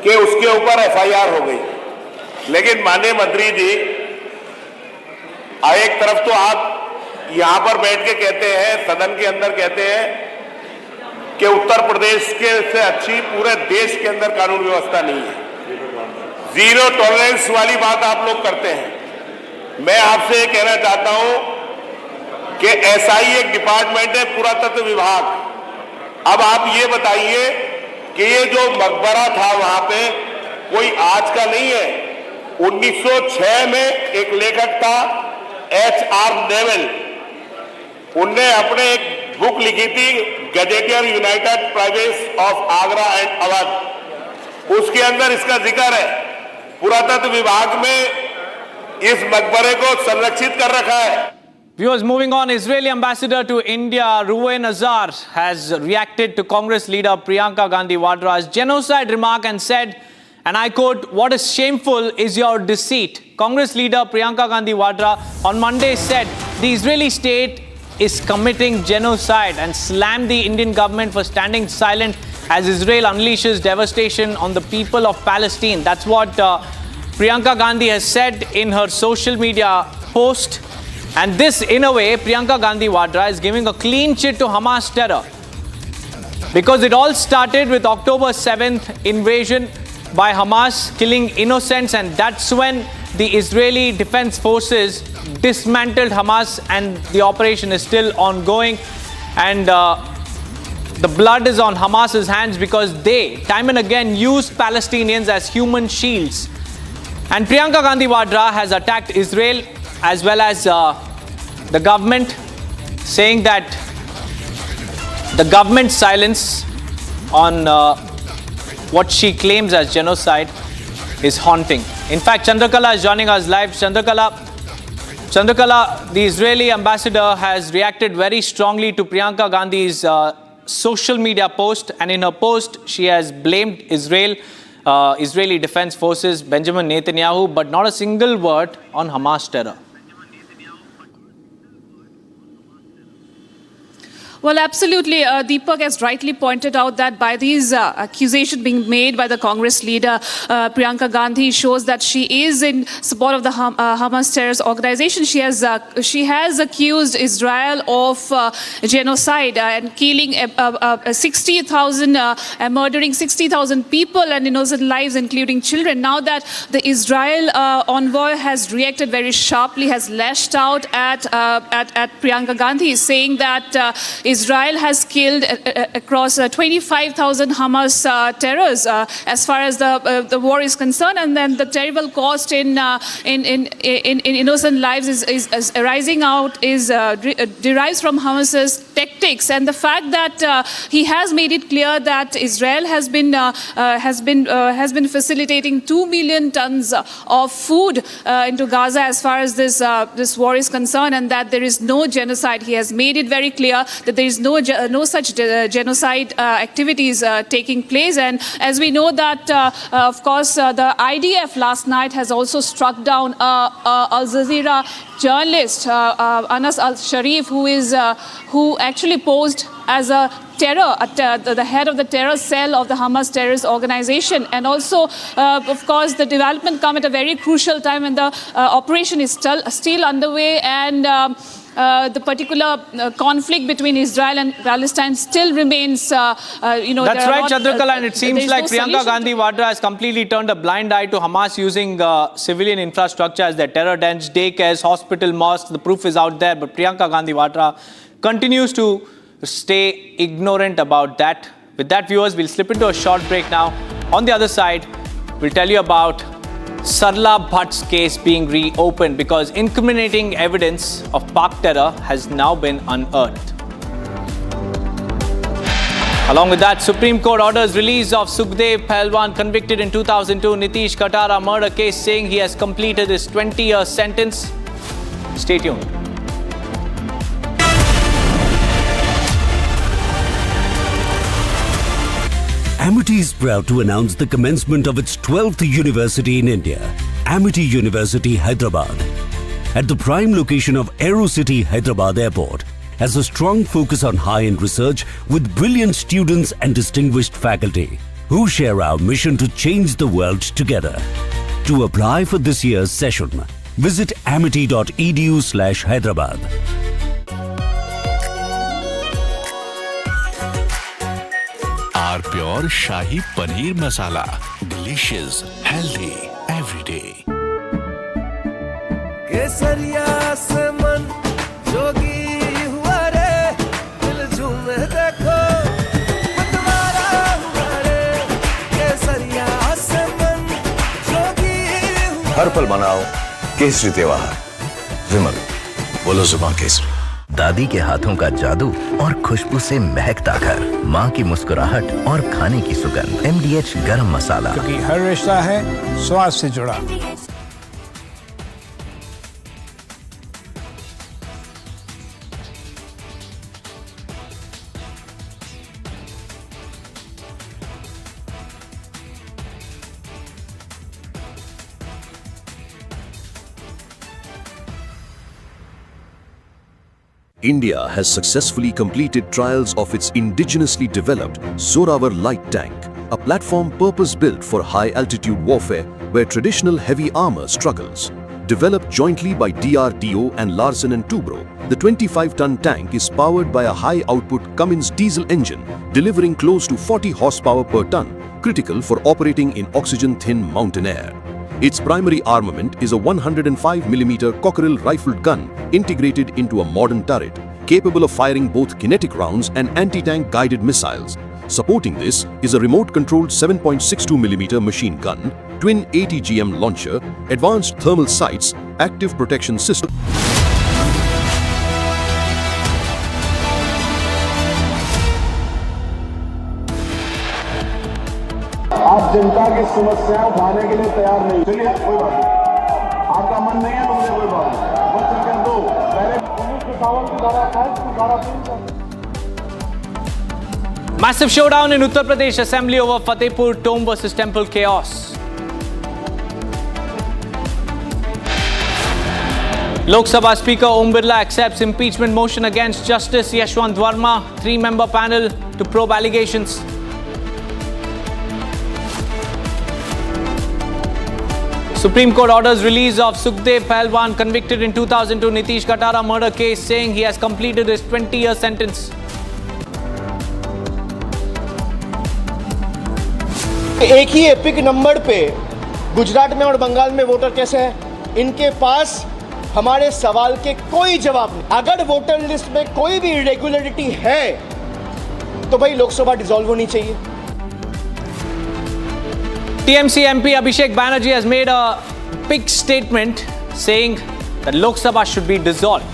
कि उसके ऊपर एफआईआर हो गई। लेकिन माननीय मंत्री जी, एक तरफ तो आप यहां पर बैठ के कहते हैं, सदन के अंदर कहते हैं कि उत्तर प्रदेश के से अच्छी पूरे देश के अंदर कानून व्यवस्था नहीं है, जीरो टॉलरेंस वाली बात आप लोग करते हैं। मैं आपसे ये कहना चाहता हूं कि ऐसा ही एक डिपार्टमेंट है पुरातत्व विभाग। अब आप ये बताइए कि ये जो मकबरा था वहां पे कोई आज का नहीं है। 1906 में एक लेखक था HR नेवल, उनने अपने एक बुक लिखी थी gazetteer United privates of Agra and Awadh, उसके अंदर इसका जिक्र है। पुरातत्व विभाग में इस मकबरे को संरक्षित कर रखा है। Viewers, moving on, Israeli ambassador to India, Ruven Azar, has reacted to Congress leader Priyanka Gandhi Vadra's genocide remark and said, and I quote, "What is shameful is your deceit." Congress leader Priyanka Gandhi Vadra on Monday said the Israeli state is committing genocide and slammed the Indian government for standing silent as Israel unleashes devastation on the people of Palestine. That's what Priyanka Gandhi has said in her social media post. And this, in a way, Priyanka Gandhi Vadra is giving a clean chit to Hamas terror. Because it all started with October 7th invasion by Hamas, killing innocents, and that's when the Israeli Defense Forces dismantled Hamas, and the operation is still ongoing. And the blood is on Hamas's hands because they, time and again, use Palestinians as human shields. And Priyanka Gandhi Vadra has attacked Israel as well as the government, saying that the government's silence on what she claims as genocide is haunting. In fact, Chandrakala is joining us live. Chandrakala, the Israeli ambassador has reacted very strongly to Priyanka Gandhi's social media post, and in her post she has blamed Israel, Israeli Defense Forces, Benjamin Netanyahu, but not a single word on Hamas terror. Well, absolutely. Deepak has rightly pointed out that by these accusations being made by the Congress leader, Priyanka Gandhi, shows that she is in support of the Hamas terrorist organization. She has accused Israel of genocide and killing 60,000, murdering 60,000 people and innocent lives, including children. Now that the Israel envoy has reacted very sharply, has lashed out at Priyanka Gandhi, saying that Israel has killed across 25,000 Hamas terrorists as far as the war is concerned, and then the terrible cost in innocent lives is arising out derives from Hamas's tactics, and the fact that he has made it clear that Israel has been facilitating 2 million tons of food into Gaza as far as this war is concerned, and that there is no genocide. He has made it very clear that there is no such genocide activities taking place. And as we know that, of course, the IDF last night has also struck down Al Jazeera journalist Anas Al-Sharif, who actually posed as a the head of the terror cell of the Hamas terrorist organization. And also, of course, the development come at a very crucial time when the operation is still underway, and the particular conflict between Israel and Palestine still remains, That's right, Chandrakala, and it seems like Priyanka Gandhi Vadra has completely turned a blind eye to Hamas using civilian infrastructure as their terror dens, daycares, hospital, mosques. The proof is out there, but Priyanka Gandhi Vadra continues to stay ignorant about that. With that, viewers, we'll slip into a short break now. On the other side, we'll tell you about Sarla Bhatt's case being reopened because incriminating evidence of Pak terror has now been unearthed. Along with that, Supreme Court orders release of Sukhdev Pahalwan, convicted in 2002 Nitish Katara murder case, saying he has completed his 20-year sentence. Stay tuned. Amity is proud to announce the commencement of its 12th university in India, Amity University, Hyderabad. At the prime location of Aerocity Hyderabad Airport, has a strong focus on high-end research with brilliant students and distinguished faculty, who share our mission to change the world together. To apply for this year's session, visit amity.edu/Hyderabad. Our pure Shahi Paneer Masala. Delicious, healthy, every day. केसरिया से मन जोगी हुआ रे, दिल झूमे देखो मतवारा हुआ रे, केसरिया से मन जोगी हुआ। हर पल मनाओ केसरी त्योहार। विमल, बोलो जुबान केसरी। दादी के हाथों का जादू और खुशबू से महकता घर, माँ की मुस्कुराहट और खाने की सुगंध। MDH गरम मसाला, क्योंकि हर रिश्ता है स्वाद से जुड़ा। India has successfully completed trials of its indigenously developed Zorawar light tank, a platform purpose-built for high-altitude warfare where traditional heavy armor struggles. Developed jointly by DRDO and Larsen & Toubro, the 25-ton tank is powered by a high-output Cummins diesel engine, delivering close to 40 horsepower per ton, critical for operating in oxygen-thin mountain air. Its primary armament is a 105mm Cockerel rifled gun integrated into a modern turret, capable of firing both kinetic rounds and anti-tank guided missiles. Supporting this is a remote-controlled 7.62mm machine gun, twin 80GM launcher, advanced thermal sights, active protection system. आप जनता की समस्याएं उठाने के लिए तैयार नहीं, चलिए कोई बात नहीं, आपका मन नहीं है तो मुझे कोई बात नहीं, बस चल दो पहले 1951 की धारा 3 Massive showdown in Uttar Pradesh Assembly over Fatehpur Tumb versus temple chaos. Lok Sabha Speaker Om Birla accepts impeachment motion against Justice Yashwant Verma, 3-member panel to probe allegations. Supreme Court orders release of Sukhdev Pahalwan, convicted in 2002 Nitish Katara murder case, saying he has completed his 20-year sentence. एक ही epic number पे गुजरात में और बंगाल में voter कैसे हैं, इनके पास हमारे सवाल के कोई जवाब नहीं। अगर वोटर लिस्ट में कोई भी इरेगुलरिटी है तो भाई लोकसभा डिसॉल्व होनी चाहिए। TMC MP Abhishek Banerjee has made a big statement saying that Lok Sabha should be dissolved.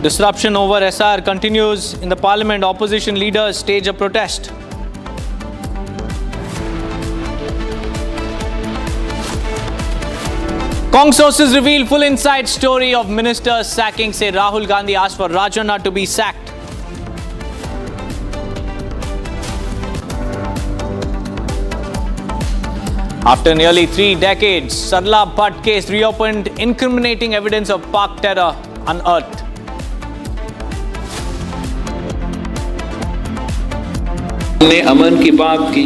Disruption over SR continues in the parliament. Opposition leaders stage a protest. Kong sources reveal full inside story of ministers sacking, say Rahul Gandhi asked for Rajana to be sacked. After nearly 3 decades, Sarla Bhatt case reopened, incriminating evidence of Pak terror unearthed. ने अमन की बात की,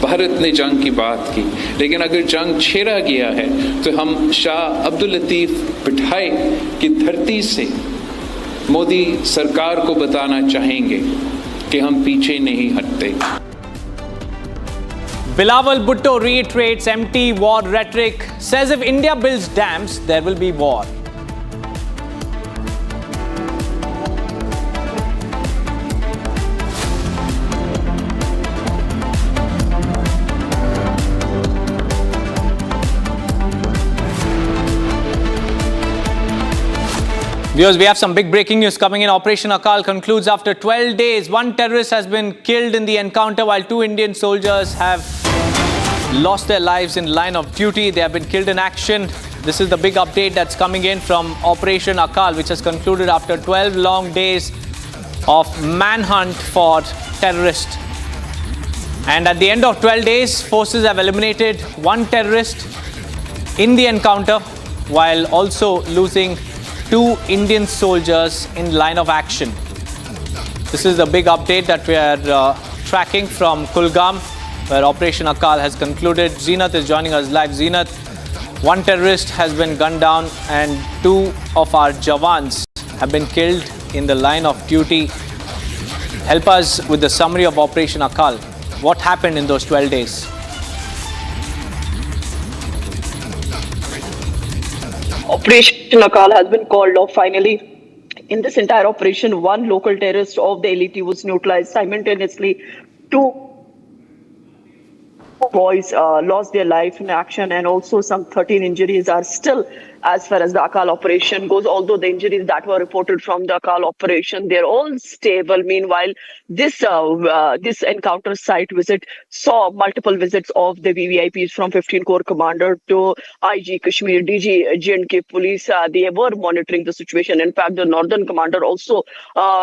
भारत ने जंग की बात की, लेकिन अगर जंग छेड़ा गया है तो हम शाह अब्दुल लतीफ पिठाई की धरती से मोदी सरकार को बताना चाहेंगे कि हम पीछे नहीं हटते। Bilawal Bhutto reiterates empty war rhetoric, says if India builds dams, there will be war. Viewers, we have some big breaking news coming in. Operation Akal concludes after 12 days. One terrorist has been killed in the encounter while 2 Indian soldiers have lost their lives in line of duty. They have been killed in action. This is the big update that's coming in from Operation Akal, which has concluded after 12 long days of manhunt for terrorists. And at the end of 12 days, forces have eliminated one terrorist in the encounter, while also losing 2 Indian soldiers in line of action. This is the big update that we are tracking from Kulgam, where Operation Akal has concluded. Zeenath is joining us live. Zeenath, one terrorist has been gunned down and 2 of our Jawans have been killed in the line of duty. Help us with the summary of Operation Akal. What happened in those 12 days? Operation Akal has been called off finally. In this entire operation, 1 local terrorist of the LET was neutralized. Simultaneously, 2 boys lost their life in action, and also some 13 injuries are still, as far as the Akal operation goes. Although the injuries that were reported from the Akal operation, they're all stable. Meanwhile, this encounter site visit saw multiple visits of the VVIPs from 15 Corps Commander to IG Kashmir, DG J&K Police. They were monitoring the situation. In fact, the Northern Commander also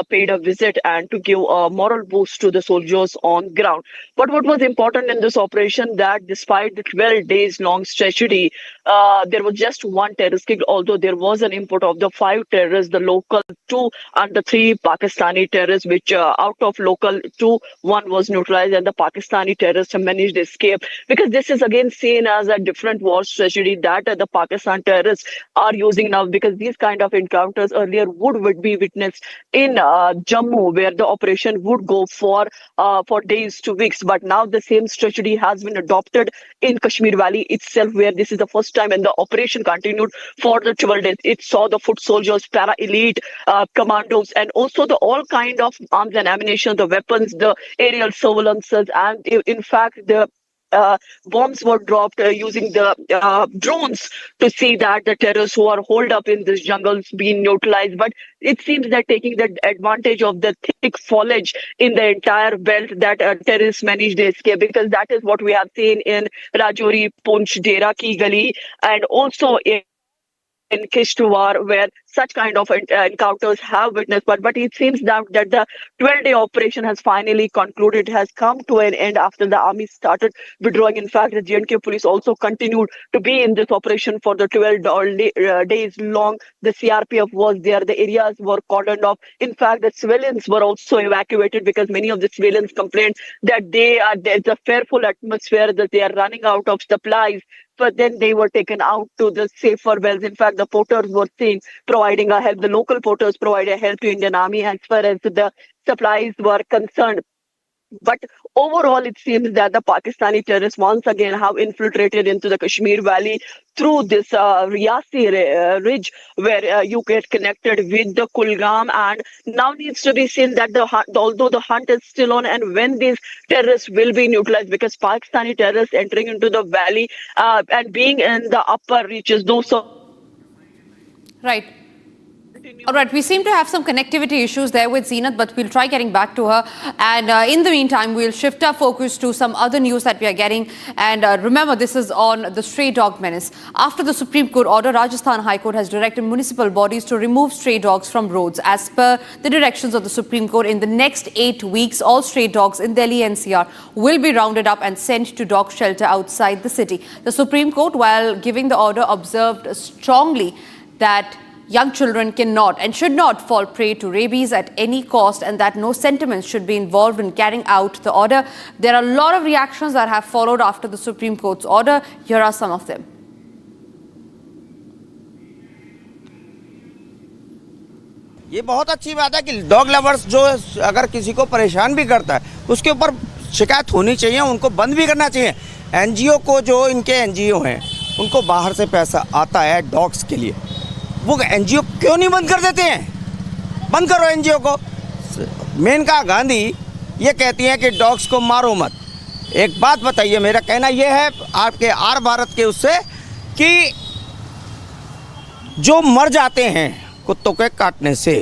paid a visit and to give a moral boost to the soldiers on ground. But what was important in this operation, that despite the 12 days long tragedy, there was just 1 terrorist killed, although there was an input of the 5 terrorists, the local 2 and the 3 Pakistani terrorists, which out of local 2, 1 was neutralized, and the Pakistani terrorists managed to escape. Because this is again seen as a different war strategy that the Pakistan terrorists are using now, because these kind of encounters earlier would be witnessed in Jammu, where the operation would go for days to weeks. But now the same strategy has been adopted in Kashmir Valley itself, where this is the first time, and the operation continued for the 12 days. It saw the foot soldiers, para-elite, commandos, and also the all kind of arms and ammunition, the weapons, the aerial surveillances, and in fact the bombs were dropped using the drones to see that the terrorists who are holed up in these jungles being neutralized. But it seems that taking the advantage of the thick foliage in the entire belt, that terrorists managed to escape, because that is what we have seen in Rajouri, Poonch, Dera Ki Gali, and also in Kishtwar, where such kind of encounters have witnessed. But it seems that the 12-day operation has finally concluded, has come to an end after the army started withdrawing. In fact, the J&K police also continued to be in this operation for the 12 days long. The CRPF was there. The areas were cordoned off. In fact, the civilians were also evacuated, because many of the civilians complained that there's a fearful atmosphere, that they are running out of supplies. But then they were taken out to the safer wells. In fact, the porters were seen providing a help. The local porters provided help to Indian Army as far as the supplies were concerned. But overall, it seems that the Pakistani terrorists once again have infiltrated into the Kashmir Valley through this Riyasi ridge, where you get connected with the Kulgam. And now needs to be seen that although the hunt is still on, and when these terrorists will be neutralized, because Pakistani terrorists entering into the valley and being in the upper reaches, those of... Right. All right, we seem to have some connectivity issues there with Zeenath, but we'll try getting back to her. And in the meantime, we'll shift our focus to some other news that we are getting. And remember, this is on the stray dog menace. After the Supreme Court order, Rajasthan High Court has directed municipal bodies to remove stray dogs from roads. As per the directions of the Supreme Court, in the next 8 weeks, all stray dogs in Delhi NCR will be rounded up and sent to dog shelter outside the city. The Supreme Court, while giving the order, observed strongly that young children cannot and should not fall prey to rabies at any cost, and that no sentiments should be involved in carrying out the order. There are a lot of reactions that have followed after the Supreme Court's order. Here are some of them. ये बहुत अच्छी बात है कि dog lovers जो अगर किसी को परेशान भी करता है उसके ऊपर शिकायत होनी चाहिए, उनको बंद भी करना चाहिए। एनजीओ को, जो इनके एनजीओ हैं, उनको बाहर से पैसा आता है डॉग्स के लिए, वो एनजीओ क्यों नहीं बंद कर देते हैं? बंद करो एनजीओ को। मेनका गांधी ये कहती हैं कि डॉग्स को मारो मत। एक बात बताइए, मेरा कहना ये है आपके आर भारत के उससे कि जो मर जाते हैं कुत्तों के काटने से,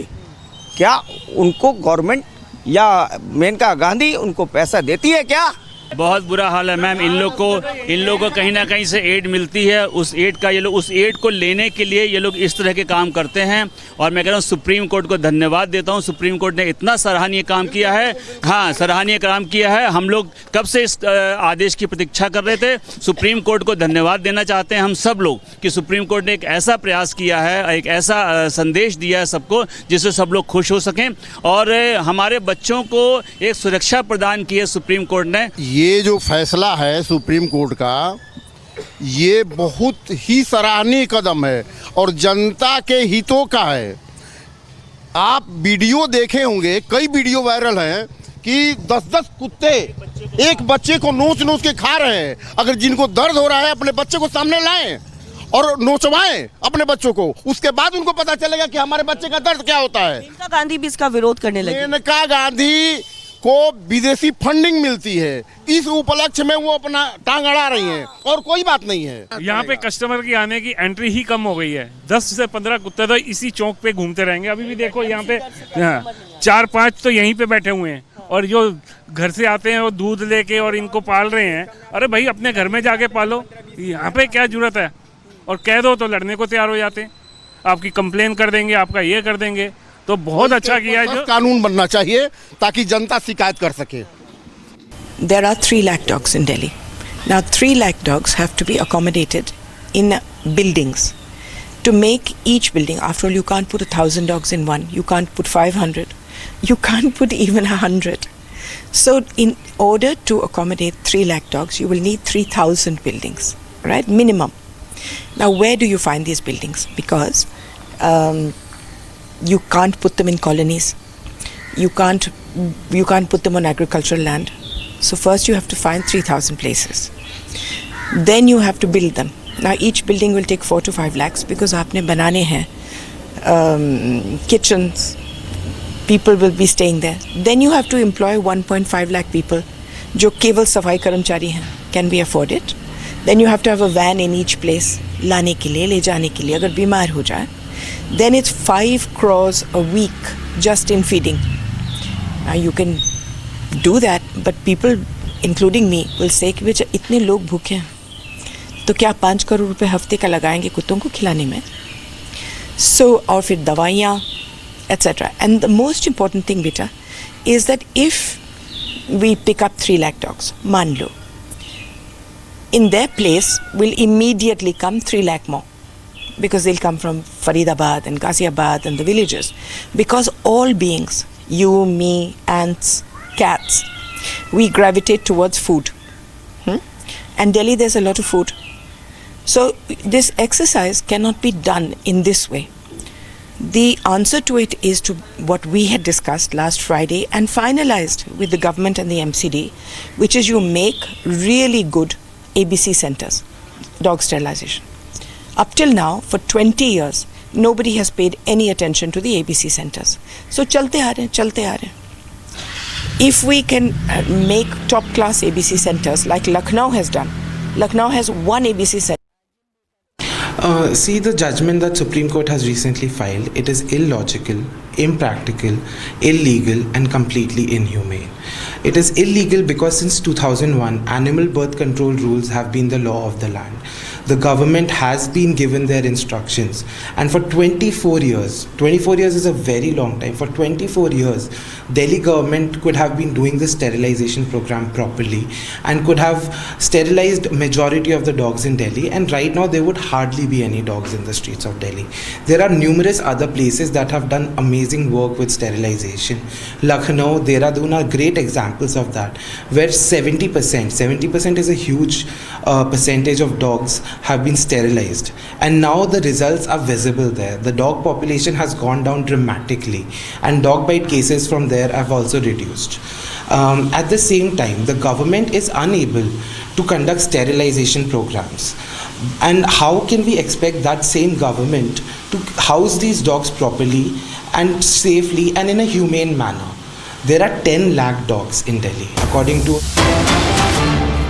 क्या उनको गवर्नमेंट या मेनका गांधी उनको पैसा देती है क्या? बहुत बुरा हाल है मैम। इन लोग को कहीं ना कहीं से एड मिलती है। उस एड का ये लोग उस एड को लेने के लिए ये लोग इस तरह के काम करते हैं। और मैं कह रहा हूँ सुप्रीम कोर्ट को धन्यवाद देता हूँ। सुप्रीम कोर्ट ने इतना सराहनीय काम किया है। हाँ, सराहनीय काम किया है। हम लोग कब से इस आदेश की प्रतीक्षा कर रहे थे। सुप्रीम कोर्ट को धन्यवाद देना चाहते हैं हम सब लोग कि सुप्रीम कोर्ट ने एक ऐसा प्रयास किया है, एक ऐसा संदेश दिया है सबको जिससे सब लोग खुश हो सकें और हमारे बच्चों को एक सुरक्षा प्रदान की है सुप्रीम कोर्ट ने। ये जो फैसला है सुप्रीम कोर्ट का, ये बहुत ही सराहनीय कदम है और जनता के हितों का है। आप वीडियो देखे होंगे, कई वीडियो वायरल हैं कि 10-10 कुत्ते एक बच्चे को नोच के खा रहे हैं। अगर जिनको दर्द हो रहा है अपने बच्चे को सामने लाएं और नोचवाएं अपने बच्चों को, उसके बाद उनको पता चलेगा कि हमारे बच्चे का दर्द क्या होता है। मेनका गांधी भी इसका विरोध करने लगे। मेनका गांधी को विदेशी फंडिंग मिलती है, इस उपलक्ष्य में वो अपना टांग अड़ा रही हैं और कोई बात नहीं है। यहाँ पे कस्टमर की आने की एंट्री ही कम हो गई है। 10 से 15 कुत्ते तो इसी चौक पे घूमते रहेंगे। अभी भी देखो यहाँ पे 4-5 तो यहीं पे बैठे हुए हैं और जो घर से आते हैं वो दूध लेके और इनको पाल रहे हैं। अरे भाई अपने घर में जाके पालो, यहाँ पे क्या जरूरत है। और कह दो तो लड़ने को तैयार हो जाते हैं, आपकी कंप्लेन कर देंगे, आपका ये कर देंगे। तो बहुत अच्छा किया है जो कानून बनना चाहिए ताकि जनता शिकायत कर सके। There are 3 lakh dogs in Delhi. Now 3 lakh dogs have to be accommodated in buildings. To make each building, after all you can't put 1,000 dogs in one, you can't put 500, you can't put even 100. So in order to accommodate 3 lakh dogs, you will need 3,000 buildings, right? Minimum. Now where do you find these buildings? Because you can't put them in colonies. You can't put them on agricultural land. So first you have to find 3,000 places. Then you have to build them. Now each building will take 4 to 5 lakhs because aapne banane hain kitchens. People will be staying there. Then you have to employ 1.5 lakh people जो केवल सफाई कर्मचारी हैं. Can we afford it? Then you have to have a van in each place लाने के लिए, ले जाने के लिए अगर बीमार हो जाए. Then it's 5 crores a week just in feeding. Now you can do that, but people, including me, will say कि बेचा इतने लोग भूखे हैं तो क्या 5 करोड़ रुपए हफ्ते का लगाएंगे कुत्तों को खिलाने में? So और फिर दवाइयाँ etc. And the most important thing बेटा is that if we pick up 3 lakh dogs, मान लो, in their place will immediately come 3 lakh more. Because they'll come from Faridabad and Ghaziabad and the villages. Because all beings, you, me, ants, cats, we gravitate towards food. And Delhi there's a lot of food. So this exercise cannot be done in this way. The answer to it is to what we had discussed last Friday and finalized with the government and the MCD, which is you make really good ABC centers, dog sterilization. Up till now, for 20 years, nobody has paid any attention to the ABC centers. So chalte aa rahe. If we can make top class ABC centers like Lucknow has done, Lucknow has 1 ABC center. See the judgment that Supreme Court has recently filed, it is illogical, impractical, illegal and completely inhumane. It is illegal because since 2001, animal birth control rules have been the law of the land. The government has been given their instructions and for 24 years is a very long time, for 24 years Delhi government could have been doing the sterilization program properly and could have sterilized majority of the dogs in Delhi, and right now there would hardly be any dogs in the streets of Delhi. There are numerous other places that have done amazing work with sterilization. Lucknow, Dehradun are great examples of that, where 70% is a huge percentage of dogs have been sterilized, and now the results are visible there. The dog population has gone down dramatically and dog bite cases from there have also reduced. At the same time, the government is unable to conduct sterilization programs. And how can we expect that same government to house these dogs properly and safely and in a humane manner? There are 10 lakh dogs in Delhi, according to...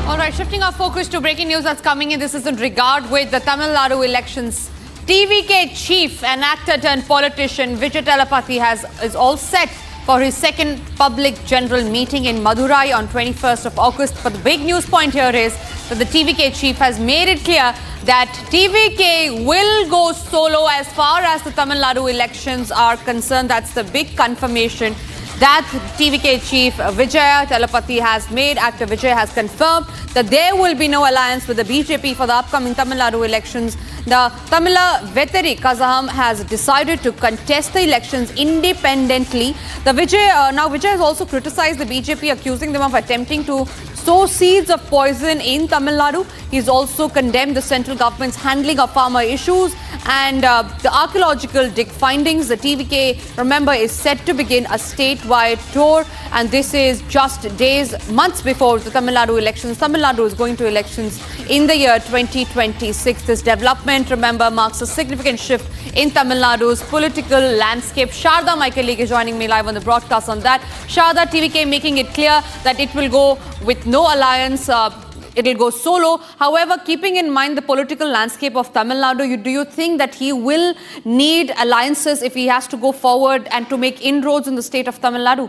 All right, shifting our focus to breaking news that's coming in. This is in regard with the Tamil Nadu elections. TVK chief and actor turned politician Vijay Talapathy is all set for his second public general meeting in Madurai on 21st of August. But the big news point here is that the TVK chief has made it clear that TVK will go solo as far as the Tamil Nadu elections are concerned. That's the big confirmation that TVK chief Vijay Thalapathy has made. Actor Vijay has confirmed that there will be no alliance with the BJP for the upcoming Tamil Nadu elections. The Tamila Veteri Kazaham has decided to contest the elections independently. Now Vijay has also criticized the BJP, accusing them of attempting to sow seeds of poison in Tamil Nadu. He's also condemned the central government's handling of farmer issues and the archaeological dig findings. The TVK, remember, is set to begin a statewide tour, and this is just months before the Tamil Nadu elections. Tamil Nadu is going to elections in the year 2026. This development, remember, marks a significant shift in Tamil Nadu's political landscape. Sharda, my colleague, is joining me live on the broadcast on that. Sharda, TVK making it clear that it will go with no alliance. It'll go solo. However, keeping in mind the political landscape of Tamil Nadu, do you think that he will need alliances if he has to go forward and to make inroads in the state of Tamil Nadu?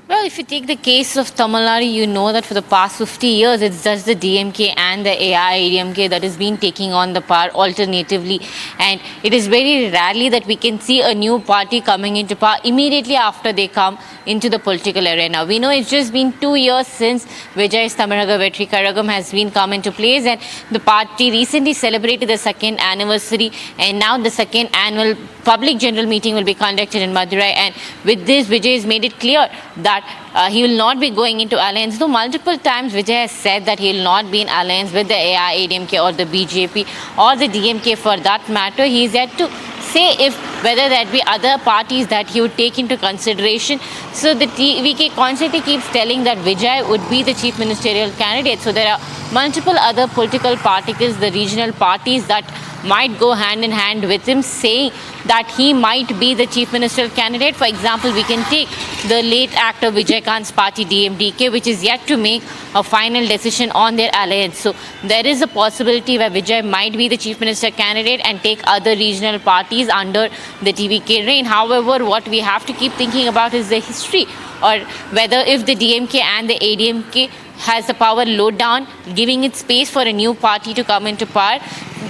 Well, if you take the case of Tamil Nadu, you know that for the past 50 years, it's just the DMK and the AIADMK that has been taking on the power alternatively. And it is very rarely that we can see a new party coming into power immediately after they come into the political arena. We know it's just been 2 years since Vijay's Tamaraga Vetri Karagam has been come into place, and the party recently celebrated the second anniversary, and now the second annual public general meeting will be conducted in Madurai. And with this, Vijay has made it clear that he will not be going into alliance. Though multiple times Vijay has said that he will not be in alliance with the AIADMK or the BJP or the DMK for that matter. He is yet to say whether there be other parties that he would take into consideration. So the TVK constantly keeps telling that Vijay would be the chief ministerial candidate. So there are multiple other political particles, the regional parties that might go hand in hand with him, saying that he might be the chief ministerial candidate. For example, we can take the late actor Vijay Kant's party DMDK, which is yet to make a final decision on their alliance. So there is a possibility where Vijay might be the chief minister candidate and take other regional parties under the TVK reign. However, what we have to keep thinking about is the history, or whether if the DMK and the ADMK has the power low down, giving it space for a new party to come into power.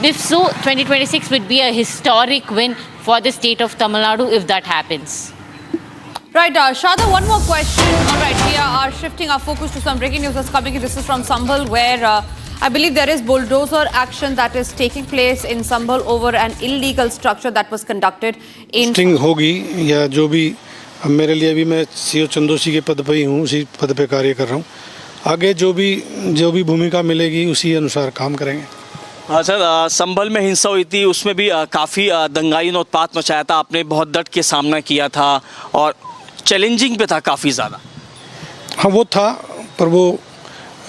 If so, 2026 would be a historic win for the state of Tamil Nadu if that happens. Right, Shada, one more question. All right, we are shifting our focus to some breaking news that's coming in. This is from Sambhal, where I believe there is bulldozer action that is taking place in Sambhal over an illegal structure that was conducted in... Sting होगी या जो भी मेरे लिए भी मैं CO Chandausi के पद पे ही हूँ, उसी पद पे कार्य कर रहा हूँ. आगे जो भी भूमिका मिलेगी उसी अनुसार काम करेंगे. हाँ सर, संभल में हिंसा हुई थी, उसमें भी काफ़ी दंगाई ने उत्पात मचाया था. आपने बहुत डट के सामना किया था और चैलेंजिंग पे था काफ़ी ज़्यादा. हाँ वो था, पर वो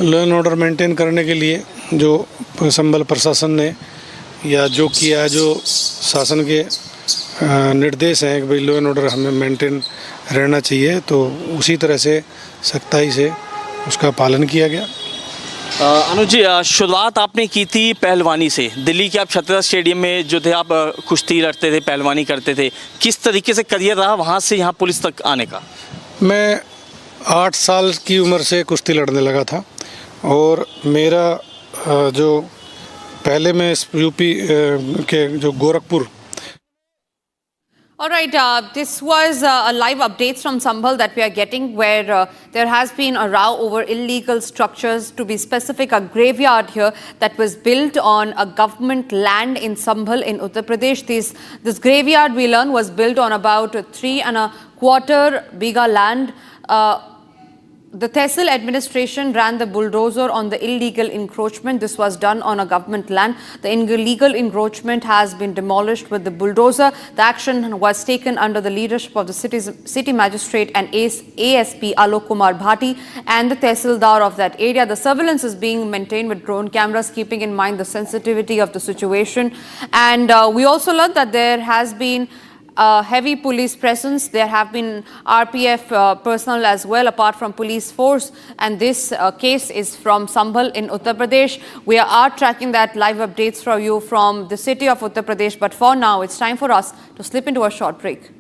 लॉ एंड ऑर्डर मेंटेन करने के लिए जो संभल प्रशासन ने या जो किया है, जो शासन के निर्देश हैं कि भाई लॉ एंड ऑर्डर हमें मेंटेन रहना चाहिए, तो उसी तरह से सख्ताई से उसका पालन किया गया. अनुज जी, शुरुआत आपने की थी पहलवानी से. दिल्ली के आप छत्रसा स्टेडियम में जो थे, आप कुश्ती लड़ते थे, पहलवानी करते थे. किस तरीके से करियर रहा वहाँ से यहाँ पुलिस तक आने का? मैं 8 साल की उम्र से कुश्ती लड़ने लगा था, और मेरा जो पहले मैं यूपी के जो Gorakhpur. All right, this was a live updates from Sambhal that we are getting, where there has been a row over illegal structures. To be specific, a graveyard here that was built on a government land in Sambhal in Uttar Pradesh. This graveyard, we learn, was built on about 3¼ bigha land. The Tehsil administration ran the bulldozer on the illegal encroachment. This was done on a government land. The illegal encroachment has been demolished with the bulldozer. The action was taken under the leadership of the city magistrate and ASP Alok Kumar Bhati and the Tehsildar of that area. The surveillance is being maintained with drone cameras, keeping in mind the sensitivity of the situation. And we also learned that there has been heavy police presence. There have been RPF personnel as well, apart from police force. And this case is from Sambhal in Uttar Pradesh. We are tracking that live updates for you from the city of Uttar Pradesh. But for now, it's time for us to slip into a short break.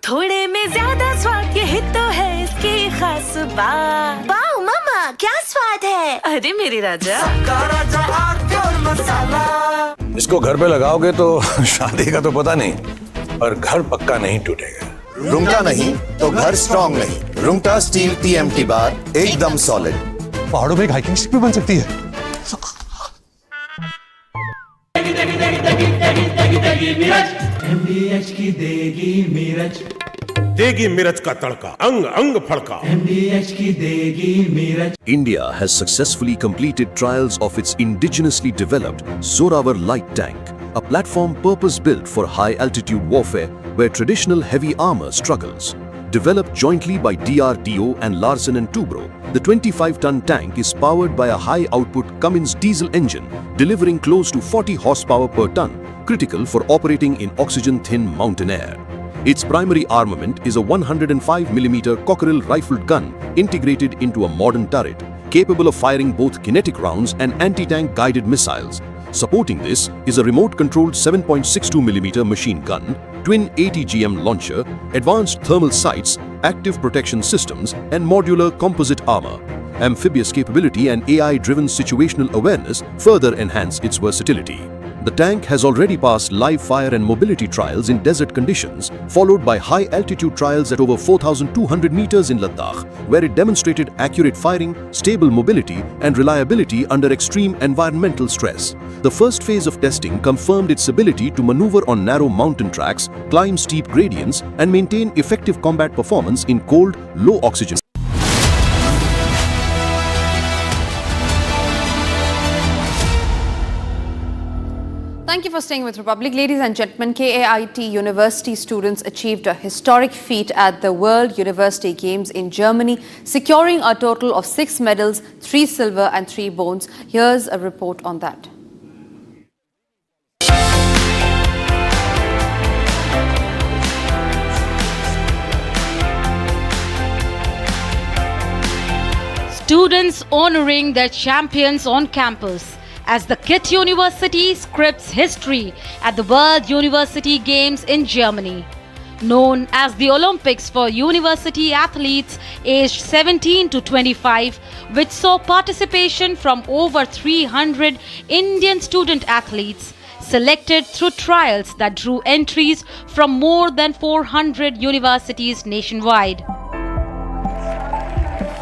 थोड़े में ज्यादा स्वाद, यही तो है इसकी खास बात। वाओ मामा, क्या स्वाद है। अरे मेरे राजा, राजा और मसाला। इसको घर पे लगाओगे तो शादी का तो पता नहीं, पर घर पक्का नहीं टूटेगा। रुंगटा नहीं तो घर स्ट्रॉन्ग नहीं। रुंगटा स्टील TMT बार एकदम सॉलिड। पहाड़ों में एक हाइकिंग स्टिक भी बन सकती है। MDH की देगी मिर्च, देगी मिर्च का तड़का, अंग अंग फड़का। MDH की देगी मिर्च। India has successfully completed trials of its indigenously developed Zorawar light tank, a platform purpose-built for high-altitude warfare where traditional heavy armor struggles. Developed jointly by DRDO and Larsen & Toubro, the 25-ton tank is powered by a high-output Cummins diesel engine, delivering close to 40 horsepower per ton, critical for operating in oxygen-thin mountain air. Its primary armament is a 105mm Cockerel rifled gun integrated into a modern turret, capable of firing both kinetic rounds and anti-tank guided missiles. Supporting this is a remote-controlled 7.62mm machine gun, twin 80GM launcher, advanced thermal sights, active protection systems, and modular composite armor. Amphibious capability and AI-driven situational awareness further enhance its versatility. The tank has already passed live fire and mobility trials in desert conditions, followed by high-altitude trials at over 4,200 meters in Ladakh, where it demonstrated accurate firing, stable mobility, and reliability under extreme environmental stress. The first phase of testing confirmed its ability to maneuver on narrow mountain tracks, climb steep gradients, and maintain effective combat performance in cold, low-oxygen. Thank you for staying with Republic. Ladies and gentlemen, KAIT University students achieved a historic feat at the World University Games in Germany, securing a total of 6 medals, 3 silver and 3 bronze. Here's a report on that. Students honoring their champions on campus as the KIT University scripts history at the World University Games in Germany. Known as the Olympics for university athletes aged 17 to 25, which saw participation from over 300 Indian student athletes selected through trials that drew entries from more than 400 universities nationwide.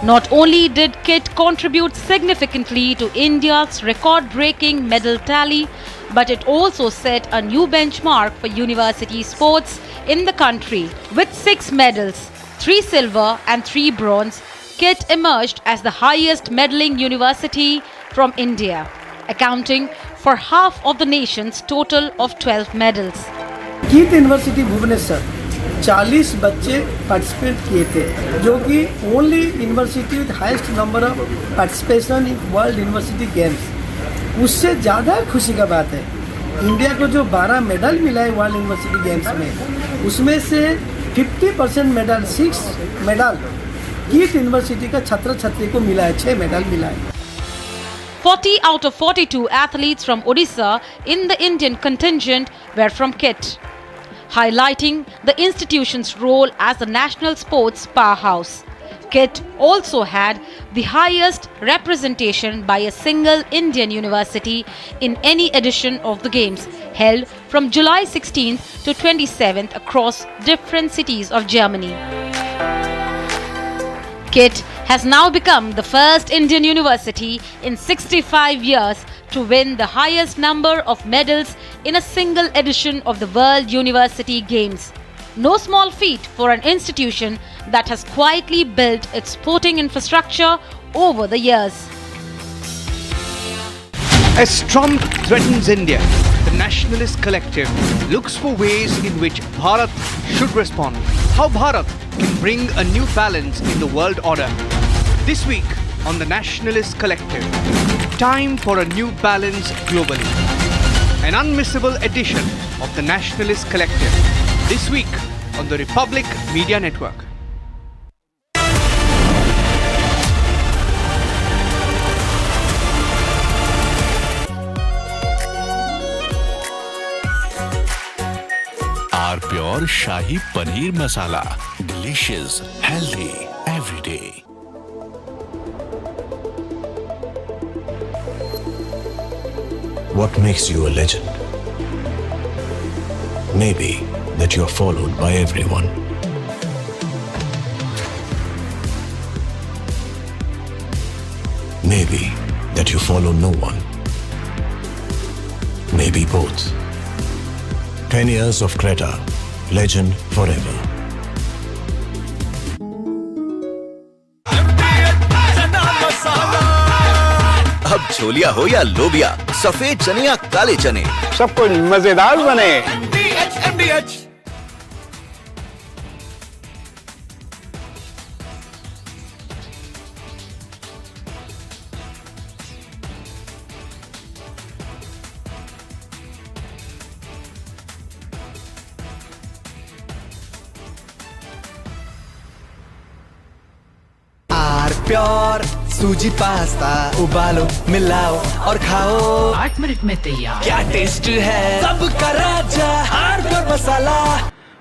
Not only did KIT contribute significantly to India's record-breaking medal tally, but it also set a new benchmark for university sports in the country. With 6 medals, 3 silver and 3 bronze, KIT emerged as the highest medaling university from India, accounting for half of the nation's total of 12 medals. KIT University Bhubaneswar 40 बच्चे participate किए थे, जो कि only university with highest number of participation in world university games. उससे ज़्यादा खुशी का बात है, इंडिया को जो 12 मेडल मिला है वर्ल्ड यूनिवर्सिटी गेम्स में, उसमें से 50% मेडल 6 मेडल KIT यूनिवर्सिटी का छात्र छात्री को मिला है, 6 मेडल मिला है। 40 out of 42 athletes from Odisha in the Indian contingent were from KIT, highlighting the institution's role as a national sports powerhouse. KIT also had the highest representation by a single Indian university in any edition of the Games, held from July 16th to 27th across different cities of Germany. KIT has now become the first Indian university in 65 years to win the highest number of medals in a single edition of the World University Games. No small feat for an institution that has quietly built its sporting infrastructure over the years. As Trump threatens India, the nationalist collective looks for ways in which Bharat should respond. How Bharat can bring a new balance in the world order. This week on the Nationalist Collective, time for a new balance globally. An unmissable edition of the Nationalist Collective. This week on the Republic Media Network. Our pure Shahi Paneer Masala. Delicious, healthy, every day. What makes you a legend? Maybe that you're followed by everyone. Maybe that you follow no one. Maybe both. 10 years of Creta, legend forever. अब छोलिया हो या लोबिया, सफेद चने या काले चने, सब कुछ मजेदार बने। प्योर सूजी पास्ता उबालो मिलाओ और खाओ 8 मिनट में तैयार। क्या टेस्ट है सबका राजा हार्डकोर मसाला।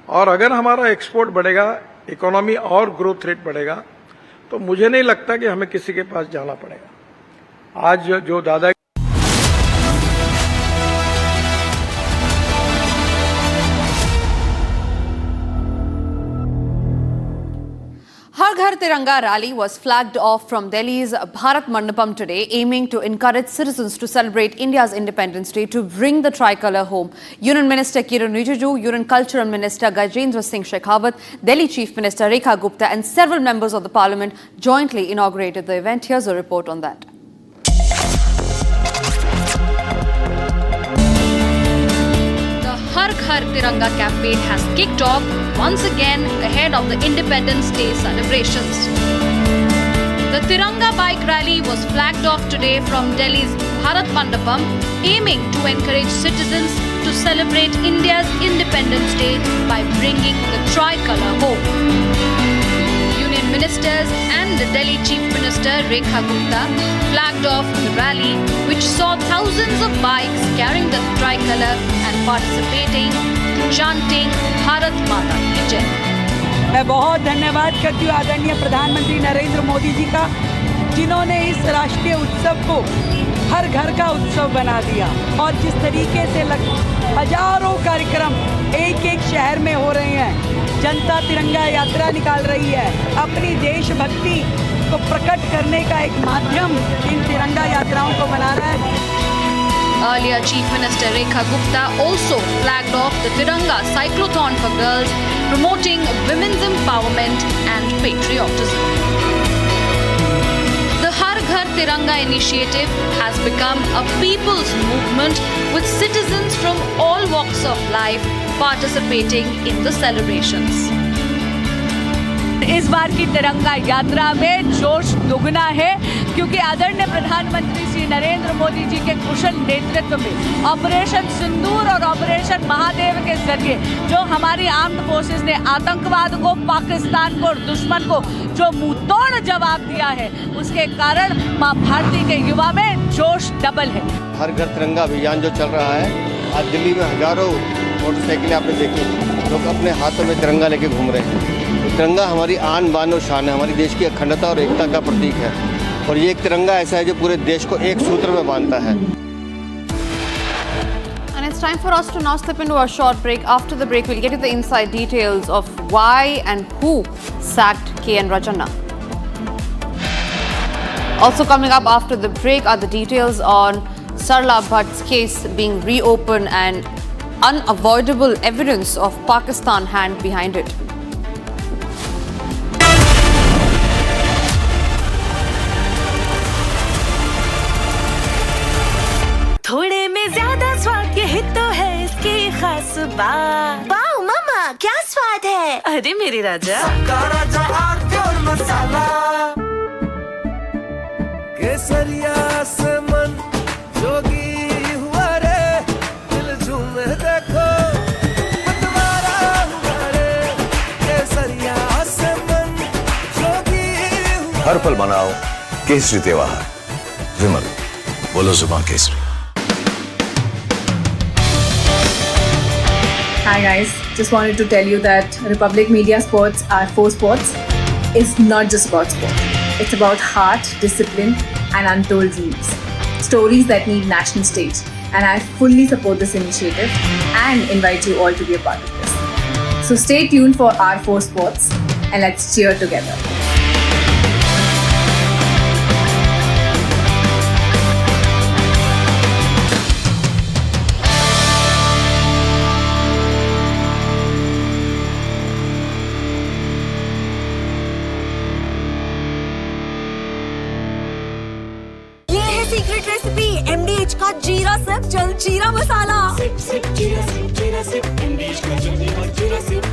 और अगर हमारा एक्सपोर्ट बढ़ेगा, इकोनॉमी और ग्रोथ रेट बढ़ेगा, तो मुझे नहीं लगता कि हमें किसी के पास जाना पड़ेगा। आज जो दादा Har Ghar Tiranga rally was flagged off from Delhi's Bharat Mandapam today, aiming to encourage citizens to celebrate India's Independence Day to bring the tricolour home. Union Minister Kiran Rijiju, Union Cultural Minister Gajendra Singh Shekhawat, Delhi Chief Minister Rekha Gupta and several members of the Parliament jointly inaugurated the event. Here's a report on that. Har Ghar Tiranga campaign has kicked off once again ahead of the Independence Day celebrations. The Tiranga bike rally was flagged off today from Delhi's Bharat Mandapam, aiming to encourage citizens to celebrate India's Independence Day by bringing the tricolour home. Union ministers and the Delhi Chief Minister Rekha Gupta flagged off the rally, which saw thousands of bikes carrying the tricolour and participating, chanting Bharat Mata Ki Jai. मैं बहुत धन्यवाद करती हूँ आदरणीय प्रधानमंत्री नरेंद्र मोदी जी का, जिन्होंने इस राष्ट्रीय उत्सव को हर घर का उत्सव बना दिया और जिस तरीके से हजारों कार्यक्रम एक एक शहर में हो रहे हैं। जनता तिरंगा यात्रा निकाल रही है, अपनी देशभक्ति को प्रकट करने का एक माध्यम इन तिरंगा यात्राओं को बना रहा है। Earlier, Chief Minister Rekha Gupta also flagged off the Tiranga Cyclothon for girls, promoting women's empowerment and patriotism. The Har Ghar Tiranga initiative has become a people's movement with citizens from all walks of life participating in the celebrations. इस बार की तिरंगा यात्रा में जोश दुगना है, क्योंकि आदरणीय प्रधानमंत्री श्री नरेंद्र मोदी जी के कुशल नेतृत्व में ऑपरेशन सिंदूर और ऑपरेशन महादेव के जरिए जो हमारी आर्म्ड फोर्सेस ने आतंकवाद को, पाकिस्तान को और दुश्मन को जो मुंहतोड़ जवाब दिया है, उसके कारण मां भारती के युवा में जोश डबल है। हर घर तिरंगा अभियान जो चल रहा है, आज दिल्ली में हजारों मोटरसाइकिलें आपने देखी, लोग अपने हाथों में तिरंगा लेके घूम रहे हैं। तिरंगा हमारी आन बान और शान है, हमारी देश की अखंडता और एकता का प्रतीक है, और ये एक तिरंगा ऐसा है जो पूरे देश को एक सूत्र में बांधता है। And it's time for us to now step into a short break. After the break, we'll get to the inside details of why and who sacked K.N. Rajanna. Also coming up after the break are the details on Sarla Bhatt's case being reopened and unavoidable evidence of Pakistan hand behind it. थोड़े में ज्यादा स्वाद यही तो है इसकी खास बात। वाओ मामा क्या स्वाद है। अरे मेरे राजा सबका राजा और मसाला। केसरिया से मन जोगी हुआ रे, दिल झूमे देखो मतवारा हुआ रे। केसरिया से मन जोगी हुआ। हर पल मनाओ केसरी त्योहार। विमल बोलो जुबान Kesari. Hi guys, just wanted to tell you that Republic Media Sports, our 4 sports, is not just about sport. It's about heart, discipline and untold dreams. Stories that need national stage. And I fully support this initiative and invite you all to be a part of this. So stay tuned for our 4 sports and let's cheer together. Secret recipe MDH का जीरा SIP जल जीरा मसाला। SIP SIP जीरा SIP MDH का जल जीरा SIP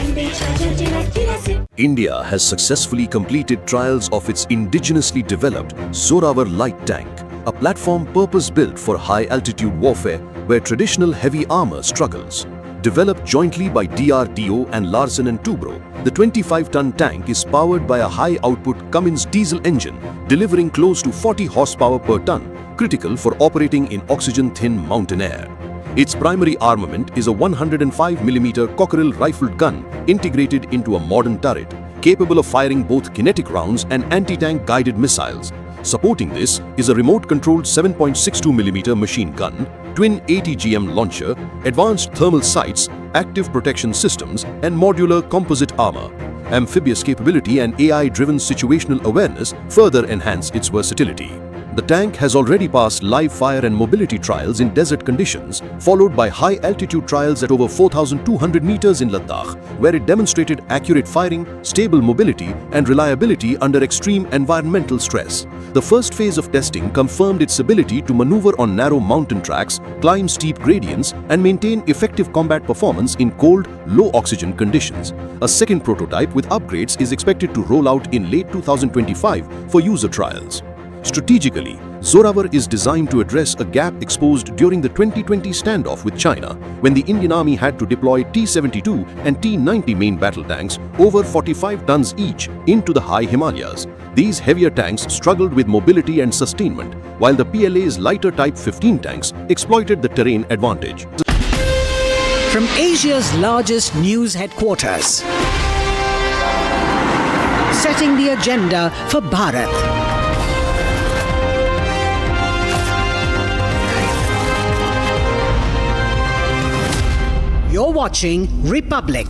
MDH का जल जीरा SIP. India has successfully completed trials of its indigenously developed Zorawar light tank, a platform purpose-built for high-altitude warfare where traditional heavy armor struggles. Developed jointly by DRDO and Larsen & Toubro, the 25-ton tank is powered by a high-output Cummins diesel engine, delivering close to 40 horsepower per ton, critical for operating in oxygen-thin mountain air. Its primary armament is a 105mm Cockerel rifled gun integrated into a modern turret, capable of firing both kinetic rounds and anti-tank guided missiles. Supporting this is a remote-controlled 7.62mm machine gun, twin 80GM launcher, advanced thermal sights, active protection systems, and modular composite armor. Amphibious capability and AI-driven situational awareness further enhance its versatility. The tank has already passed live fire and mobility trials in desert conditions, followed by high-altitude trials at over 4,200 meters in Ladakh, where it demonstrated accurate firing, stable mobility, and reliability under extreme environmental stress. The first phase of testing confirmed its ability to maneuver on narrow mountain tracks, climb steep gradients, and maintain effective combat performance in cold, low-oxygen conditions. A second prototype with upgrades is expected to roll out in late 2025 for user trials. Strategically, Zorawar is designed to address a gap exposed during the 2020 standoff with China, when the Indian Army had to deploy T-72 and T-90 main battle tanks over 45 tons each into the high Himalayas. These heavier tanks struggled with mobility and sustainment, while the PLA's lighter Type 15 tanks exploited the terrain advantage. From Asia's largest news headquarters, setting the agenda for Bharat. You're watching Republic.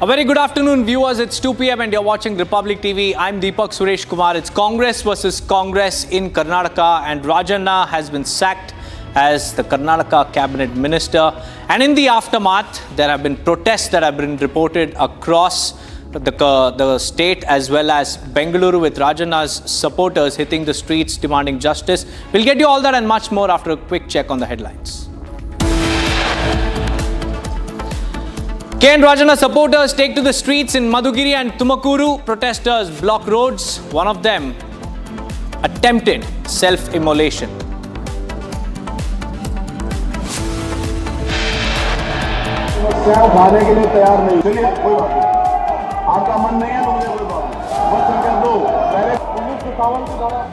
A very good afternoon, viewers. It's 2 p.m. and you're watching Republic TV. I'm Deepak Suresh Kumar. It's Congress versus Congress in Karnataka, and Rajanna has been sacked as the Karnataka cabinet minister. And in the aftermath, there have been protests that have been reported across the state as well as Bengaluru, with Rajanna's supporters hitting the streets demanding justice. We'll get you all that and much more after a quick check on the headlines. K. Rajanna supporters take to the streets in Madhugiri and Tumakuru. Protesters block roads. One of them attempted self-immolation. खाने के लिए तैयार नहीं। चलिए कोई बात नहीं, आपका मन नहीं है तो मुझे कोई बात नहीं, मत संख्या दो पहले 1951 के दौरान।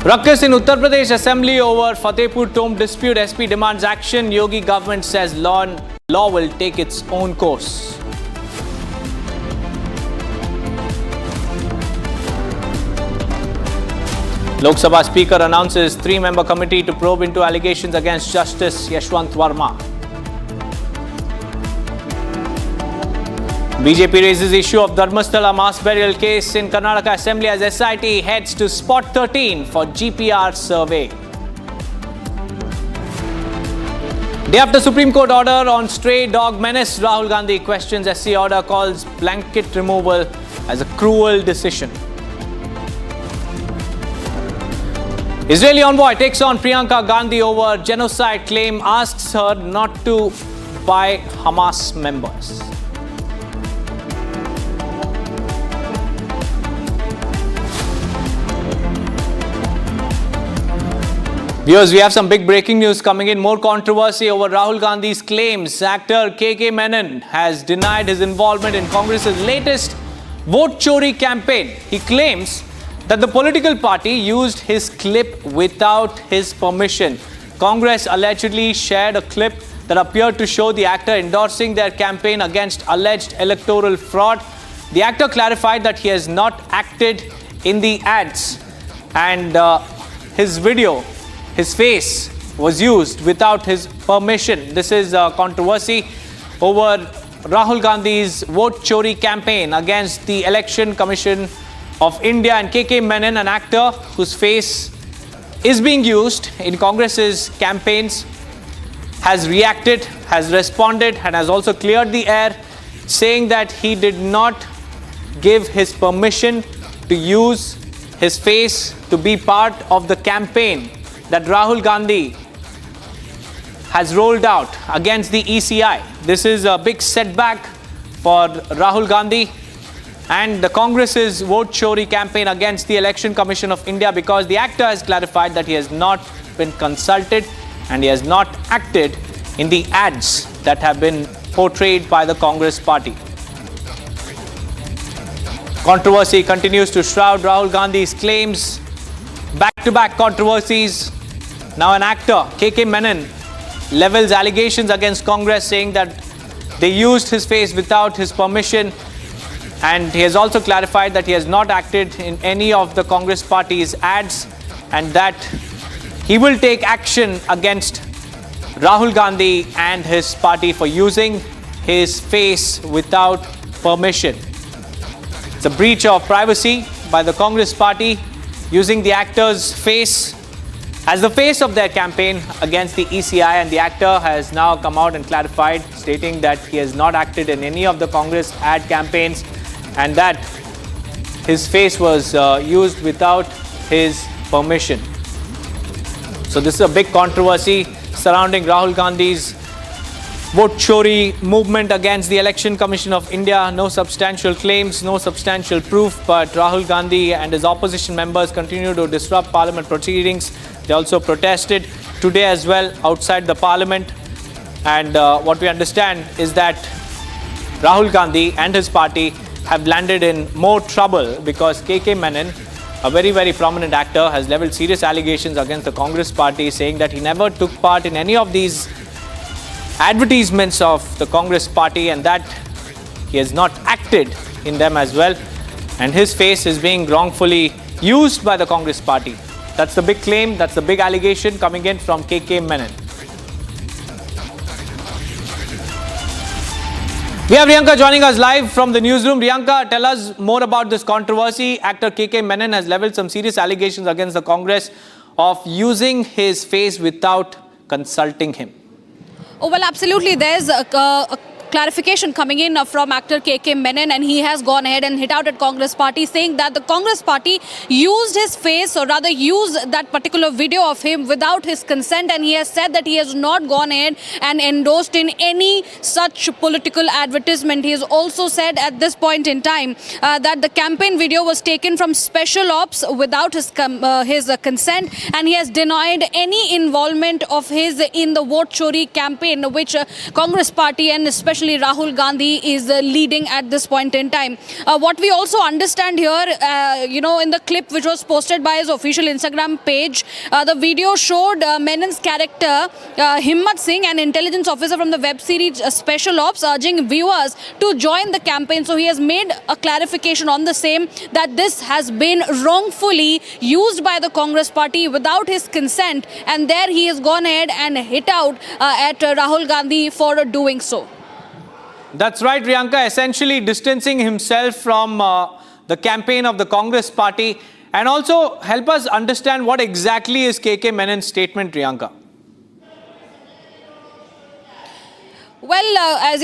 Ruckus in Uttar Pradesh Assembly over Fatehpur Tumb dispute. SP demands action. Yogi government says law will take its own course. Lok Sabha Speaker announces 3-member committee to probe into allegations against Justice Yashwant Verma. BJP raises issue of Dharmasthala mass burial case in Karnataka Assembly as SIT heads to spot 13 for GPR survey. Day after Supreme Court order on stray dog menace, Rahul Gandhi questions SC order, calls blanket removal as a cruel decision. Israeli envoy takes on Priyanka Gandhi over genocide claim, asks her not to buy Hamas members. Viewers, we have some big breaking news coming in. More controversy over Rahul Gandhi's claims. Actor KK Menon has denied his involvement in Congress's latest vote chori campaign. He claims that the political party used his clip without his permission. Congress allegedly shared a clip that appeared to show the actor endorsing their campaign against alleged electoral fraud. The actor clarified that he has not acted in the ads, and his video, his face was used without his permission. This is a controversy over Rahul Gandhi's vote chori campaign against the Election Commission of India, and KK Menon, an actor whose face is being used in Congress's campaigns, has reacted, has responded, and has also cleared the air, saying that he did not give his permission to use his face to be part of the campaign that Rahul Gandhi has rolled out against the ECI. This is a big setback for Rahul Gandhi and the Congress's vote chori campaign against the Election Commission of India, because the actor has clarified that he has not been consulted and he has not acted in the ads that have been portrayed by the Congress party. Controversy continues to shroud Rahul Gandhi's claims. Back-to-back controversies. Now an actor, KK Menon, levels allegations against Congress, saying that they used his face without his permission, and he has also clarified that he has not acted in any of the Congress party's ads and that he will take action against Rahul Gandhi and his party for using his face without permission. It's a breach of privacy by the Congress party, using the actor's face as the face of their campaign against the ECI, and the actor has now come out and clarified, stating that he has not acted in any of the Congress ad campaigns and that his face was used without his permission. So this is a big controversy surrounding Rahul Gandhi's vote chori movement against the Election Commission of India. No substantial claims, no substantial proof, but Rahul Gandhi and his opposition members continue to disrupt parliament proceedings. They also protested today as well outside the parliament. And what we understand is that Rahul Gandhi and his party have landed in more trouble because KK Menon, a very, very prominent actor, has leveled serious allegations against the Congress party, saying that he never took part in any of these advertisements of the Congress party and that he has not acted in them as well. And his face is being wrongfully used by the Congress party. That's the big claim, that's the big allegation coming in from KK Menon. We have Riyanka joining us live from the newsroom. Riyanka, tell us more about this controversy. Actor KK Menon has leveled some serious allegations against the Congress of using his face without consulting him. Oh, well, absolutely. There's a clarification coming in from actor KK Menon, and he has gone ahead and hit out at Congress party, saying that the Congress party used his face, or rather used that particular video of him without his consent, and he has said that he has not gone ahead and endorsed in any such political advertisement. He has also said at this point in time that the campaign video was taken from special ops without his consent, and he has denied any involvement of his in the vote chori campaign, which Congress party and especially essentially Rahul Gandhi is leading at this point in time. What we also understand here, in the clip which was posted by his official Instagram page, the video showed Menon's character, Himmat Singh, an intelligence officer from the web series Special Ops, urging viewers to join the campaign. So he has made a clarification on the same, that this has been wrongfully used by the Congress party without his consent, and there he has gone ahead and hit out at Rahul Gandhi for doing so. That's right, Priyanka, essentially distancing himself from the campaign of the Congress party. And also help us understand what exactly is KK Menon's statement, Priyanka. Well, as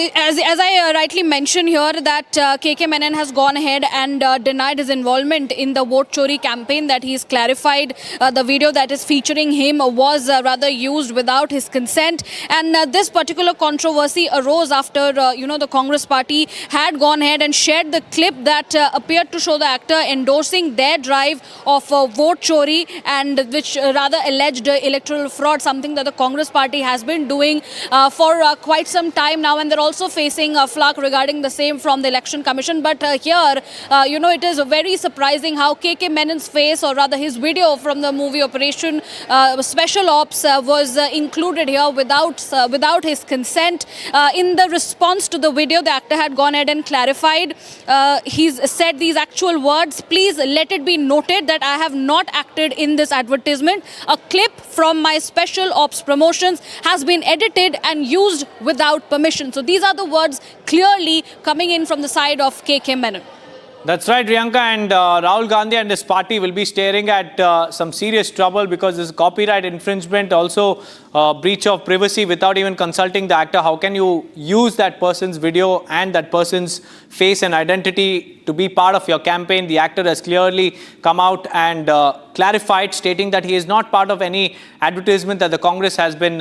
I rightly mentioned here, that KK Menon has gone ahead and denied his involvement in the vote chori campaign, that he's clarified the video that is featuring him was rather used without his consent. And this particular controversy arose after, the Congress party had gone ahead and shared the clip that appeared to show the actor endorsing their drive of vote chori, and which rather alleged electoral fraud, something that the Congress party has been doing for quite some time now, and they're also facing a flack regarding the same from the Election Commission. But here, it is very surprising how KK Menon's face, or rather his video from the movie Operation Special Ops, was included here without his consent. In the response to the video, the actor had gone ahead and clarified. He's said these actual words: "Please let it be noted that I have not acted in this advertisement. A clip from my Special Ops promotions has been edited and used without permission." So these are the words clearly coming in from the side of KK Menon. That's right, Priyanka, and Rahul Gandhi and his party will be staring at some serious trouble, because this is copyright infringement, also breach of privacy without even consulting the actor. How can you use that person's video and that person's face and identity to be part of your campaign? The actor has clearly come out and clarified, stating that he is not part of any advertisement that the Congress has been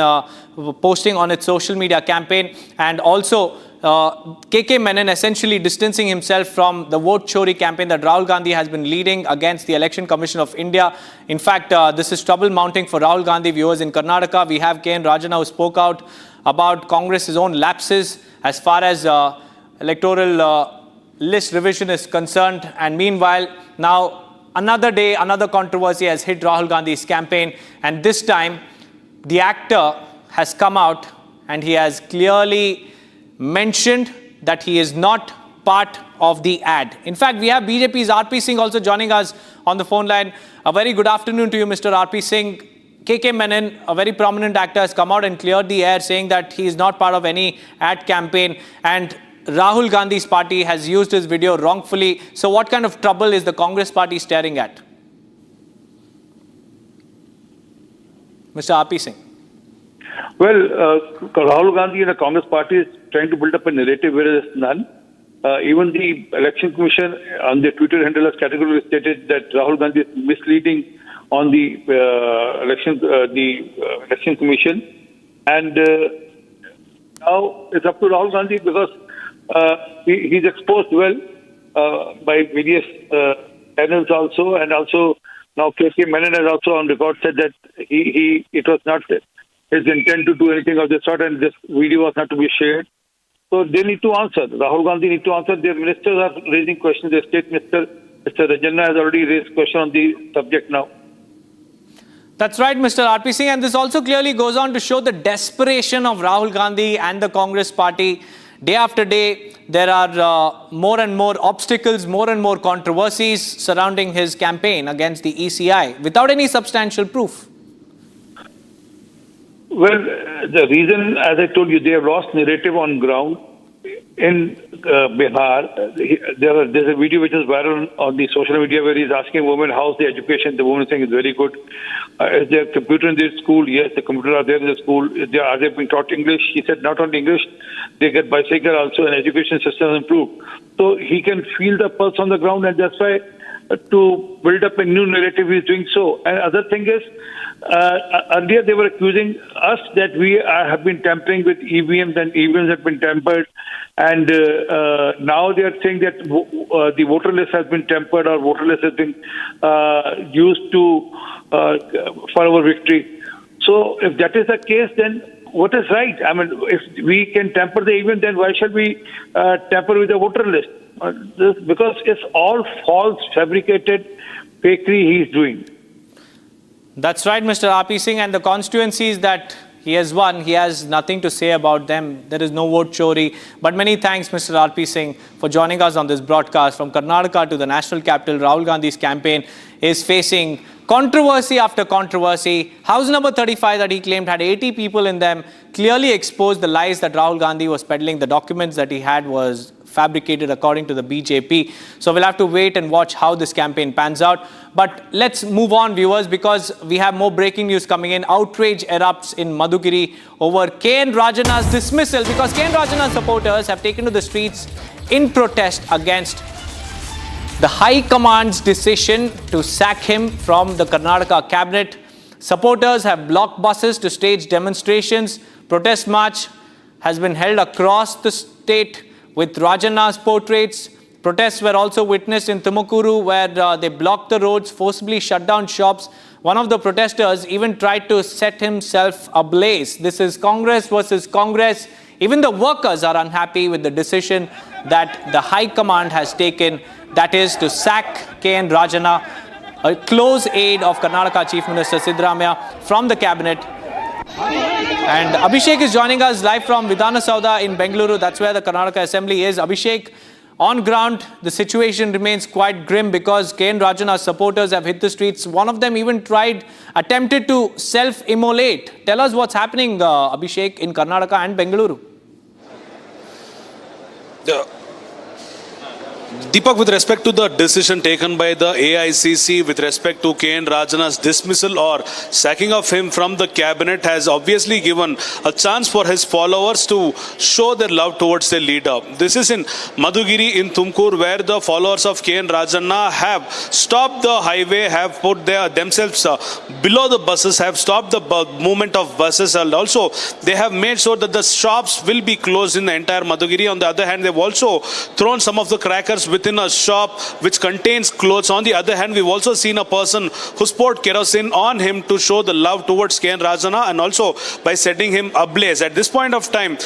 posting on its social media campaign. And also KK Menon essentially distancing himself from the vote chori campaign that Rahul Gandhi has been leading against the Election Commission of India. In fact, this is trouble mounting for Rahul Gandhi. Viewers in Karnataka, we have K. N. Rajana, who spoke out about Congress's own lapses as far as electoral list revision is concerned. And meanwhile, now another day, another controversy has hit Rahul Gandhi's campaign. And this time, the actor has come out and he has clearly mentioned that he is not part of the ad. In fact, we have BJP's RP Singh also joining us on the phone line. A very good afternoon to you, Mr. RP Singh. KK Menon, a very prominent actor, has come out and cleared the air, saying that he is not part of any ad campaign, and Rahul Gandhi's party has used his video wrongfully. So what kind of trouble is the Congress party staring at? Mr. RP Singh. Well, Rahul Gandhi and the Congress party is trying to build up a narrative where there is none. Even the Election Commission on their Twitter handle has categorically stated that Rahul Gandhi is misleading on the Election Commission. And now it's up to Rahul Gandhi, because he's exposed well by various channels also, and also now KK Menon has also on record said that it was not his intent to do anything of this sort, and this video was not to be shared. So they need to answer. Rahul Gandhi need to answer. Their ministers are raising questions. The State Minister, Mr. Rajanna, has already raised question on the subject now. That's right, Mr. RP Singh. And this also clearly goes on to show the desperation of Rahul Gandhi and the Congress party. Day after day, there are more and more obstacles, more and more controversies surrounding his campaign against the ECI without any substantial proof. Well, the reason, as I told you, they have lost narrative on ground. In Bihar, there's a video which is viral on the social media where he's asking women how's the education. The woman is saying it's very good. Is there a computer in their school? Yes, the computers are there in the school. Are they being taught English? He said not only English, they get bicycle also, and education system is improved. So he can feel the pulse on the ground, and that's why to build up a new narrative he's doing so. And other thing is, earlier they were accusing us that we have been tampering with EVMs, and EVMs have been tampered, and now they are saying that the voter list has been tampered, or voter list has been used for our victory. So if that is the case, then what is right? I mean, if we can tamper the event, then why should we tamper with the voter list? Because it's all false, fabricated fakery he's doing. That's right, Mr. R.P. Singh, and the constituencies that he has won, he has nothing to say about them. There is no vote chori. But many thanks, Mr. R.P. Singh, for joining us on this broadcast. From Karnataka to the national capital, Rahul Gandhi's campaign is facing controversy after controversy. House number 35 that he claimed had 80 people in them clearly exposed the lies that Rahul Gandhi was peddling. The documents that he had was fabricated according to the BJP. So we'll have to wait and watch how this campaign pans out. But let's move on, viewers, because we have more breaking news coming in. Outrage erupts in Madhugiri over K.N. Rajana's dismissal, because K.N. Rajana's supporters have taken to the streets in protest against the High Command's decision to sack him from the Karnataka cabinet. Supporters have blocked buses to stage demonstrations. Protest march has been held across the state with Rajana's portraits. Protests were also witnessed in Tumakuru, where they blocked the roads, forcibly shut down shops. One of the protesters even tried to set himself ablaze. This is Congress versus Congress. Even the workers are unhappy with the decision that the High Command has taken, that is to sack K.N. Rajana, a close aide of Karnataka Chief Minister Siddaramaiah, from the cabinet. And Abhishek is joining us live from Vidhana Saudha in Bengaluru. That's where the Karnataka Assembly is. Abhishek, on ground, the situation remains quite grim because K.N. Rajana's supporters have hit the streets. One of them even attempted to self-immolate. Tell us what's happening, Abhishek, in Karnataka and Bengaluru. Deepak, with respect to the decision taken by the AICC with respect to K.N. Rajana's dismissal or sacking of him from the cabinet has obviously given a chance for his followers to show their love towards their leader. This is in Madhugiri in Tumkur, where the followers of K.N. Rajana have stopped the highway, have put themselves below the buses, have stopped the movement of buses, and also they have made sure that the shops will be closed in the entire Madhugiri. On the other hand, they've also thrown some of the crackers within a shop which contains clothes. On the other hand, we've also seen a person who's poured kerosene on him to show the love towards K.N. Rajana, and also by setting him ablaze. At this point of time,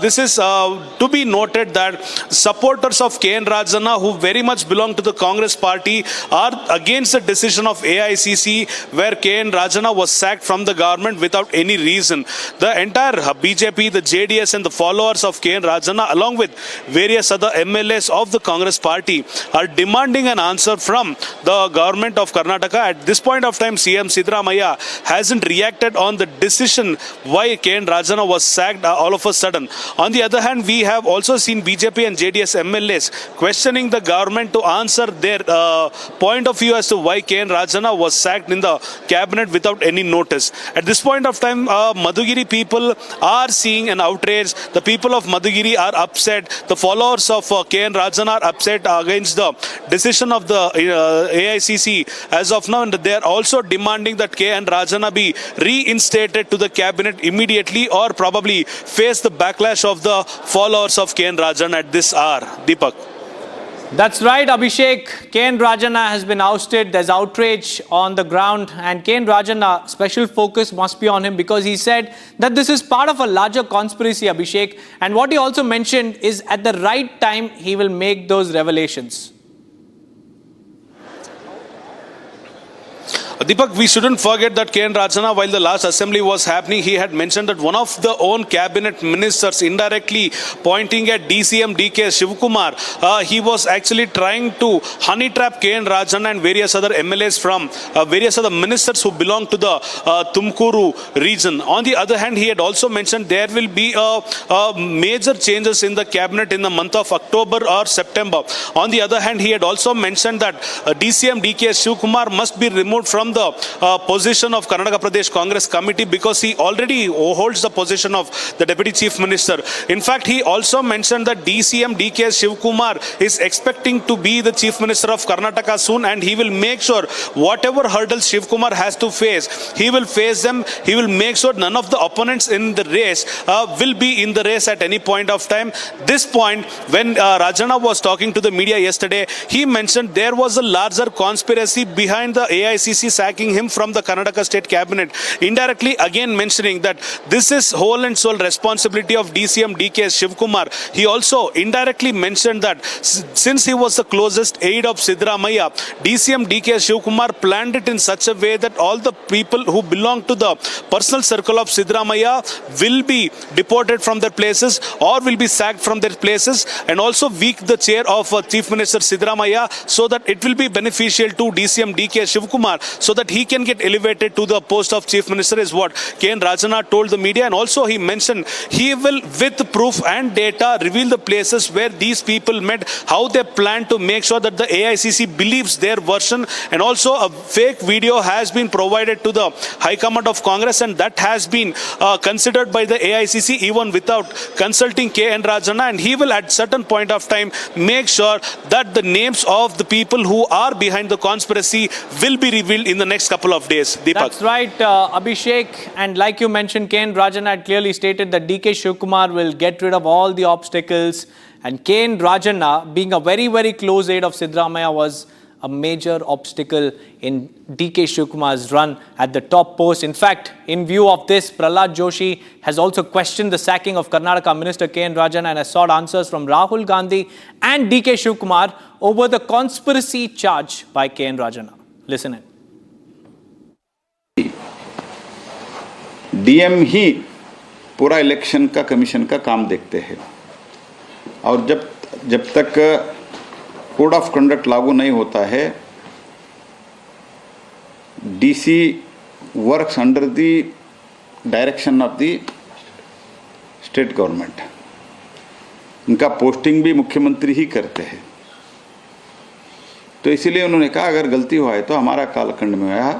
this is to be noted that supporters of K.N. Rajana, who very much belong to the Congress party, are against the decision of AICC where K.N. Rajana was sacked from the government without any reason. The entire BJP, the JDS and the followers of K.N. Rajana, along with various other MLAs of the Congress party, are demanding an answer from the government of Karnataka. At this point of time, CM Siddaramaiah hasn't reacted on the decision why K.N. Rajana was sacked all of a sudden. On the other hand, we have also seen BJP and JDS MLAs questioning the government to answer their point of view as to why K.N. Rajana was sacked in the cabinet without any notice. At this point of time, Madhugiri people are seeing an outrage. The people of Madhugiri are upset. The followers of K.N. Rajana are upset against the decision of the AICC as of now, and they are also demanding that K.N. Rajana be reinstated to the cabinet immediately, or probably face the backlash of the followers of K.N. Rajana at this hour. Deepak. That's right, Abhishek. K.N. Rajana has been ousted. There's outrage on the ground, and K.N. Rajana, special focus must be on him because he said that this is part of a larger conspiracy, Abhishek. And what he also mentioned is at the right time, he will make those revelations. Deepak, we shouldn't forget that K.N. Rajana, while the last assembly was happening, he had mentioned that one of the own cabinet ministers, indirectly pointing at DCM DK Shivkumar, he was actually trying to honey trap K.N. Rajana and various other MLAs from various other ministers who belong to the Tumkuru region. On the other hand, he had also mentioned there will be major changes in the cabinet in the month of October or September. On the other hand, he had also mentioned that DCM DK Shivkumar must be removed from the position of Karnataka Pradesh Congress Committee because he already holds the position of the Deputy Chief Minister. In fact, he also mentioned that DCM DK Shivkumar is expecting to be the Chief Minister of Karnataka soon, and he will make sure whatever hurdles Shivkumar has to face, he will face them. He will make sure none of the opponents in the race will be in the race at any point of time. This point, when Rajana was talking to the media yesterday, he mentioned there was a larger conspiracy behind the AICC sacking him from the Karnataka State Cabinet, indirectly again mentioning that this is whole and sole responsibility of DCM DK Shivkumar. He also indirectly mentioned that since he was the closest aide of Siddaramaiah, DCM DK Shivkumar planned it in such a way that all the people who belong to the personal circle of Siddaramaiah will be deported from their places or will be sacked from their places, and also weak the chair of Chief Minister Siddaramaiah so that it will be beneficial to DCM DK Shivkumar so that he can get elevated to the post of Chief Minister, is what K.N. Rajana told the media. And also he mentioned he will, with proof and data, reveal the places where these people met, how they plan to make sure that the AICC believes their version. And also a fake video has been provided to the High Command of Congress, and that has been considered by the AICC even without consulting K.N. Rajana, and he will at certain point of time make sure that the names of the people who are behind the conspiracy will be revealed in the next couple of days. Deepak. That's right, Abhishek. And like you mentioned, K.N. Rajana had clearly stated that DK Shivkumar will get rid of all the obstacles. And K.N. Rajana, being a very, very close aide of Siddaramaiah, was a major obstacle in DK Shivkumar's run at the top post. In fact, in view of this, Prahlad Joshi has also questioned the sacking of Karnataka Minister K.N. Rajana and has sought answers from Rahul Gandhi and DK Shivkumar over the conspiracy charge by K.N. Rajana. Listen in. DM ही पूरा election का commission का काम देखते हैं, और जब तक कोड ऑफ कंडक्ट लागू नहीं होता है, DC works under the direction of the state government. उनका पोस्टिंग भी मुख्यमंत्री ही करते हैं. तो इसीलिए उन्होंने कहा अगर गलती हुआ है तो हमारा कालखंड में आया,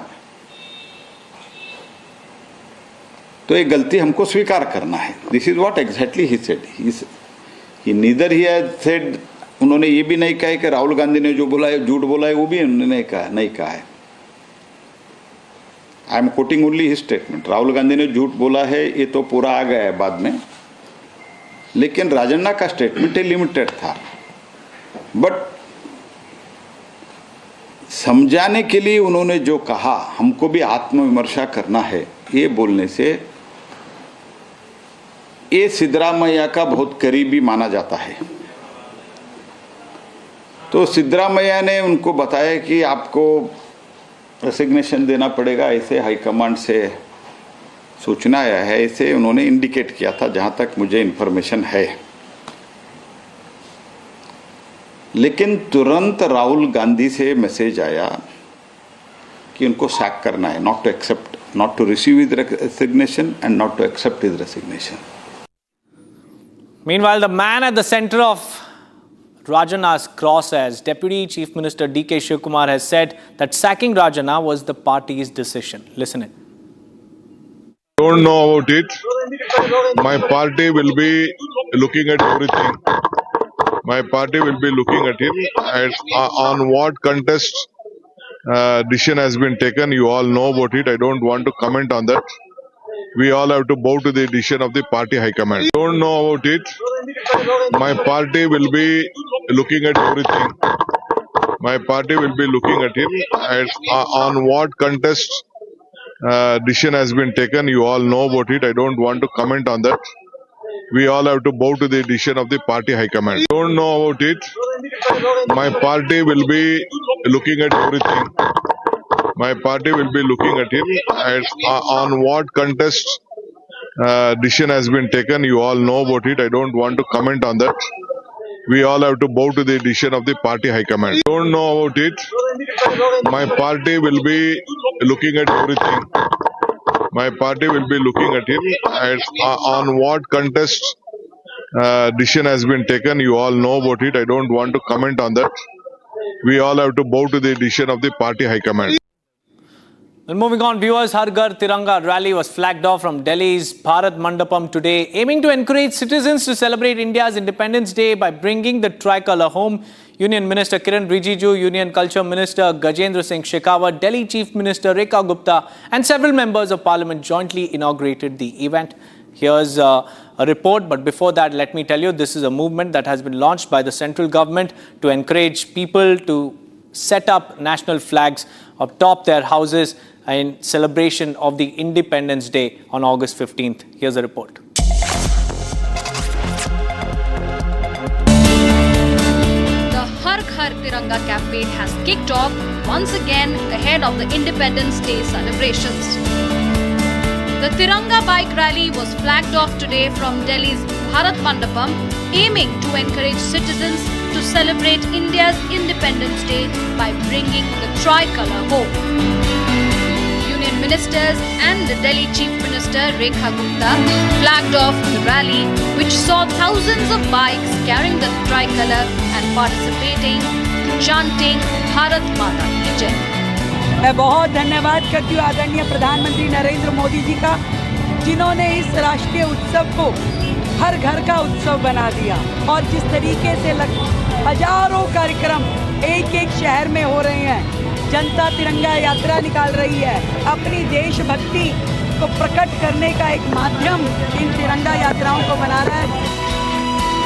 तो ये गलती हमको स्वीकार करना है. This is what exactly he said. He neither he has said, उन्होंने ये भी नहीं कहा कि राहुल गांधी ने जो बोला है झूठ बोला है, वो भी उन्होंने नहीं कहा है. I am quoting only his statement. Rahul Gandhi ने झूठ बोला है ये तो पूरा आ गया है बाद में, लेकिन राजन्ना का स्टेटमेंट लिमिटेड था. बट समझाने के लिए उन्होंने जो कहा, हमको भी आत्मविमर्शा करना है, ये बोलने से ये सिद्धरामैया का बहुत करीबी माना जाता है. तो सिद्धरामैया ने उनको बताया कि आपको रेसिग्नेशन देना पड़ेगा, ऐसे हाईकमांड से सूचना आया है, ऐसे उन्होंने इंडिकेट किया था जहां तक मुझे इन्फॉर्मेशन है. लेकिन तुरंत राहुल गांधी से मैसेज आया कि उनको सैक करना है, not to receive his resignation and not to accept his resignation. Meanwhile, the man at the center of Rajana's crosshairs, Deputy Chief Minister DK Shivkumar, has said that sacking Rajana was the party's decision. Listen in. Don't know about it. My party will be looking at everything. My party will be looking at him and on what contest decision has been taken. You all know about it. I don't want to comment on that. We all have to bow to the decision of the party high command. Don't know about it. My party will be looking at everything. My party will be looking at him and on what contest decision has been taken. You all know about it. I don't want to comment on that. We all have to bow to the decision of the party high command. Don't know about it. My party will be looking at everything. My party will be looking at him and on what contest decision has been taken. You all know about it. I don't want to comment on that. We all have to bow to the decision of the party high command. Don't know about it. My party will be looking at everything. My party will be looking at him and on what contest decision has been taken. You all know about it. I don't want to comment on that. We all have to bow to the decision of the party high command. Well, moving on, viewers, Har Ghar Tiranga rally was flagged off from Delhi's Bharat Mandapam today, aiming to encourage citizens to celebrate India's Independence Day by bringing the tricolour home. Union Minister Kiran Rijiju, Union Culture Minister Gajendra Singh Shekhawat, Delhi Chief Minister Rekha Gupta and several members of Parliament jointly inaugurated the event. Here's a report, but before that, let me tell you, this is a movement that has been launched by the central government to encourage people to set up national flags atop their houses in celebration of the Independence Day on August 15th. Here's a report. The Har Ghar Tiranga campaign has kicked off once again ahead of the Independence Day celebrations. The Tiranga bike rally was flagged off today from Delhi's Bharat Mandapam, aiming to encourage citizens to celebrate India's Independence Day by bringing the tricolor home. Union ministers and the Delhi Chief Minister Rekha Gupta flagged off the rally, which saw thousands of bikes carrying the tricolor and participating, chanting Bharat Mata Ki Jai. मैं बहुत धन्यवाद करती हूँ आदरणीय प्रधानमंत्री नरेंद्र मोदी जी का, जिन्होंने इस राष्ट्रीय उत्सव को हर घर का उत्सव बना दिया और जिस तरीके से हजारों कार्यक्रम एक एक शहर में हो रहे हैं। जनता तिरंगा यात्रा निकाल रही है, अपनी देशभक्ति को प्रकट करने का एक माध्यम इन तिरंगा यात्राओं को बना रहा है।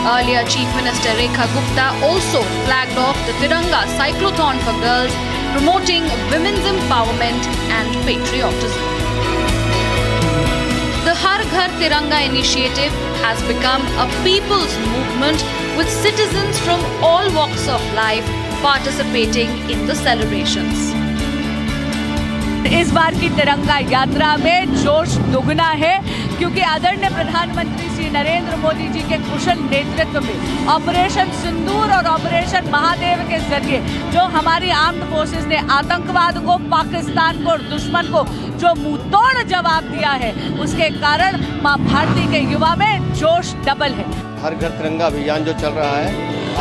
Earlier, Chief Minister Rekha Gupta also flagged off the Tiranga Cyclothon for girls, promoting women's empowerment and patriotism. The Har Ghar Tiranga initiative has become a people's movement with citizens from all walks of life participating in the celebrations. इस बार की तिरंगा यात्रा में जोश दुगना है, क्योंकि आदरणीय प्रधानमंत्री श्री नरेंद्र मोदी जी के कुशल नेतृत्व में ऑपरेशन सिंदूर और ऑपरेशन महादेव के जरिए जो हमारी आर्म्ड फोर्सेस ने आतंकवाद को, पाकिस्तान को और दुश्मन को जो मुंहतोड़ जवाब दिया है, उसके कारण मां भारती के युवा में जोश डबल है। हर घर तिरंगा अभियान जो चल रहा है,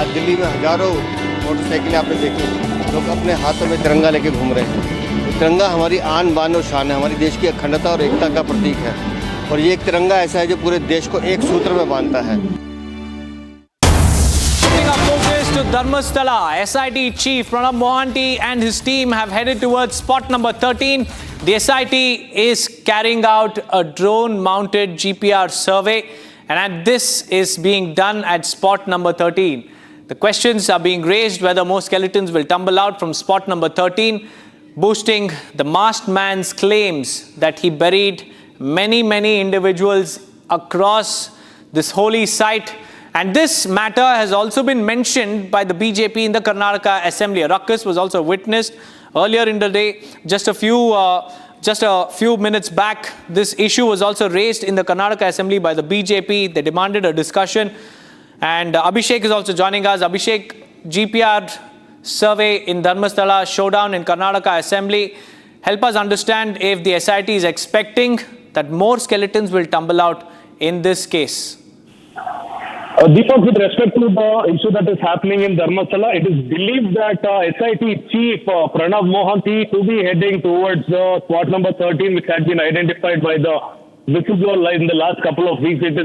आज दिल्ली में हजारों मोटरसाइकिलें आपने देखी, लोग अपने हाथों में तिरंगा लेके घूम रहे हैं। तिरंगा हमारी आन बान और शान है, हमारी देश की अखंडता और एकता का प्रतीक है, और ये एक तिरंगा ऐसा है जो पूरे देश को एक सूत्र में बांधता है। To Dharmasthala, SIT Chief Arnab Mohanty and his team have headed towards spot number 13. The SIT is carrying out a drone-mounted GPR survey, and this is being done at spot number 13. The questions are being raised whether more skeletons will tumble out from spot number 13, boosting the masked man's claims that he buried many individuals across this holy site. And this matter has also been mentioned by the BJP in the Karnataka Assembly. Ruckus was also witnessed earlier in the day. Just a few minutes back, this issue was also raised in the Karnataka Assembly by the BJP. They demanded a discussion. And Abhishek is also joining us. Abhishek, GPR survey in Dharmasthala, showdown in Karnataka Assembly. Help us understand if the SIT is expecting that more skeletons will tumble out in this case. Deepak, with respect to the issue that is happening in Dharmasthala, it is believed that SIT Chief Arnab Mohanty to be heading towards spot number 13, which had been identified by the whistleblower in the last couple of weeks. It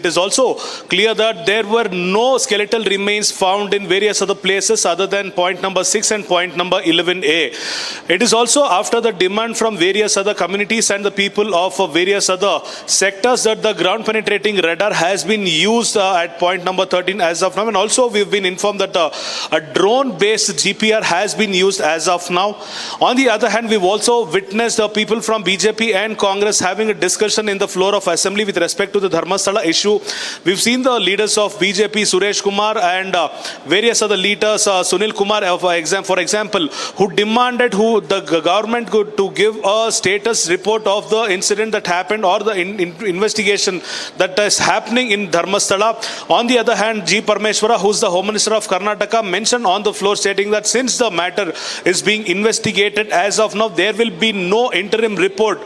is also clear that there were no skeletal remains found in various other places other than point number 6 and point number 11A. It is also after the demand from various other communities and the people of various other sectors that the ground penetrating radar has been used at point number 13 as of now. And also we've been informed that a drone based GPR has been used as of now. On the other hand, we've also witnessed people from BJP and Congress having a discussion in the floor of Assembly with respect to the Dharmasthala issue. We've seen the leaders of BJP, Suresh Kumar, and various other leaders, Sunil Kumar, for example, who demanded the government to give a status report of the incident that happened or the investigation that is happening in Dharmasthala. On the other hand, G. Parmeshwara, who's the Home Minister of Karnataka, mentioned on the floor stating that since the matter is being investigated as of now, there will be no interim report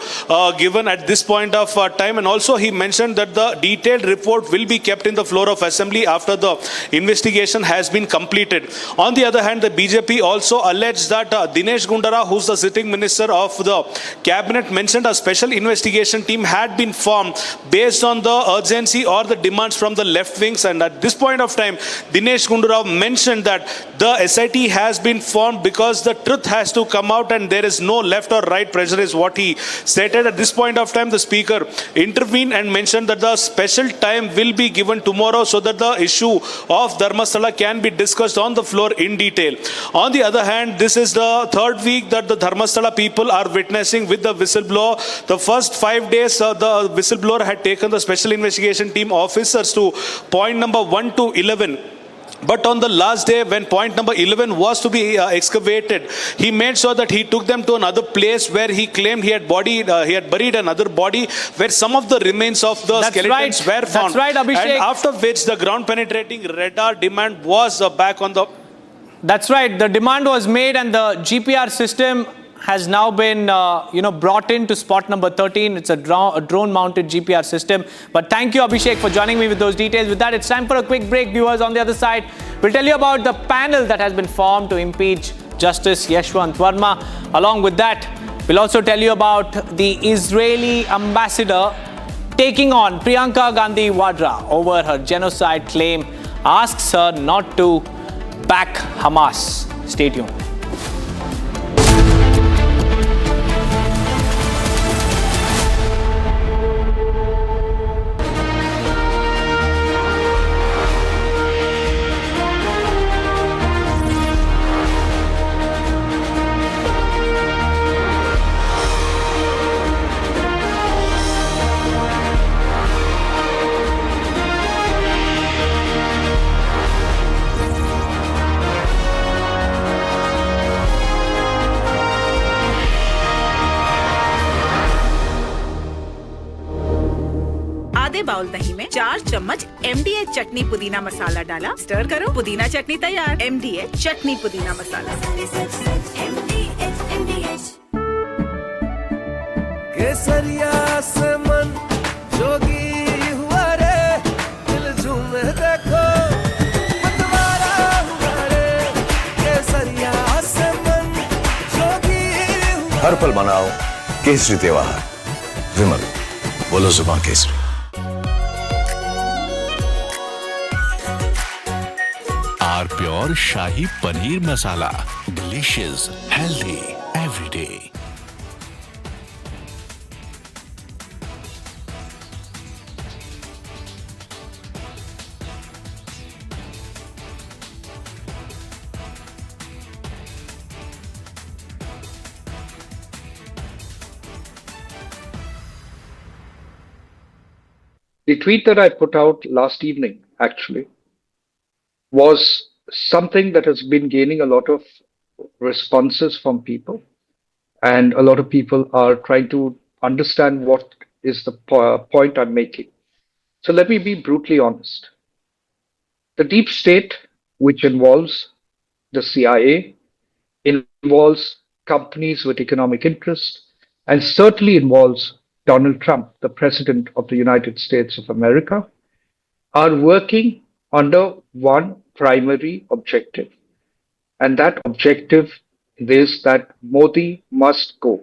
given at this point of time. And also he mentioned that the detailed report will be kept in the floor of Assembly after the investigation has been completed. On the other hand, the BJP also alleged that Dinesh Gundara, who's the sitting minister of the cabinet, mentioned a special investigation team had been formed based on the urgency or the demands from the left wings. And at this point of time, Dinesh Gundara mentioned that the SIT has been formed because the truth has to come out and there is no left or right pressure, is what he stated. At this point of time, the speaker intervened and mentioned that the special time will be given tomorrow so that the issue of Dharmasthala can be discussed on the floor in detail. On the other hand, this is the third week that the Dharmasthala people are witnessing with the whistleblower. The first 5 days, the whistleblower had taken the special investigation team officers to point number 1 to 11. But on the last day, when point number 11 was to be excavated, he made sure that he took them to another place where he claimed he had buried another body, where some of the remains of the skeletons were found. That's right, Abhishek. And after which the ground penetrating radar demand was back on the... That's right. The demand was made and the GPR system has now been brought in to spot number 13. It's a drone-mounted GPR system. But thank you, Abhishek, for joining me with those details. With that, it's time for a quick break. Viewers, on the other side, we'll tell you about the panel that has been formed to impeach Justice Yashwant Verma. Along with that, we'll also tell you about the Israeli ambassador taking on Priyanka Gandhi Vadra over her genocide claim, asks her not to back Hamas. Stay tuned. Bowl दही में 4 चम्मच MDH चटनी पुदीना मसाला डाला, stir करो, पुदीना चटनी तैयार। MDH चटनी पुदीना मसाला। केसरिया से मन जोगी हुआ रे, दिल झूमे देखो मतवारा हुआ रे, केसरिया से मन जोगी हुआ। हर पल मनाओ केसरी त्योहार। विमल, बोलो जुबान Kesari. Pure shahi paneer masala, delicious, healthy every day. The tweet that I put out last evening actually was something that has been gaining a lot of responses from people, and a lot of people are trying to understand what is the point I'm making. So let me be brutally honest. The deep state, which involves the CIA, involves companies with economic interest, and certainly involves Donald Trump, the President of the United States of America, are working under one primary objective, and that objective is that Modi must go.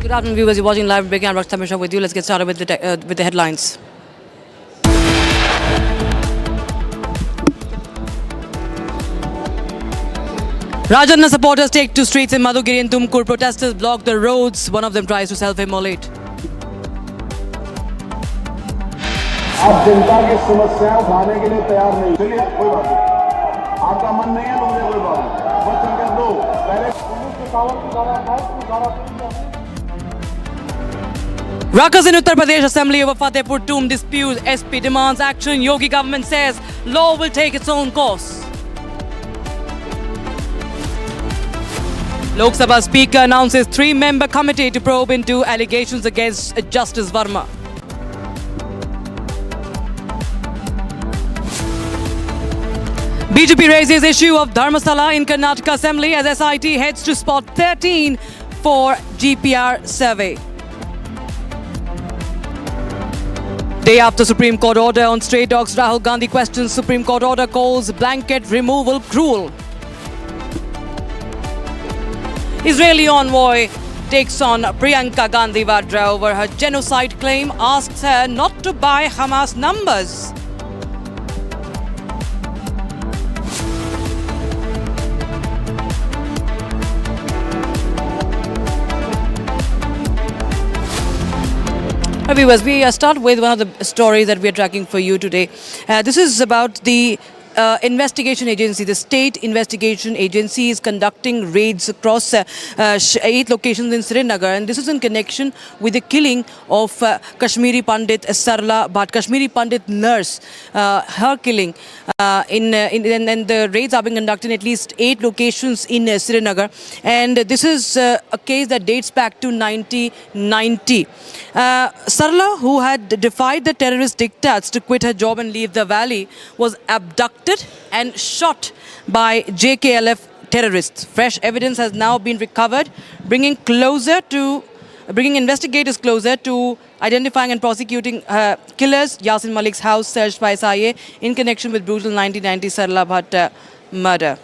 Good afternoon, viewers. You're watching live breaking. I'm Ruckus with you. Let's get started with the headlines. Rajanna supporters take to streets in Madhugiri and Tumkur. Protesters block the roads. One of them tries to self-immolate. आप जनता की समस्याएं उठाने के लिए तैयार नहीं, चलिए कोई बात नहीं, आपका मन नहीं है तो मुझे कोई बात नहीं, मत चल दो पहले पुलिस के पावर की द्वारा Ruckus in Uttar Pradesh Assembly over Fatehpur Tumb dispute. SP demands action. Yogi government says law will take its own course. Lok Sabha Speaker announces 3-member committee to probe into allegations against Justice Verma. BJP raises issue of Dharmasthala in Karnataka Assembly as SIT heads to spot 13 for GPR survey. Day after Supreme Court order on stray dogs, Rahul Gandhi questions Supreme Court order, calls blanket removal cruel. Israeli envoy takes on Priyanka Gandhi Vadra over her genocide claim, asks her not to buy Hamas numbers. Viewers, we start with one of the stories that we are tracking for you today. This is about the investigation agency. The state investigation agency is conducting raids across 8 locations in Srinagar, and this is in connection with the killing of Kashmiri Pandit Sarla Bhatt, Kashmiri Pandit nurse, her killing. And the raids are being conducted in at least 8 locations in Srinagar, and this is a case that dates back to 1990. Sarla, who had defied the terrorist diktats to quit her job and leave the valley, was abducted and shot by JKLF terrorists. Fresh evidence has now been recovered, bringing investigators closer to identifying and prosecuting killers. Yasin Malik's house searched by SIA in connection with brutal 1990 Sarla Bhatt murder.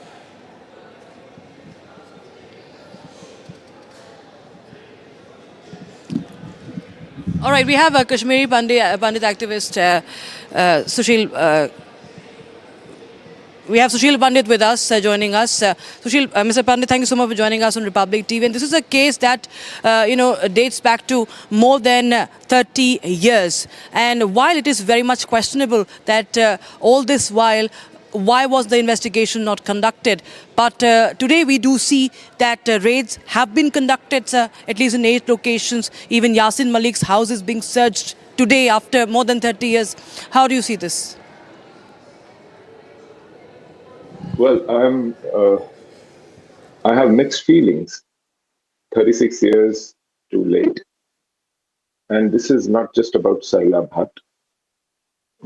All right, we have a Kashmiri Pandit activist, Sushil. We have Sushil Pandit with us, joining us. Sushil, Mr. Pandit, thank you so much for joining us on Republic TV. And this is a case that, dates back to more than 30 years. And while it is very much questionable that all this while, why was the investigation not conducted? But today we do see that raids have been conducted, at least in 8 locations. Even Yasin Malik's house is being searched today after more than 30 years. How do you see this? Well, I have mixed feelings. 36 years too late. And this is not just about Sarla Bhatt.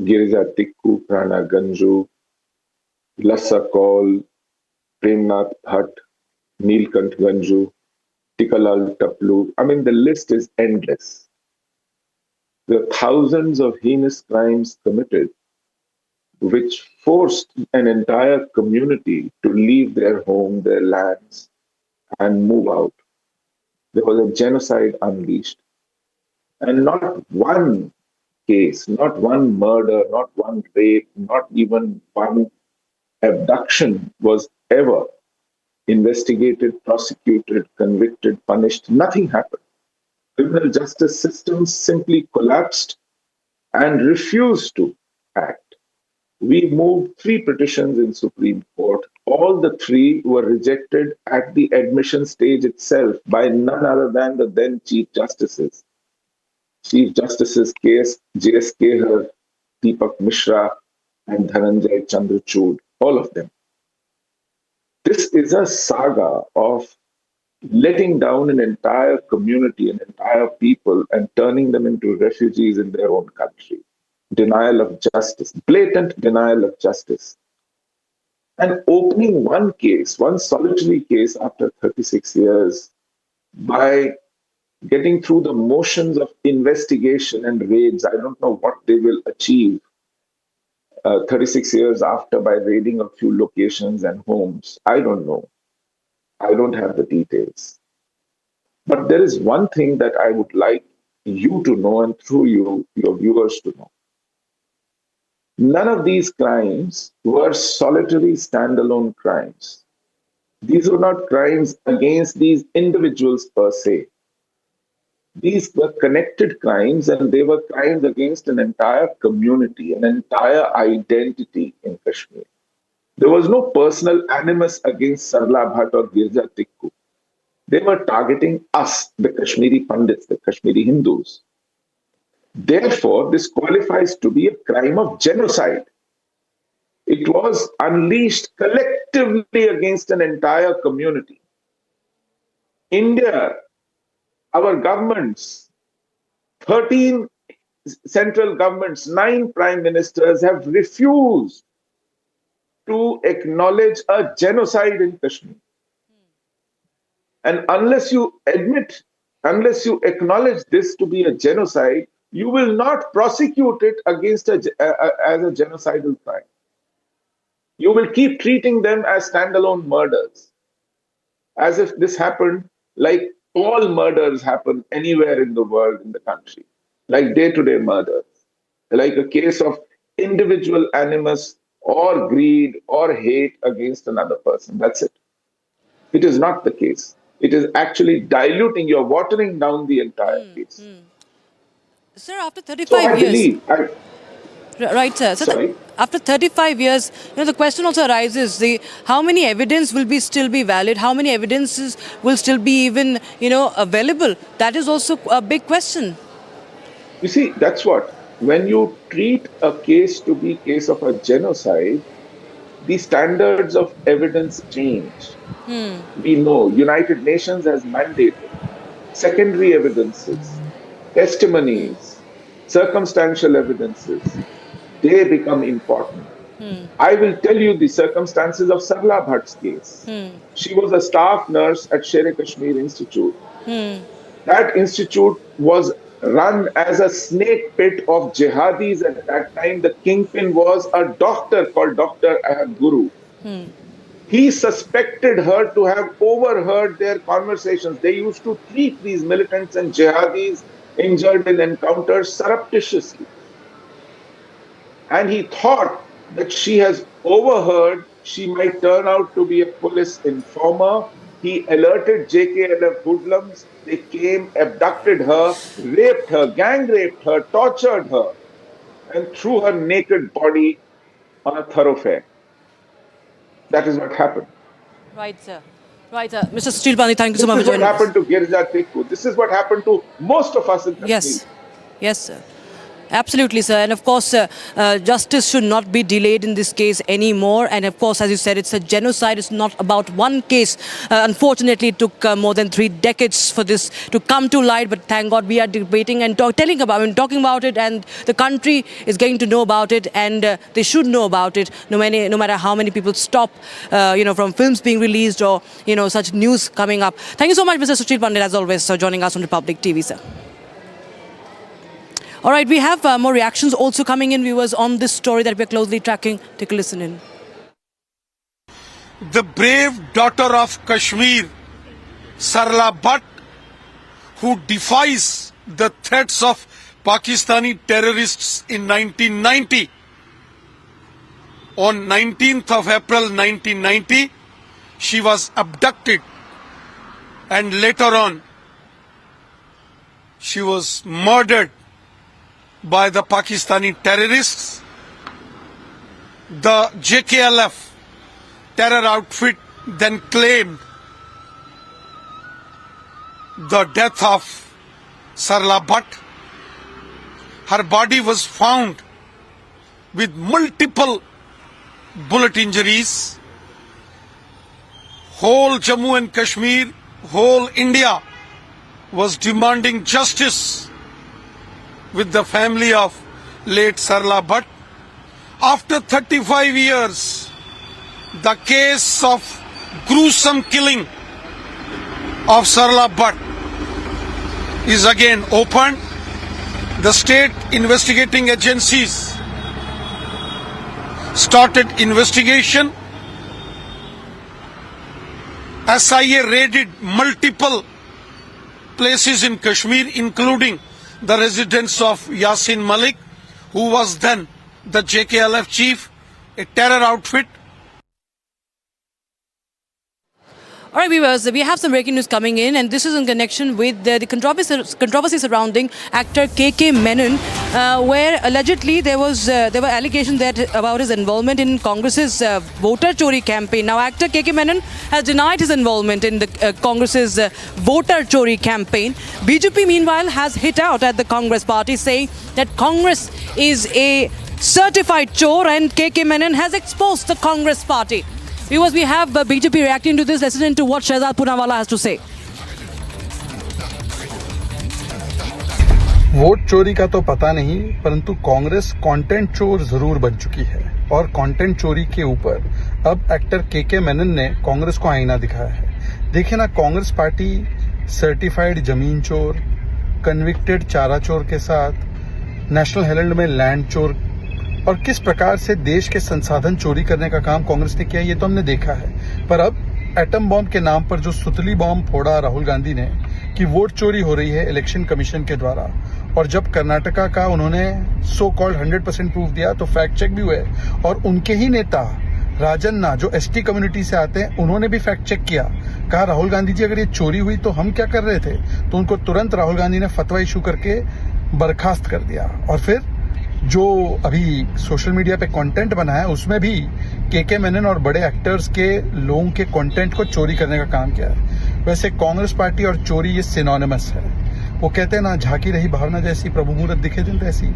Girija Tikku, Prana Ganju, Lassa Kaul, Premnath Bhatt, Neelkant Ganju, Tikalal Taplu. I mean, the list is endless. There are thousands of heinous crimes committed which forced an entire community to leave their home, their lands, and move out. There was a genocide unleashed. And not one case, not one murder, not one rape, not even one abduction was ever investigated, prosecuted, convicted, punished. Nothing happened. Criminal justice systems simply collapsed and refused to act. We moved 3 petitions in Supreme Court. All the 3 were rejected at the admission stage itself by none other than the then Chief Justices. Chief Justices J.S. Kehar, Deepak Mishra, and Dhananjay Chandrachud, all of them. This is a saga of letting down an entire community, an entire people, and turning them into refugees in their own country. Denial of justice, blatant denial of justice. And opening one case, one solitary case after 36 years by getting through the motions of investigation and raids. I don't know what they will achieve 36 years after by raiding a few locations and homes. I don't know. I don't have the details. But there is one thing that I would like you to know, and through you, your viewers to know. None of these crimes were solitary standalone crimes. These were not crimes against these individuals per se. These were connected crimes, and they were crimes against an entire community, an entire identity in Kashmir. There was no personal animus against Sarla Bhatt or Girija Tikku. They were targeting us, the Kashmiri Pandits, the Kashmiri Hindus. Therefore, this qualifies to be a crime of genocide. It was unleashed collectively against an entire community. India, our governments, 13 central governments, 9 prime ministers have refused to acknowledge a genocide in Kashmir. And unless you acknowledge this to be a genocide, you will not prosecute it against as a genocidal crime. You will keep treating them as standalone murders, as if this happened like all murders happen anywhere in the world, in the country, like day-to-day murders, like a case of individual animus or greed or hate against another person. That's it. It is not the case. It is actually diluting, you're watering down the entire case. Sir, after 35 So I years... believe... Right, sir. So Sorry? After 35 years, the question also arises, how many evidence will still be valid? How many evidences will still be even, available? That is also a big question. You see, that's what. When you treat a case to be case of a genocide, the standards of evidence change. We know United Nations has mandated secondary evidences, testimonies, circumstantial evidences. They become important. I will tell you the circumstances of Sarla Bhatt's case. She was a staff nurse at Sher-e-Kashmir Institute. That institute was run as a snake pit of jihadis at that time. The kingpin was a doctor called Dr. Guru. He suspected her to have overheard their conversations. They used to treat these militants and jihadis injured in encounters surreptitiously. And he thought that she has overheard, she might turn out to be a police informer. He alerted JKLF hoodlums. They came, abducted her, raped her, gang raped her, tortured her, and threw her naked body on a thoroughfare. That is what happened. Right, sir. Right, sir. Mr. Sushil Pandey, thank you so much for joining us. This is what happened to Girija Tikku. This is what happened to most of us in Kashmir. Yes. Yes, sir. Absolutely, sir. And of course, justice should not be delayed in this case anymore. And of course, as you said, it's a genocide. It's not about one case. Unfortunately, it took more than 3 decades for this to come to light. But thank God we are debating and talking about it. And the country is going to know about it. And they should know about it, no matter how many people stop, from films being released or, such news coming up. Thank you so much, Mr. Sushil Pandey, as always, for joining us on Republic TV, sir. All right, we have more reactions also coming in, viewers, on this story that we're closely tracking. Take a listen in. The brave daughter of Kashmir, Sarla Bhatt, who defies the threats of Pakistani terrorists in 1990. On 19th of April 1990, she was abducted, and later on, she was murdered by the Pakistani terrorists. The JKLF terror outfit then claimed the death of Sarla Bhatt. Her body was found with multiple bullet injuries. Whole Jammu and Kashmir, whole India was demanding justice with the family of late Sarla Bhatt. After 35 years, the case of gruesome killing of Sarla Bhatt is again opened. The state investigating agencies started investigation. SIA raided multiple places in Kashmir, including the residence of Yasin Malik, who was then the JKLF chief, a terror outfit. All right, viewers, we have some breaking news coming in, and this is in connection with the controversy surrounding actor KK Menon, where allegedly there were allegations about his involvement in Congress's voter chori campaign. Now, actor KK Menon has denied his involvement in the Congress's voter chori campaign. BJP, meanwhile, has hit out at the Congress party, saying that Congress is a certified chore, and KK Menon has exposed the Congress party. Viewers, we have BJP reacting to this. Let's listen to what Shehzad Poonawala has to say. Vote चोरी का तो पता नहीं, परंतु Congress content चोर जरूर बन चुकी है और कंटेंट चोरी के ऊपर अब एक्टर केके मेनन ने कांग्रेस को आईना दिखाया है। देखिए ना, कांग्रेस पार्टी सर्टिफाइड जमीन चोर, कन्विक्टेड चारा चोर के साथ नेशनल हेराल्ड में लैंड चोर, और किस प्रकार से देश के संसाधन चोरी करने का काम कांग्रेस ने किया, ये तो हमने देखा है। पर अब एटम बॉम्ब के नाम पर जो सुतली बॉम्ब फोड़ा राहुल गांधी ने, कि वोट चोरी हो रही है इलेक्शन कमीशन के द्वारा। और जब कर्नाटका का उन्होंने सो कॉल्ड 100% प्रूफ दिया तो फैक्ट चेक भी हुए और उनके ही नेता राजन्ना जो एसटी कम्युनिटी से आते हैं उन्होंने भी फैक्ट चेक किया। कहा राहुल गांधी जी अगर ये चोरी हुई तो हम क्या कर रहे थे, तो उनको तुरंत राहुल गांधी ने फतवा इशू करके बर्खास्त कर दिया। और फिर जो अभी सोशल मीडिया पे कंटेंट बना है उसमें भी के मेनन और बड़े एक्टर्स के लोगों के कंटेंट को चोरी करने का काम किया है। वैसे कांग्रेस पार्टी और चोरी ये सिनोनिमस है। वो कहते हैं ना, झांकी रही भावना जैसी प्रभु मुहूर्त दिखे दिन तैसी।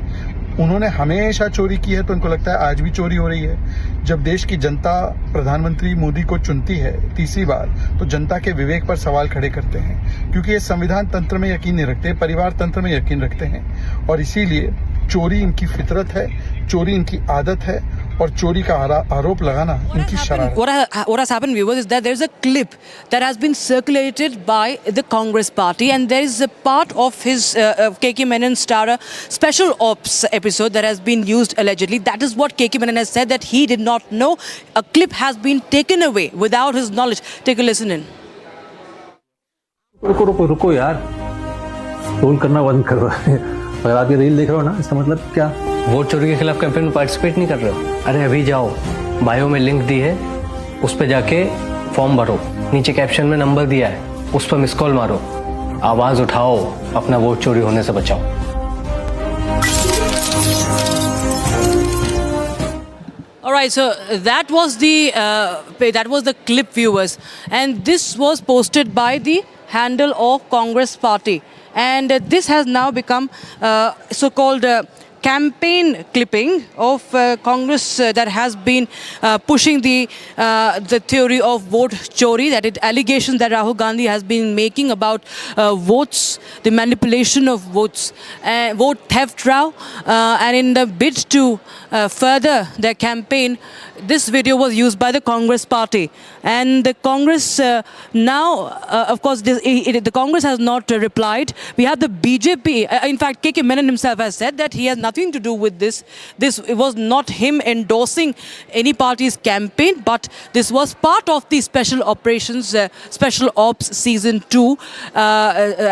उन्होंने हमेशा चोरी की है तो उनको लगता है आज भी चोरी हो रही है। जब देश की जनता प्रधानमंत्री मोदी को चुनती है तीसरी बार तो जनता के विवेक पर सवाल खड़े करते हैं, क्योंकि ये संविधान तंत्र में यकीन नहीं रखते, परिवार तंत्र में यकीन रखते हैं। और इसीलिए चोरी इनकी फितरत है, चोरी इनकी आदत है और चोरी का आरोप लगाना इनकी शरारत। What has happened, viewers, is that there is a clip that has been circulated by the Congress party, and there is a part of his KK Menon star special ops episode that has been used allegedly. That is what KK Menon has said, that he did not know. A clip has been taken away without his knowledge. Take a listen in. रुको यार, role करना बंद करो। अगर आप ये reel देख रहे हो ना, इसका मतलब क्या? वोट चोरी के खिलाफ कैंपेन में पार्टिसिपेट नहीं कर रहे हो? अरे अभी जाओ, बायो में लिंक दी है, उस पर जाके फॉर्म भरो, नीचे कैप्शन में नंबर दिया है, उस पर मिस कॉल मारो, आवाज उठाओ, अपना वोट चोरी होने से बचाओ। All right, so that was the clip, viewers, and this was posted by the handle of Congress party, and this has now become so-called campaign clipping of Congress that has been pushing the theory of vote chori, that it allegations that Rahul Gandhi has been making about votes, the manipulation of votes, vote theft row, and in the bid to further their campaign, this video was used by the Congress party. And the Congress now, of course, the Congress has not replied. We have the BJP. In fact, KK Menon himself has said that he has nothing to do with this. This was not him endorsing any party's campaign, but this was part of the special operations, special ops season 2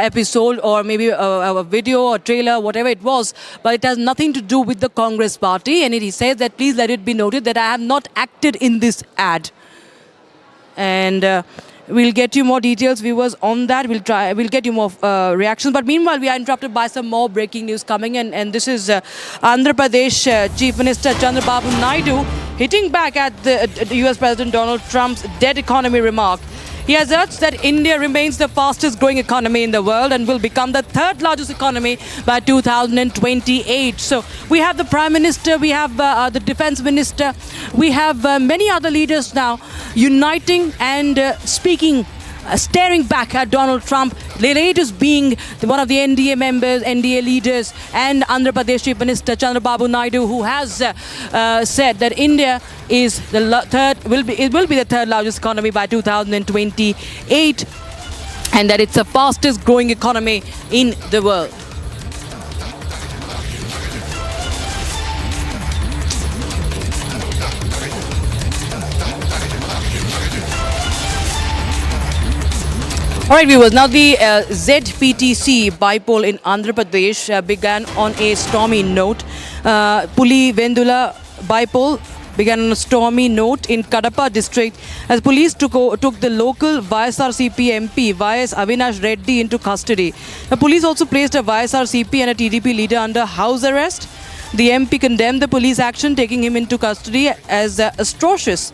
episode, or maybe a video or trailer, whatever it was. But it has nothing to do with the Congress party. And he says that please let it be noted that I have not acted in this ad. And we'll get you more details, viewers, on that. We'll get you more reactions. But meanwhile, we are interrupted by some more breaking news coming in. And this is Andhra Pradesh Chief Minister Chandrababu Naidu hitting back at the US President Donald Trump's dead economy remark. He has urged that India remains the fastest growing economy in the world and will become the third largest economy by 2028. So we have the Prime Minister, we have the Defense Minister, we have many other leaders now uniting and speaking, staring back at Donald Trump, the latest being one of the NDA members, NDA leaders, and Andhra Pradesh Chief Minister Chandrababu Naidu, who has said that India is it will be the third largest economy by 2028, and that it's the fastest growing economy in the world. All right, viewers, now the ZPTC bypoll in Andhra Pradesh began on a stormy note. Puli Vendula bypoll began on a stormy note in Kadapa district as police took the local YSRCP MP YS Avinash Reddy into custody. The police also placed a YSRCP and a TDP leader under house arrest. The MP condemned the police action, taking him into custody as atrocious.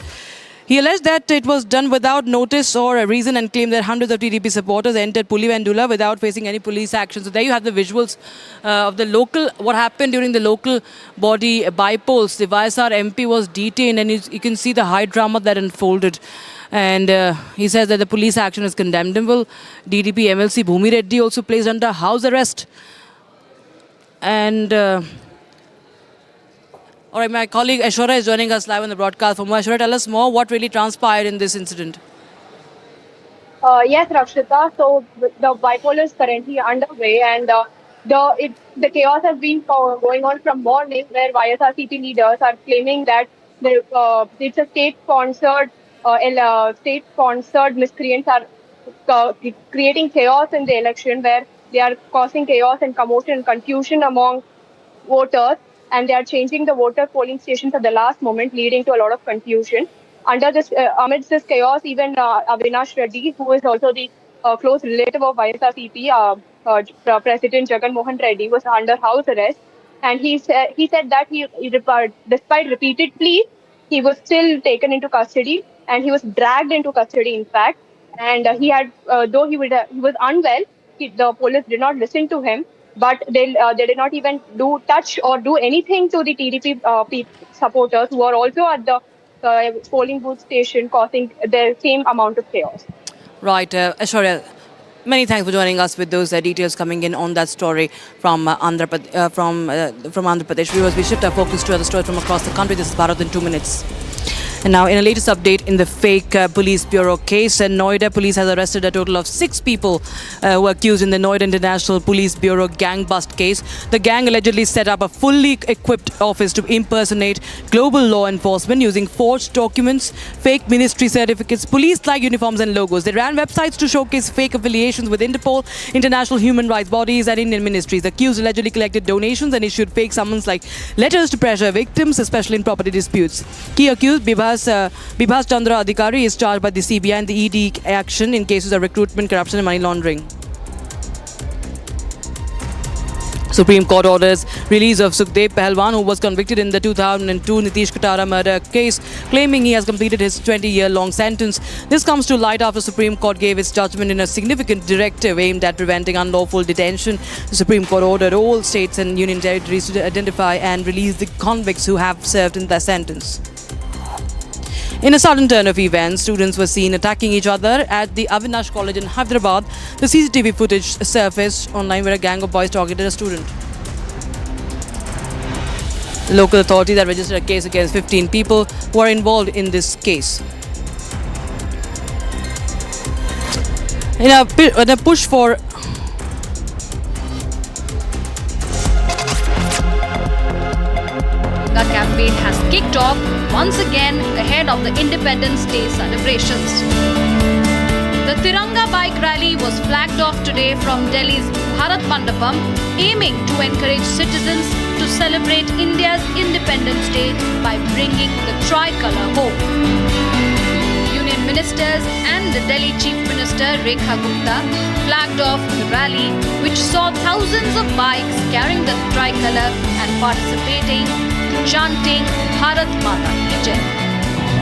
He alleged that it was done without notice or a reason and claimed that hundreds of TDP supporters entered Pulivendula without facing any police action. So there you have the visuals of the local, what happened during the local body bypolls. The YSR MP was detained and you can see the high drama that unfolded. And he says that the police action is condemnable. DDP MLC Bhumi Reddy also placed under house arrest. And all right, my colleague Aishwarya is joining us live on the broadcast. Aishwarya, tell us more what really transpired in this incident. Yes, Rakshita. So the bypoll is currently underway, and the chaos has been going on from morning, where YSRCP leaders are claiming that it's a state-sponsored miscreants are creating chaos in the election, where they are causing chaos and commotion and confusion among voters, and they are changing the voter polling stations at the last moment, leading to a lot of confusion. Amidst this chaos, even Avinash Reddy, who is also the close relative of YSRCP, President Jagan Mohan Reddy, was under house arrest, and he said that despite repeated pleas, he was still taken into custody, and he was dragged into custody, in fact. And he had, though he was unwell, the police did not listen to him, but they did not even touch or do anything to the TDP supporters who are also at the polling booth station, causing the same amount of chaos. Right, Aishwarya, many thanks for joining us with those details coming in on that story from Andhra Pradesh. Viewers, we shift our focus to other stories from across the country. This is Bharat in 2 minutes. And now, in a latest update in the fake police bureau case, Noida police has arrested a total of 6 people who were accused in the Noida International Police Bureau gang bust case. The gang allegedly set up a fully equipped office to impersonate global law enforcement using forged documents, fake ministry certificates, police-like uniforms and logos. They ran websites to showcase fake affiliations with Interpol, international human rights bodies and Indian ministries. The accused allegedly collected donations and issued fake summons like letters to pressure victims, especially in property disputes. Key accused Bibhas Chandra Adhikari is charged by the CBI and the ED action in cases of recruitment, corruption and money laundering. Supreme Court orders release of Sukhdev Pahalwan, who was convicted in the 2002 Nitish Katara murder case, claiming he has completed his 20-year-long sentence. This comes to light after Supreme Court gave its judgment in a significant directive aimed at preventing unlawful detention. The Supreme Court ordered all states and union territories to identify and release the convicts who have served in their sentence. In a sudden turn of events, students were seen attacking each other at the Avinash College in Hyderabad. The CCTV footage surfaced online where a gang of boys targeted a student. The local authorities have registered a case against 15 people who are involved in this case. In a push for The campaign has kicked off once again ahead of the Independence Day celebrations. The Tiranga bike rally was flagged off today from Delhi's Bharat Mandapam, aiming to encourage citizens to celebrate India's Independence Day by bringing the tricolour home. Union ministers and the Delhi Chief Minister Rekha Gupta flagged off the rally, which saw thousands of bikes carrying the tricolour and participating, chanting Bharat Mata Ki Jai.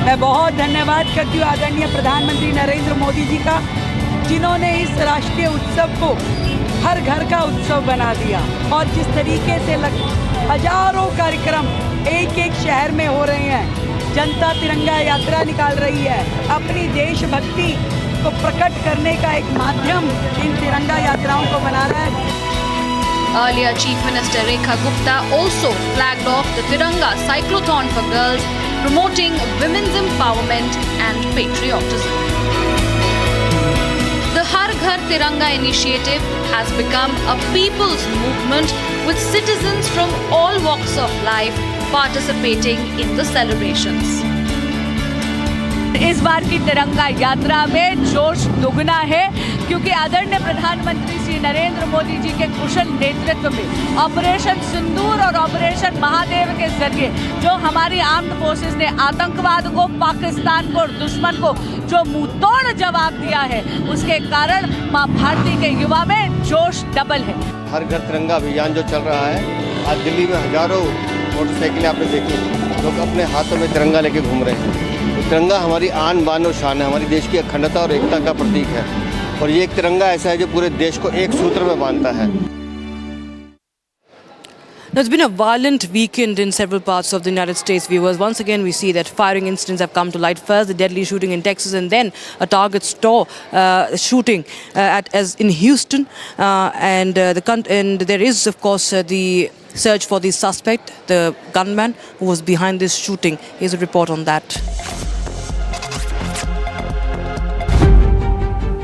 मैं बहुत धन्यवाद करती हूँ आदरणीय प्रधानमंत्री नरेंद्र मोदी जी का, जिन्होंने इस राष्ट्रीय उत्सव को हर घर का उत्सव बना दिया। और जिस तरीके से हजारों कार्यक्रम एक एक शहर में हो रहे हैं, जनता तिरंगा यात्रा निकाल रही है, अपनी देशभक्ति को प्रकट करने का एक माध्यम इन तिरंगा यात्राओं को बना रहा है। Earlier, Chief Minister Rekha Gupta also flagged off the Tiranga Cyclothon for girls, promoting women's empowerment and patriotism. The Har Ghar Tiranga initiative has become a people's movement with citizens from all walks of life participating in the celebrations. इस बार की तिरंगा यात्रा में जोश दुगना है, क्योंकि आदरणीय प्रधानमंत्री श्री नरेंद्र मोदी जी के कुशल नेतृत्व में ऑपरेशन सिंदूर और ऑपरेशन महादेव के जरिए जो हमारी आर्म्ड फोर्सेस ने आतंकवाद को, पाकिस्तान को और दुश्मन को जो मुंहतोड़ जवाब दिया है, उसके कारण मां भारती के युवा में जोश डबल है। हर घर तिरंगा अभियान जो चल रहा है, आज दिल्ली में हजारों मोटरसाइकिलें आपने देखी, लोग अपने हाथों में तिरंगा लेके घूम रहे हैं। तिरंगा हमारी आन बान और शान है, हमारी देश की अखंडता और एकता का प्रतीक है, और ये एक तिरंगा ऐसा है जो पूरे देश को एक सूत्र में बांधता है। There's been a violent weekend in several parts of the United States, viewers. Once again, we see that firing incidents have come to light. First, the deadly shooting in Texas, and then a Target store shooting as in Houston. And there is, of course, the search for the suspect, the gunman who was behind this shooting. Here's a report on that.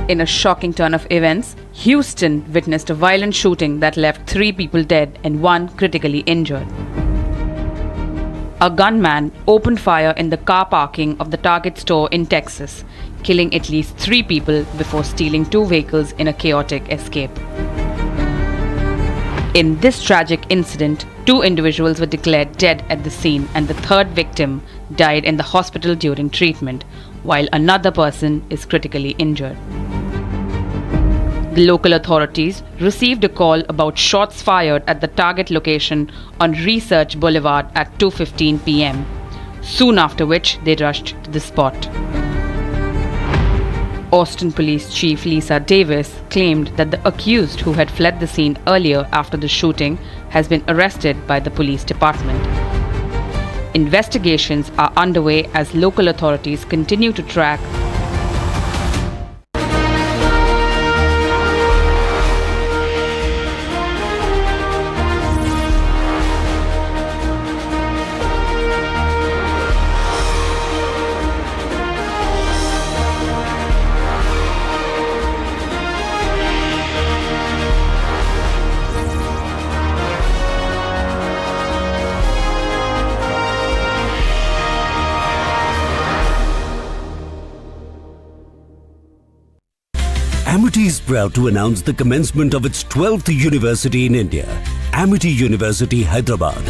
In a shocking turn of events, Houston witnessed a violent shooting that left 3 people dead and 1 critically injured. A gunman opened fire in the car parking of the Target store in Texas, killing at least 3 people before stealing 2 vehicles in a chaotic escape. In this tragic incident, 2 individuals were declared dead at the scene and the 3rd victim died in the hospital during treatment, while another person is critically injured. The local authorities received a call about shots fired at the target location on Research Boulevard at 2:15 p.m., soon after which they rushed to the spot. Austin Police Chief Lisa Davis claimed that the accused who had fled the scene earlier after the shooting has been arrested by the police department. Investigations are underway as local authorities continue to track Amity is proud to announce the commencement of its 12th university in India, Amity University, Hyderabad.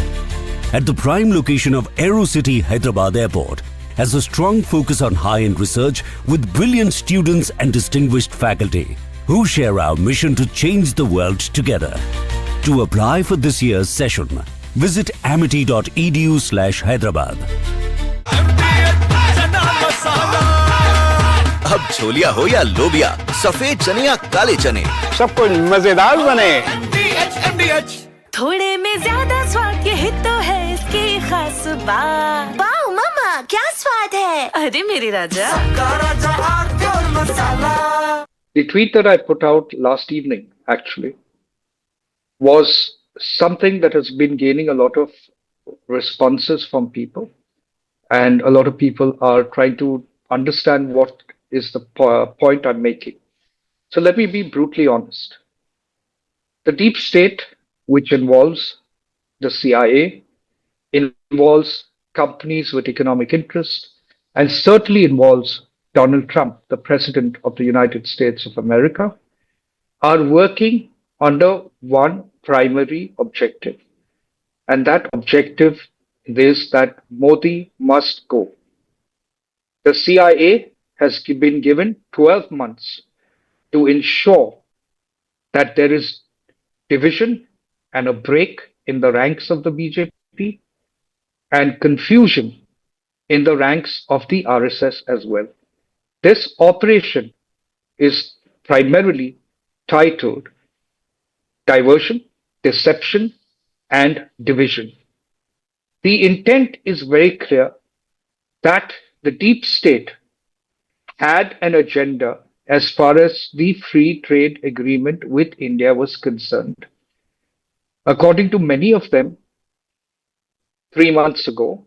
At the prime location of AeroCity Hyderabad Airport, has a strong focus on high-end research with brilliant students and distinguished faculty who share our mission to change the world together. To apply for this year's session, visit amity.edu/Hyderabad. अब छोलिया हो या लोबिया, सफेद चने या काले चने, सब कुछ मजेदार बने। थोड़े में ज्यादा स्वाद, यही तो है इसकी खास बात। वाओ मामा, क्या स्वाद है? अरे मेरे राजा। The tweet that I put out last evening actually was something that has been gaining a lot of responses from people, and a lot of people are trying to understand what is the point I'm making. So let me be brutally honest. The deep state, which involves the CIA, involves companies with economic interest, and certainly involves Donald Trump, the President of the United States of America, are working under one primary objective. And that objective is that Modi must go. The CIA has been given 12 months to ensure that there is division and a break in the ranks of the BJP and confusion in the ranks of the RSS as well. This operation is primarily titled Diversion, Deception, and Division. The intent is very clear that the deep state had an agenda as far as the free trade agreement with India was concerned. According to many of them, 3 months ago,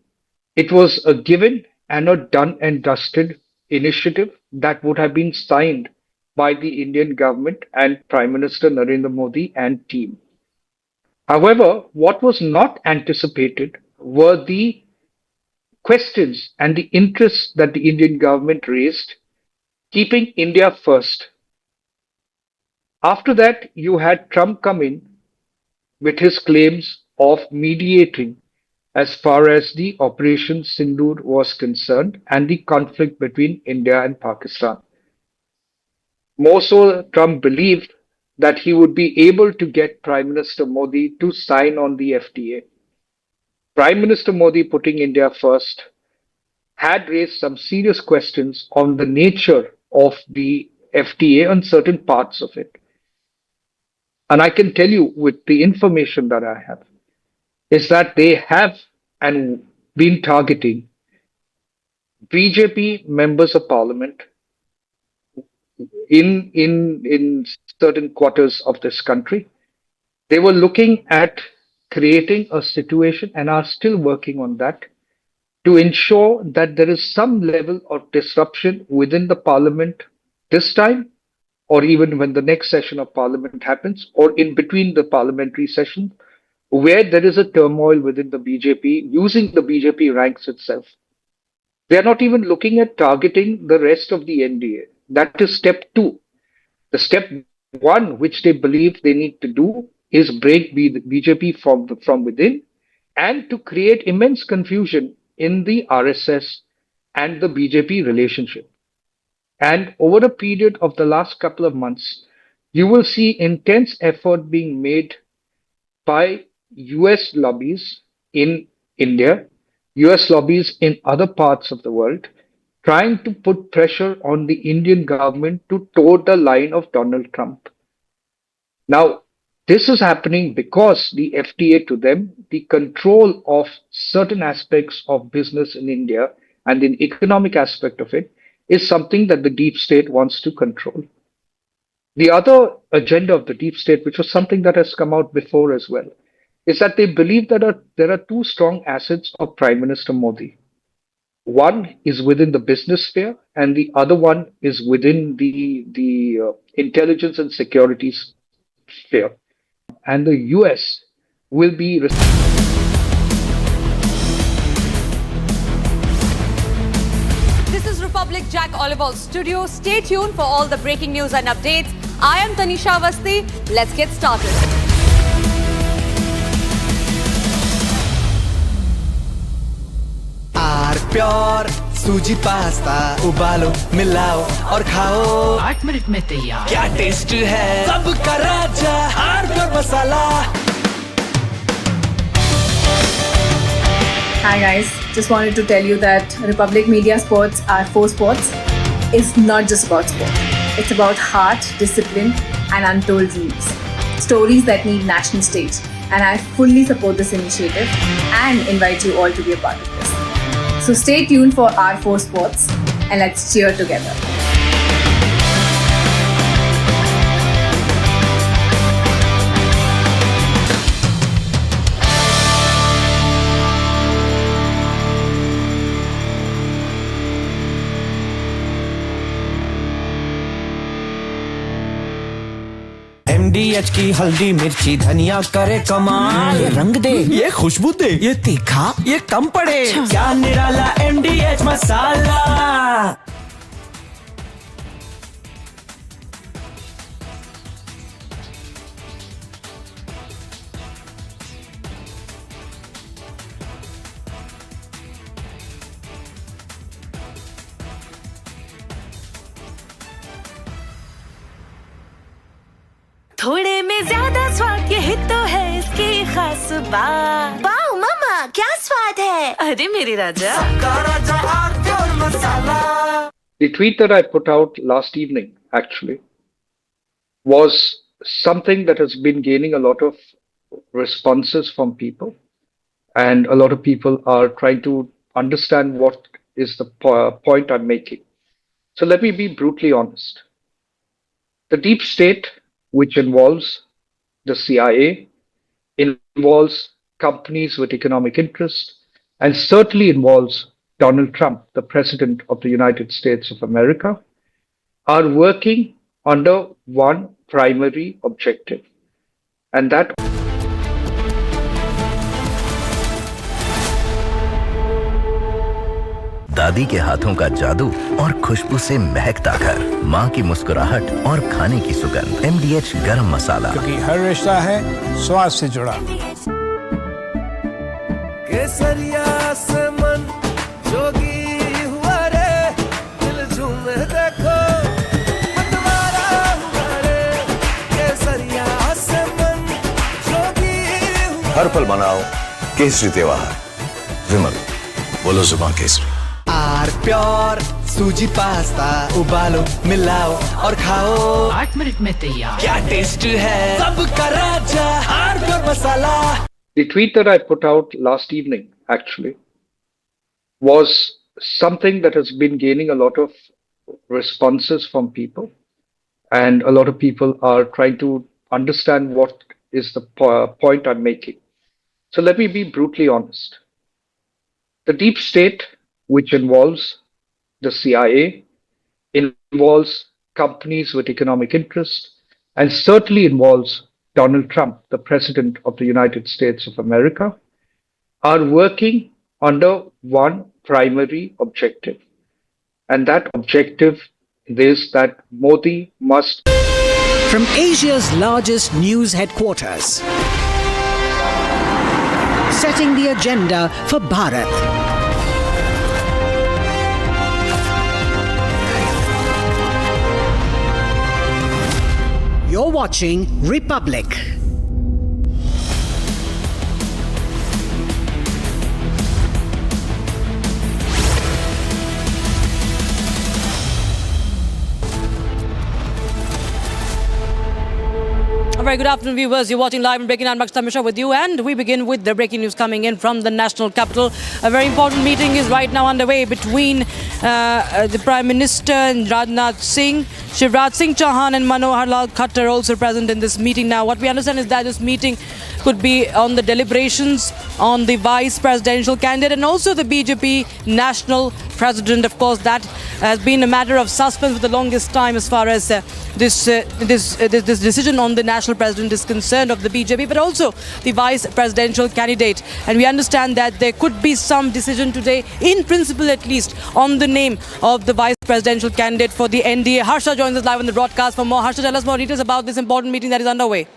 it was a given and a done and dusted initiative that would have been signed by the Indian government and Prime Minister Narendra Modi and team. However, what was not anticipated were the questions and the interests that the Indian government raised, keeping India first. After that, you had Trump come in with his claims of mediating as far as the Operation Sindoor was concerned and the conflict between India and Pakistan. More so, Trump believed that he would be able to get Prime Minister Modi to sign on the FTA. Prime Minister Modi, putting India first, had raised some serious questions on the nature of the FTA and certain parts of it. And I can tell you with the information that I have, is that they have and been targeting BJP members of parliament in certain quarters of this country. They were looking at creating a situation and are still working on that to ensure that there is some level of disruption within the parliament this time, or even when the next session of parliament happens, or in between the parliamentary session, where there is a turmoil within the BJP, using the BJP ranks itself. They are not even looking at targeting the rest of the NDA. That is step two. The step one, which they believe they need to do, is break the BJP from within and to create immense confusion in the RSS and the BJP relationship. And over a period of the last couple of months, you will see intense effort being made by US lobbies in India, US lobbies in other parts of the world, trying to put pressure on the Indian government to toe the line of Donald Trump. Now, this is happening because the FTA to them, the control of certain aspects of business in India and the economic aspect of it is something that the deep state wants to control. The other agenda of the deep state, which was something that has come out before as well, is that they believe that there are two strong assets of Prime Minister Modi. One is within the business sphere, and the other one is within the intelligence and security sphere. And the US will be. This is Republic Jack Oliver's studio. Stay tuned for all the breaking news and updates. I am Tanisha Avasthi. Let's get started. Pure सूजी pasta उबालो मिलाओ और खाओ 8 minute में तैयार क्या taste है सबका राजा R pure masala Hi guys, just wanted to tell you that Republic Media Sports, our 4 sports, is not just about sport. It's about heart, discipline and untold dreams. Stories that need national stage. And I fully support this initiative and invite you all to be a part of this. So stay tuned for our 4 sports and let's cheer together. MDH की हल्दी मिर्ची धनिया करे कमाल ये रंग दे ये खुशबू दे ये तीखा ये कम पड़े क्या निराला MDH मसाला थोड़े में ज्यादा स्वाद यही तो है इसकी खास बात वाओ मामा क्या स्वाद है अरे मेरी राजा The tweet that I put out last evening actually was something that has been gaining a lot of responses from people, and a lot of people are trying to understand what is the point I'm making. So let me be brutally honest. The deep state, which involves the CIA, involves companies with economic interest, and certainly involves Donald Trump, the President of the United States of America, are working under one primary objective. And that दादी के हाथों का जादू और खुशबू से महकता घर, माँ की मुस्कुराहट और खाने की सुगंध। MDH गरम मसाला, क्योंकि हर रिश्ता है स्वाद से जुड़ा। केसरिया से मन जोगी हुआ रे दिल झूमे देखो मतवारा हुआ रे केसरिया से मन जोगी हुआ हर पल मनाओ केसरी त्योहार। विमल, बोलो जुबान केसरी। आर प्योर सूजी पास्ता उबालो मिलाओ और खाओ 8 मिनट में तैयार क्या टेस्ट है सबका राजा R pure masala The tweet that I put out last evening actually was something that has been gaining a lot of responses from people, and a lot of people are trying to understand what is the point I'm making. So let me be brutally honest. The deep state, which involves the CIA, involves companies with economic interest, and certainly involves Donald Trump, the President of the United States of America, are working under one primary objective. And that objective is that Modi must. From Asia's largest news headquarters, setting the agenda for Bharat. You're watching Republic. A very good afternoon, viewers. You're watching live and breaking news. Tamisha with you, and we begin with the breaking news coming in from the national capital. A very important meeting is right now underway between the Prime Minister and Rajnath Singh. Shivraj Singh Chauhan and Manohar Lal Khattar also present in this meeting. Now, what we understand is that this meeting could be on the deliberations on the vice presidential candidate and also the BJP national president. Of course, that has been a matter of suspense for the longest time as far as this decision on the national president is concerned of the BJP, but also the vice presidential candidate. And we understand that there could be some decision today, in principle at least, on the name of the vice presidential candidate for the NDA. Harsha joins us live on the broadcast for more. Harsha, tell us more details about this important meeting that is underway.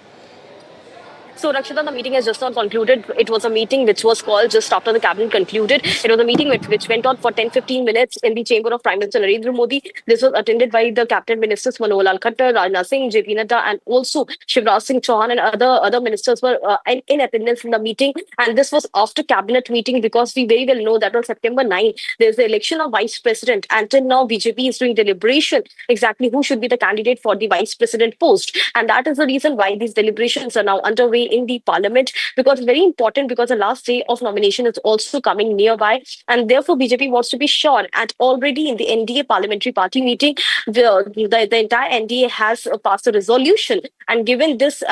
So, Rakshita, the meeting has just not concluded. It was a meeting which was called just after the cabinet concluded. It was a meeting which went on for 10-15 minutes in the chamber of Prime Minister Narendra Modi. This was attended by the cabinet ministers Manohar Lal Khattar, Rajnath Singh, JP Nadda, and also Shivraj Singh Chauhan and other ministers were in attendance in the meeting. And this was after cabinet meeting because we very well know that on September 9, there's the election of vice president. Until now, BJP is doing deliberation exactly who should be the candidate for the vice president post. And that is the reason why these deliberations are now underway in the parliament, because it's very important because the last day of nomination is also coming nearby, and therefore BJP wants to be sure. And already in the NDA parliamentary party meeting, the entire NDA has passed a resolution and given this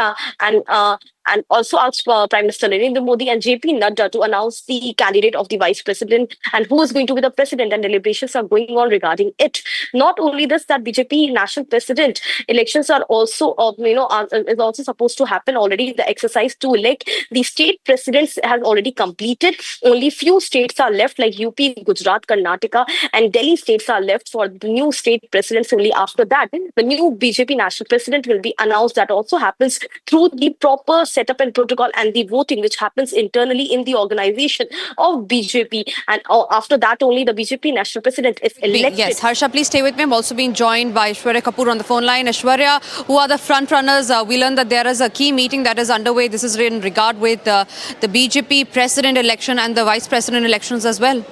and also asked Prime Minister Narendra Modi and JP Nadda to announce the candidate of the vice president and who is going to be the president, and deliberations are going on regarding it. Not only this, that BJP national president elections are also is also supposed to happen already. The exercise to elect the state presidents has already completed. Only few states are left like UP, Gujarat, Karnataka and Delhi states are left for the new state presidents. Only after that, the new BJP national president will be announced. That also happens through the proper setup and protocol and the voting which happens internally in the organization of BJP. And after that only the BJP national president is elected. Yes, Harsha, please stay with me. I'm also being joined by Aishwarya Kapoor on the phone line. Aishwarya, who are the front runners? We learned that there is a key meeting that is underway. This is in regard with the BJP president election and the vice president elections as well.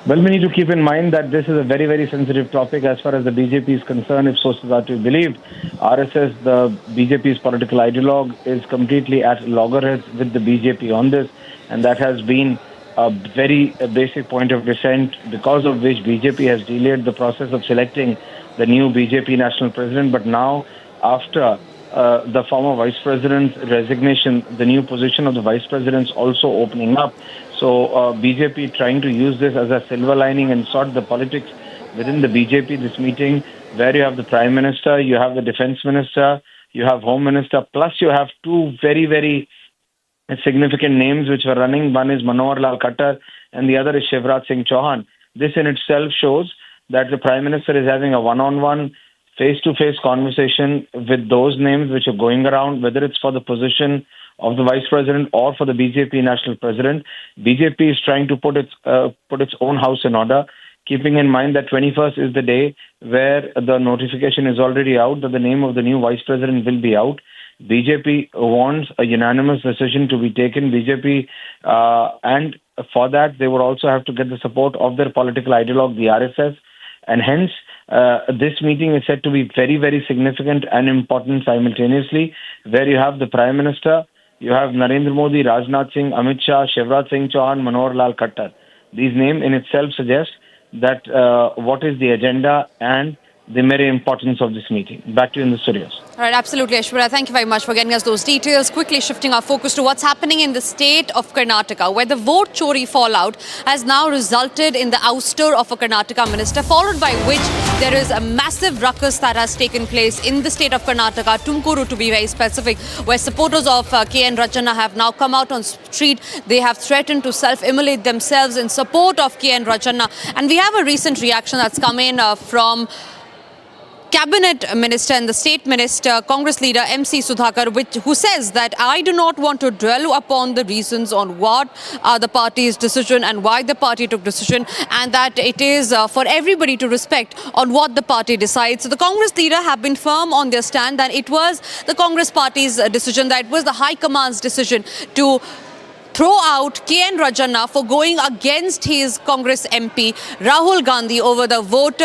Well, we need to keep in mind that this is a very, very sensitive topic as far as the BJP is concerned. If sources are to be believed, RSS, the BJP's political ideologue, is completely at loggerheads with the BJP on this. And that has been a very basic point of dissent, because of which BJP has delayed the process of selecting the new BJP national president. But now, after the former vice president's resignation, the new position of the vice president is also opening up. So BJP trying to use this as a silver lining and sort the politics within the BJP, this meeting, where you have the Prime Minister, you have the Defense Minister, you have Home Minister, plus you have two very, very significant names which were running. One is Manohar Lal Khattar and the other is Shivraj Singh Chauhan. This in itself shows that the Prime Minister is having a one-on-one, face-to-face conversation with those names which are going around, whether it's for the position of the vice president or for the BJP national president. BJP is trying to put its own house in order, keeping in mind that 21st is the day where the notification is already out that the name of the new vice president will be out. BJP wants a unanimous decision to be taken. BJP, and for that, they would also have to get the support of their political ideologue, the RSS, and hence, this meeting is said to be very, very significant and important simultaneously, where you have the Prime Minister, you have Narendra Modi, Rajnath Singh, Amit Shah, Shivraj Singh Chauhan, Manohar Lal Khattar. These names in itself suggest that what is the agenda and the very importance of this meeting. Back to you in the studios. All right, absolutely, Aishwarya. Thank you very much for getting us those details. Quickly shifting our focus to what's happening in the state of Karnataka, where the vote chori fallout has now resulted in the ouster of a Karnataka minister, followed by which there is a massive ruckus that has taken place in the state of Karnataka, Tumkuru to be very specific, where supporters of KN Rajana have now come out on street. They have threatened to self-immolate themselves in support of KN Rajana. And we have a recent reaction that's come in from Cabinet Minister and the State Minister, Congress leader MC Sudhakar, who says that I do not want to dwell upon the reasons on what the party's decision and why the party took decision, and that it is for everybody to respect on what the party decides. So the Congress leader have been firm on their stand that it was the Congress party's decision, that it was the High Command's decision to throw out KN Rajana for going against his Congress MP Rahul Gandhi over the vote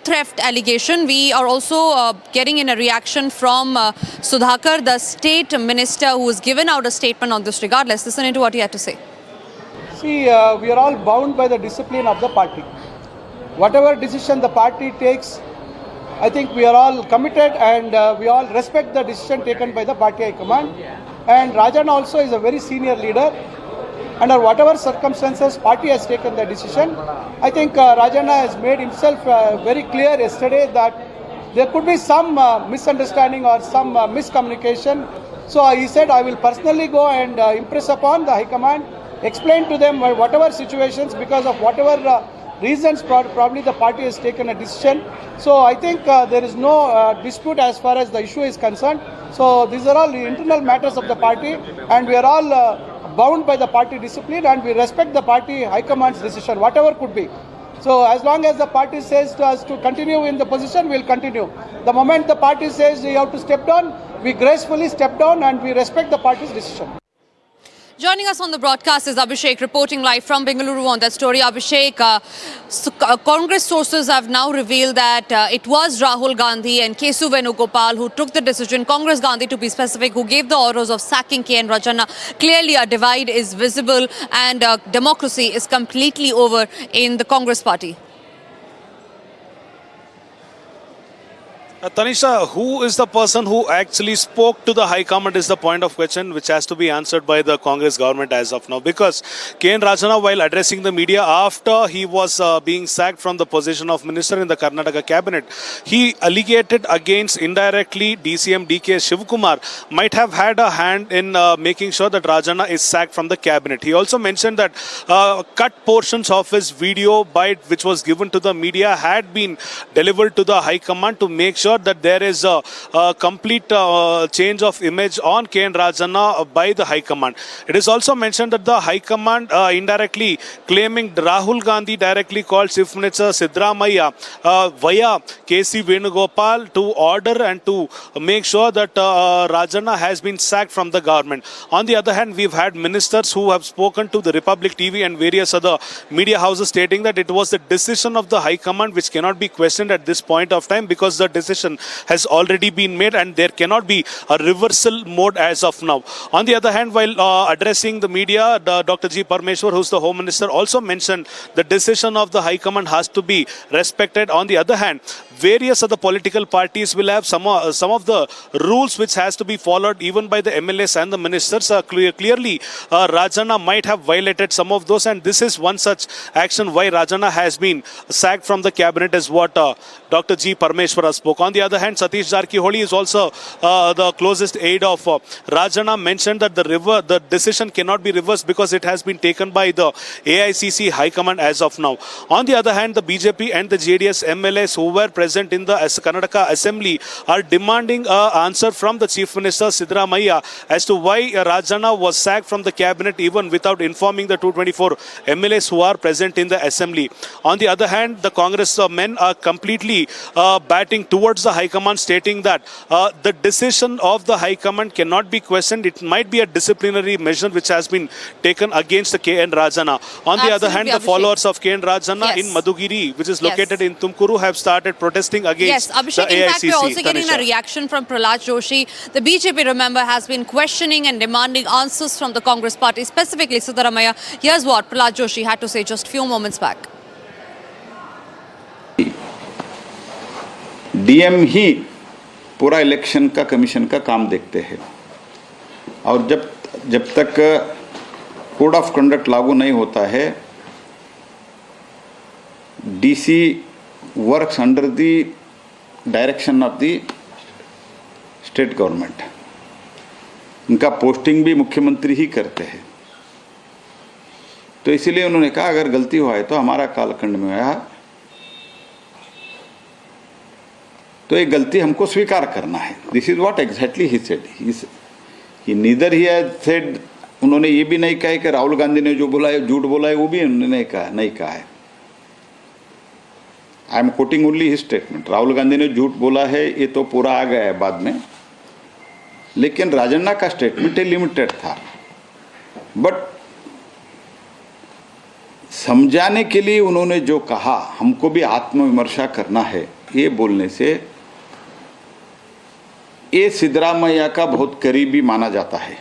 theft allegation. We are also getting in a reaction from Sudhakar, the state minister, who has given out a statement on this regard. Let's listen into what he had to say. See, we are all bound by the discipline of the party. Whatever decision the party takes, I think we are all committed and we all respect the decision taken by the party high command. And Rajan also is a very senior leader. Under whatever circumstances party has taken the decision, I think Rajana has made himself very clear yesterday that there could be some misunderstanding or some miscommunication. So he said, I will personally go and impress upon the High Command, explain to them whatever situations, because of whatever reasons probably the party has taken a decision. So I think there is no dispute as far as the issue is concerned. So these are all the internal matters of the party, and we are all bound by the party discipline, and we respect the party high command's decision, whatever could be. So as long as the party says to us to continue in the position, we'll continue. The moment the party says we have to step down, we gracefully step down and we respect the party's decision. Joining us on the broadcast is Abhishek, reporting live from Bengaluru on that story. Abhishek, Congress sources have now revealed that it was Rahul Gandhi and Kesu Venugopal who took the decision, Congress Gandhi to be specific, who gave the orders of sacking KN Rajana. Clearly a divide is visible and democracy is completely over in the Congress party. Tanisha, who is the person who actually spoke to the High Command is the point of question which has to be answered by the Congress government as of now. Because KN Rajana, while addressing the media after he was being sacked from the position of minister in the Karnataka cabinet, he allegated against indirectly DCM DK Shivkumar might have had a hand in making sure that Rajana is sacked from the cabinet. He also mentioned that cut portions of his video bite which was given to the media had been delivered to the High Command to make sure that there is a complete change of image on KN Rajana by the High Command. It is also mentioned that the High Command indirectly claiming Rahul Gandhi directly called Chief Minister Siddaramaiah via KC Venugopal to order and to make sure that Rajana has been sacked from the government. On the other hand, we've had ministers who have spoken to the Republic TV and various other media houses stating that it was the decision of the High Command which cannot be questioned at this point of time because the decision has already been made and there cannot be a reversal mode as of now. On the other hand, while addressing the media, Dr. G. Parmeshwar, who's the Home Minister, also mentioned the decision of the High Command has to be respected. On the other hand, various other political parties will have some of the rules which has to be followed even by the MLAs and the ministers. Clearly, Rajana might have violated some of those, and this is one such action why Rajana has been sacked from the cabinet is what Dr. G. Parmeshwar spoke. On the other hand, Satish Jarkiholi is also the closest aide of Rajana, mentioned that the decision cannot be reversed because it has been taken by the AICC High Command as of now. On the other hand, the BJP and the JDS MLAs who were present in the Karnataka Assembly are demanding an answer from the Chief Minister Siddaramaiah as to why Rajana was sacked from the cabinet even without informing the 224 MLAs who are present in the Assembly. On the other hand, the Congress men are completely batting towards the High Command, stating that the decision of the High Command cannot be questioned. It might be a disciplinary measure which has been taken against the KN Rajana. On the other hand, the followers of KN Rajana in Madhugiri, which is located in Tumkuru, have started protesting against Abhishek, the in AICC. fact, we're also getting a reaction from Prahlad Joshi. The BJP, remember, has been questioning and demanding answers from the Congress party, specifically Siddaramaiah. Here's what Prahlad Joshi had to say just a few moments back. DM ही पूरा election का commission का काम देखते हैं और जब तक कोड ऑफ कंडक्ट लागू नहीं होता है DC works under the direction of the state government. उनका पोस्टिंग भी मुख्यमंत्री ही करते हैं। तो इसीलिए उन्होंने कहा अगर गलती हुआ है तो हमारा कालखंड में हुआ तो ये गलती हमको स्वीकार करना है। This is what exactly he said. He neither he has said, उन्होंने ये भी नहीं कहा कि राहुल गांधी ने जो बोला है झूठ बोला है, वो भी उन्होंने नहीं कहा है। I am quoting only his statement. Rahul Gandhi ने झूठ बोला है ये तो पूरा आ गया है बाद में, लेकिन राजन्ना का स्टेटमेंट लिमिटेड था। बट समझाने के लिए उन्होंने जो कहा हमको भी आत्मविमर्शा करना है, ये बोलने से ये सिद्धरामैया का बहुत करीबी माना जाता है।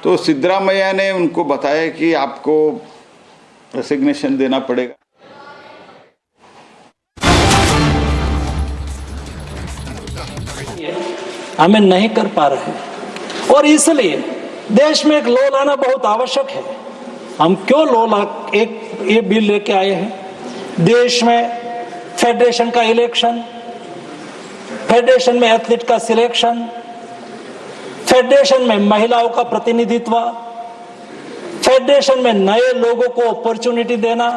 तो सिद्धरामैया ने उनको बताया कि आपको रेसिग्नेशन देना पड़ेगा। हमें नहीं कर पा रहे और इसलिए देश में एक लॉ लाना बहुत आवश्यक है। हम क्यों लॉ ला एक ये बिल लेके आए हैं? देश में फेडरेशन का इलेक्शन, फेडरेशन में एथलीट का सिलेक्शन, फेडरेशन में महिलाओं का प्रतिनिधित्व, फेडरेशन में नए लोगों को अपॉर्चुनिटी देना,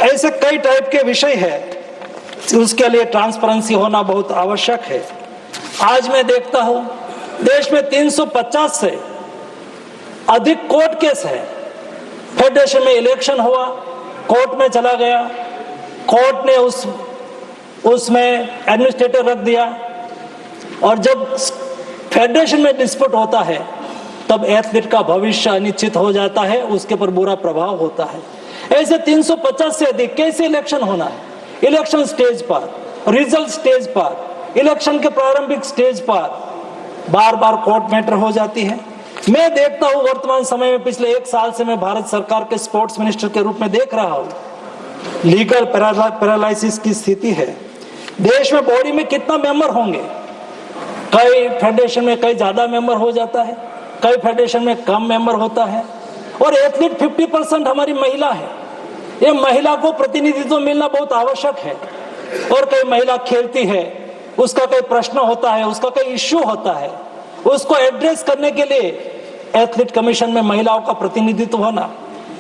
ऐसे कई टाइप के विषय है। उसके लिए ट्रांसपेरेंसी होना बहुत आवश्यक है। आज मैं देखता हूं देश में 350 से अधिक कोर्ट केस है। फेडरेशन में इलेक्शन हुआ, कोर्ट में चला गया, कोर्ट ने उसमें एडमिनिस्ट्रेटर रख दिया और जब फेडरेशन में डिस्प्यूट होता है तब एथलीट का भविष्य अनिश्चित हो जाता है, उसके पर बुरा प्रभाव होता है। ऐसे 350 से अधिक कैसे इलेक्शन होना है? इलेक्शन स्टेज पर, रिजल्ट स्टेज पर, इलेक्शन के प्रारंभिक स्टेज पर बार बार कोर्ट मैटर हो जाती है। मैं देखता हूं वर्तमान समय में पिछले 1 साल से मैं भारत सरकार के स्पोर्ट्स मिनिस्टर के रूप में देख रहा हूं लीगल पैरालिसिस की स्थिति है। देश में बॉडी में कितना मेंबर होंगे? कई फेडरेशन में कई ज्यादा मेंबर हो जाता है, कई फेडरेशन में कम मेंबर होता है और एथलीट 50% हमारी महिला है। ये महिला को प्रतिनिधित्व मिलना बहुत आवश्यक है और कई महिला खेलती है, उसका कोई प्रश्न होता है, उसका कोई इश्यू होता है, उसको एड्रेस करने के लिए एथलीट कमीशन में महिलाओं का प्रतिनिधित्व होना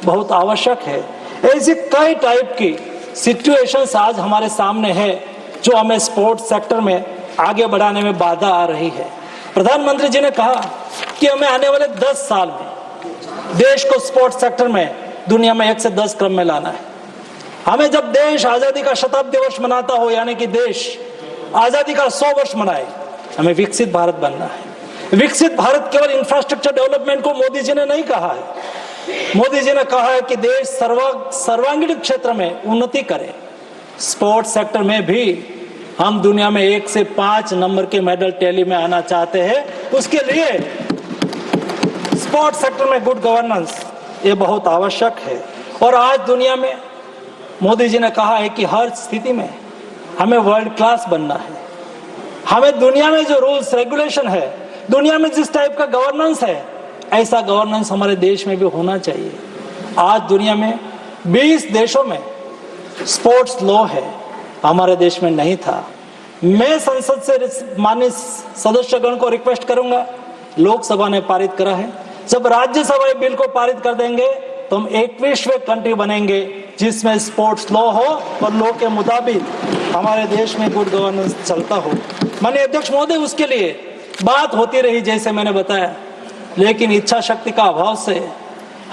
बहुत आवश्यक है। ऐसी कई टाइप की सिचुएशंस आज हमारे सामने है जो हमें स्पोर्ट्स सेक्टर में आगे बढ़ाने में बाधा आ रही है। प्रधानमंत्री जी ने कहा कि हमें आने वाले 10 साल में देश को स्पोर्ट्स सेक्टर में दुनिया में 1 से 10 क्रम में लाना है। हमें जब देश आजादी का शताब्दी वर्ष मनाता हो, यानी कि देश आजादी का 100 वर्ष मनाए, हमें विकसित भारत बनना है। विकसित भारत केवल इंफ्रास्ट्रक्चर डेवलपमेंट को मोदी जी ने नहीं कहा है। मोदी जी ने कहा है कि देश सर्वांगीण क्षेत्र में उन्नति करे। स्पोर्ट्स सेक्टर में भी हम दुनिया में 1 से 5 नंबर के मेडल टैली में आना चाहते हैं। उसके लिए स्पोर्ट्स सेक्टर में गुड गवर्नेंस ये बहुत आवश्यक है। और आज दुनिया में मोदी जी ने कहा है कि हर स्थिति में हमें वर्ल्ड क्लास बनना है। हमें दुनिया में जो रूल्स रेगुलेशन है, दुनिया में जिस टाइप का गवर्नेंस है, ऐसा गवर्नेंस हमारे देश में भी होना चाहिए। आज दुनिया में 20 देशों में स्पोर्ट्स लॉ है, हमारे देश में नहीं था। मैं संसद से माननीय सदस्यगण को रिक्वेस्ट करूंगा, लोकसभा ने पारित करा है, जब राज्यसभा बिल को पारित कर देंगे तो हम 21वें कंट्री बनेंगे जिसमें स्पोर्ट्स लॉ हो और लॉ के मुताबिक हमारे देश में गुड गवर्नेंस चलता हो। माननीय अध्यक्ष महोदय, उसके लिए बात होती रही जैसे मैंने बताया, लेकिन इच्छा शक्ति का अभाव से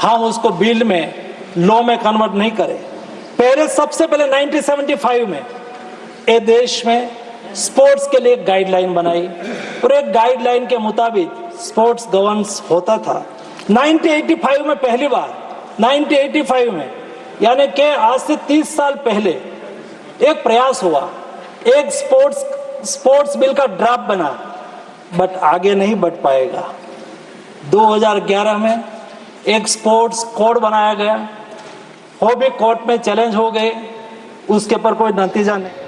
हम उसको बिल में, लॉ में कन्वर्ट नहीं करें। पहले सबसे पहले 1975 में ये देश में स्पोर्ट्स के लिए एक गाइडलाइन बनाई और एक गाइडलाइन के मुताबिक स्पोर्ट्स गवर्नेंस होता था। 1985 में पहली बार, 1985 में यानी कि आज से 30 साल पहले एक प्रयास हुआ, एक स्पोर्ट्स बिल का ड्राफ्ट बना, बट आगे नहीं बढ़ पाएगा। 2011 में एक स्पोर्ट्स कोड बनाया गया, वो भी कोर्ट में चैलेंज हो गए, उसके पर कोई नतीजा नहीं।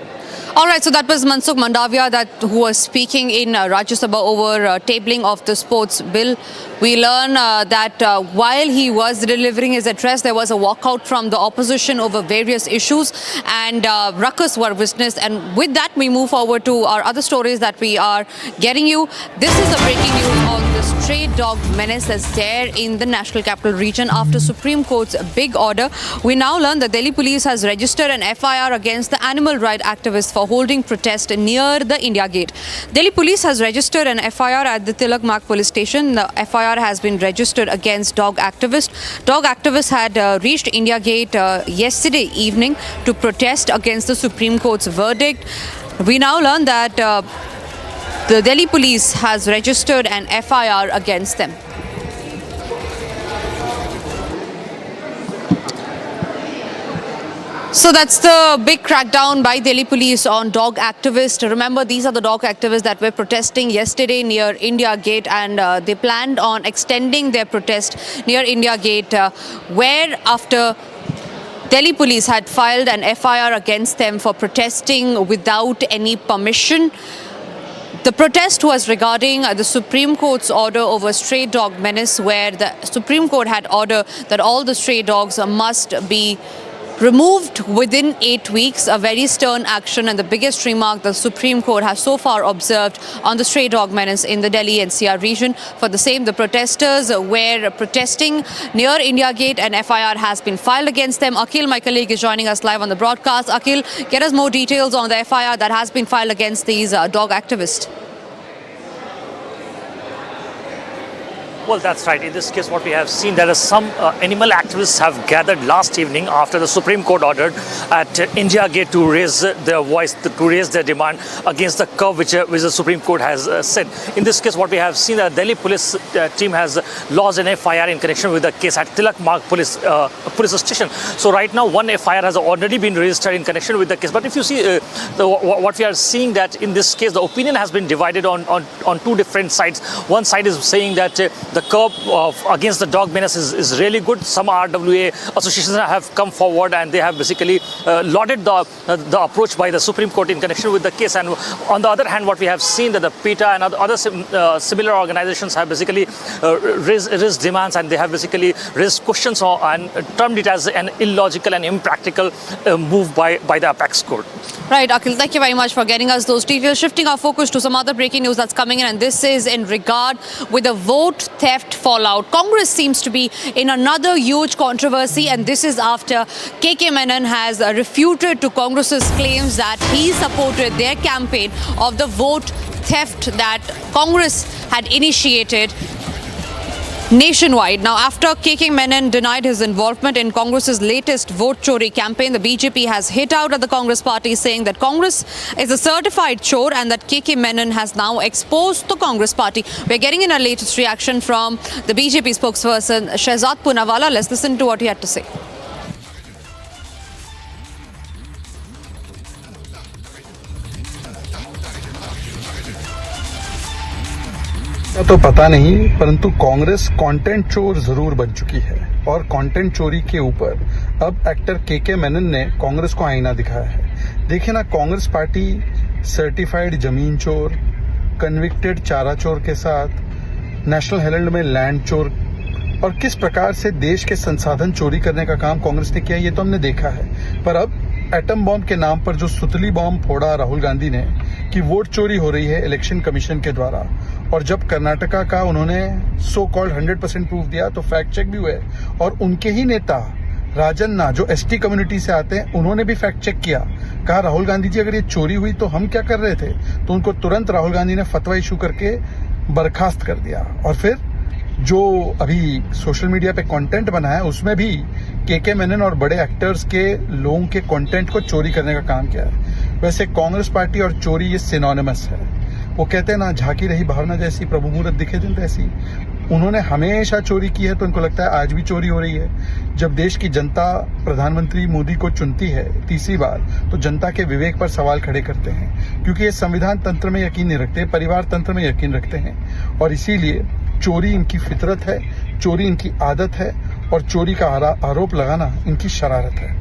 All right, so that was Mansukh Mandavia who was speaking in Rajya Sabha over tabling of the sports bill. We learn that while he was delivering his address, there was a walkout from the opposition over various issues, and ruckus were witnessed. And with that, we move forward to our other stories that we are getting you. This is the breaking news on the stray dog menace that's there in the National Capital Region after Supreme Court's big order. We now learn that Delhi police has registered an FIR against the animal rights activists for holding protest near the India Gate. Delhi police has registered an FIR at the Tilak Marg police station. The FIR has been registered against dog activists. Dog activists had reached India Gate yesterday evening to protest against the Supreme Court's verdict. We now learn that the Delhi police has registered an FIR against them. So that's the big crackdown by Delhi police on dog activists. Remember, these are the dog activists that were protesting yesterday near India Gate, and they planned on extending their protest near India Gate, where after Delhi police had filed an FIR against them for protesting without any permission. The protest was regarding the Supreme Court's order over stray dog menace, where the Supreme Court had ordered that all the stray dogs must be removed within 8 weeks, a very stern action and the biggest remark the Supreme Court has so far observed on the stray dog menace in the Delhi NCR region. For the same, the protesters were protesting near India Gate and FIR has been filed against them. Akhil, my colleague, is joining us live on the broadcast. Akhil, get us more details on the FIR that has been filed against these dog activists. Well, that's right. In this case, what we have seen, there are some animal activists have gathered last evening after the Supreme Court ordered at India Gate to raise their voice, to raise their demand against the curve which the Supreme Court has set. In this case, what we have seen, the Delhi police team has lodged an FIR in connection with the case at Tilak Marg police station. So right now, one FIR has already been registered in connection with the case. But if you see what we are seeing, that in this case, the opinion has been divided on two different sides. One side is saying that the curb against the dog menace is really good. Some RWA associations have come forward and they have basically lauded the approach by the Supreme Court in connection with the case. And on the other hand, what we have seen that the PETA and other similar organizations have basically raised demands, and they have basically raised questions and termed it as an illogical and impractical move by the Apex Court. Right, Akhil, thank you very much for getting us those details. Shifting our focus to some other breaking news that's coming in, and this is in regard with the vote theft fallout. Congress seems to be in another huge controversy, and this is after KK Menon has refuted to Congress's claims that he supported their campaign of the vote theft that Congress had initiated nationwide. Now, after KK Menon denied his involvement in Congress's latest vote chori campaign, the BJP has hit out at the Congress party, saying that Congress is a certified chore and that KK Menon has now exposed the Congress party. We're getting in our latest reaction from the BJP spokesperson Shehzad Poonawala. Let's listen to what he had to say. तो पता नहीं, परंतु Congress content चोर जरूर बन चुकी है, और कंटेंट चोरी के ऊपर अब एक्टर केके मेनन ने कांग्रेस को आईना दिखाया है। देखिए ना, कांग्रेस पार्टी सर्टिफाइड जमीन चोर, कन्विक्टेड चारा चोर के साथ नेशनल हेराल्ड में लैंड चोर, और किस प्रकार से देश के संसाधन चोरी करने का काम कांग्रेस ने किया, ये तो हमने देखा है। पर अब एटम बॉम्ब के नाम पर जो सुतली बॉम्ब फोड़ा राहुल गांधी ने कि वोट चोरी हो रही है इलेक्शन कमीशन के द्वारा, और जब कर्नाटका का उन्होंने सो कॉल्ड 100% प्रूफ दिया तो फैक्ट चेक भी हुए, और उनके ही नेता राजन्ना जो एसटी कम्युनिटी से आते हैं, उन्होंने भी फैक्ट चेक किया। कहा, राहुल गांधी जी, अगर ये चोरी हुई तो हम क्या कर रहे थे? तो उनको तुरंत राहुल गांधी ने फतवा इशू करके बर्खास्त कर दिया। और फिर जो अभी सोशल मीडिया पे कंटेंट बना है, उसमें भी केके मेनन और बड़े एक्टर्स के लोगों के कंटेंट को चोरी करने का काम किया है। वैसे कांग्रेस पार्टी और चोरी ये सिनोनिमस है। वो कहते हैं ना, झांकी रही भावना जैसी, प्रभु मुहूर्त दिखे दिन तैसी। उन्होंने हमेशा चोरी की है, तो उनको लगता है आज भी चोरी हो रही है। जब देश की जनता प्रधानमंत्री मोदी को चुनती है तीसरी बार, तो जनता के विवेक पर सवाल खड़े करते हैं, क्योंकि ये संविधान तंत्र में यकीन नहीं रखते, परिवार तंत्र में यकीन रखते हैं, और इसीलिए चोरी इनकी फितरत है, चोरी इनकी आदत है, और चोरी का आरोप लगाना इनकी शरारत है।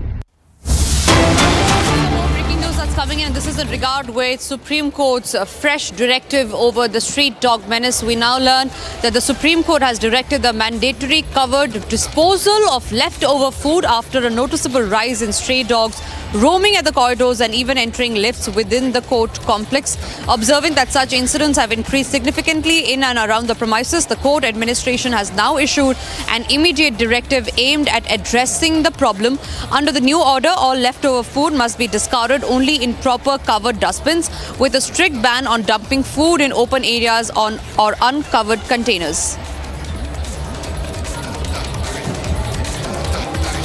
coming in. This is in regard with Supreme Court's fresh directive over the street dog menace. We now learn that the Supreme Court has directed the mandatory covered disposal of leftover food after a noticeable rise in stray dogs roaming at the corridors and even entering lifts within the court complex. Observing that such incidents have increased significantly in and around the premises, the court administration has now issued an immediate directive aimed at addressing the problem. Under the new order, all leftover food must be discarded only in proper covered dustbins, with a strict ban on dumping food in open areas or uncovered containers.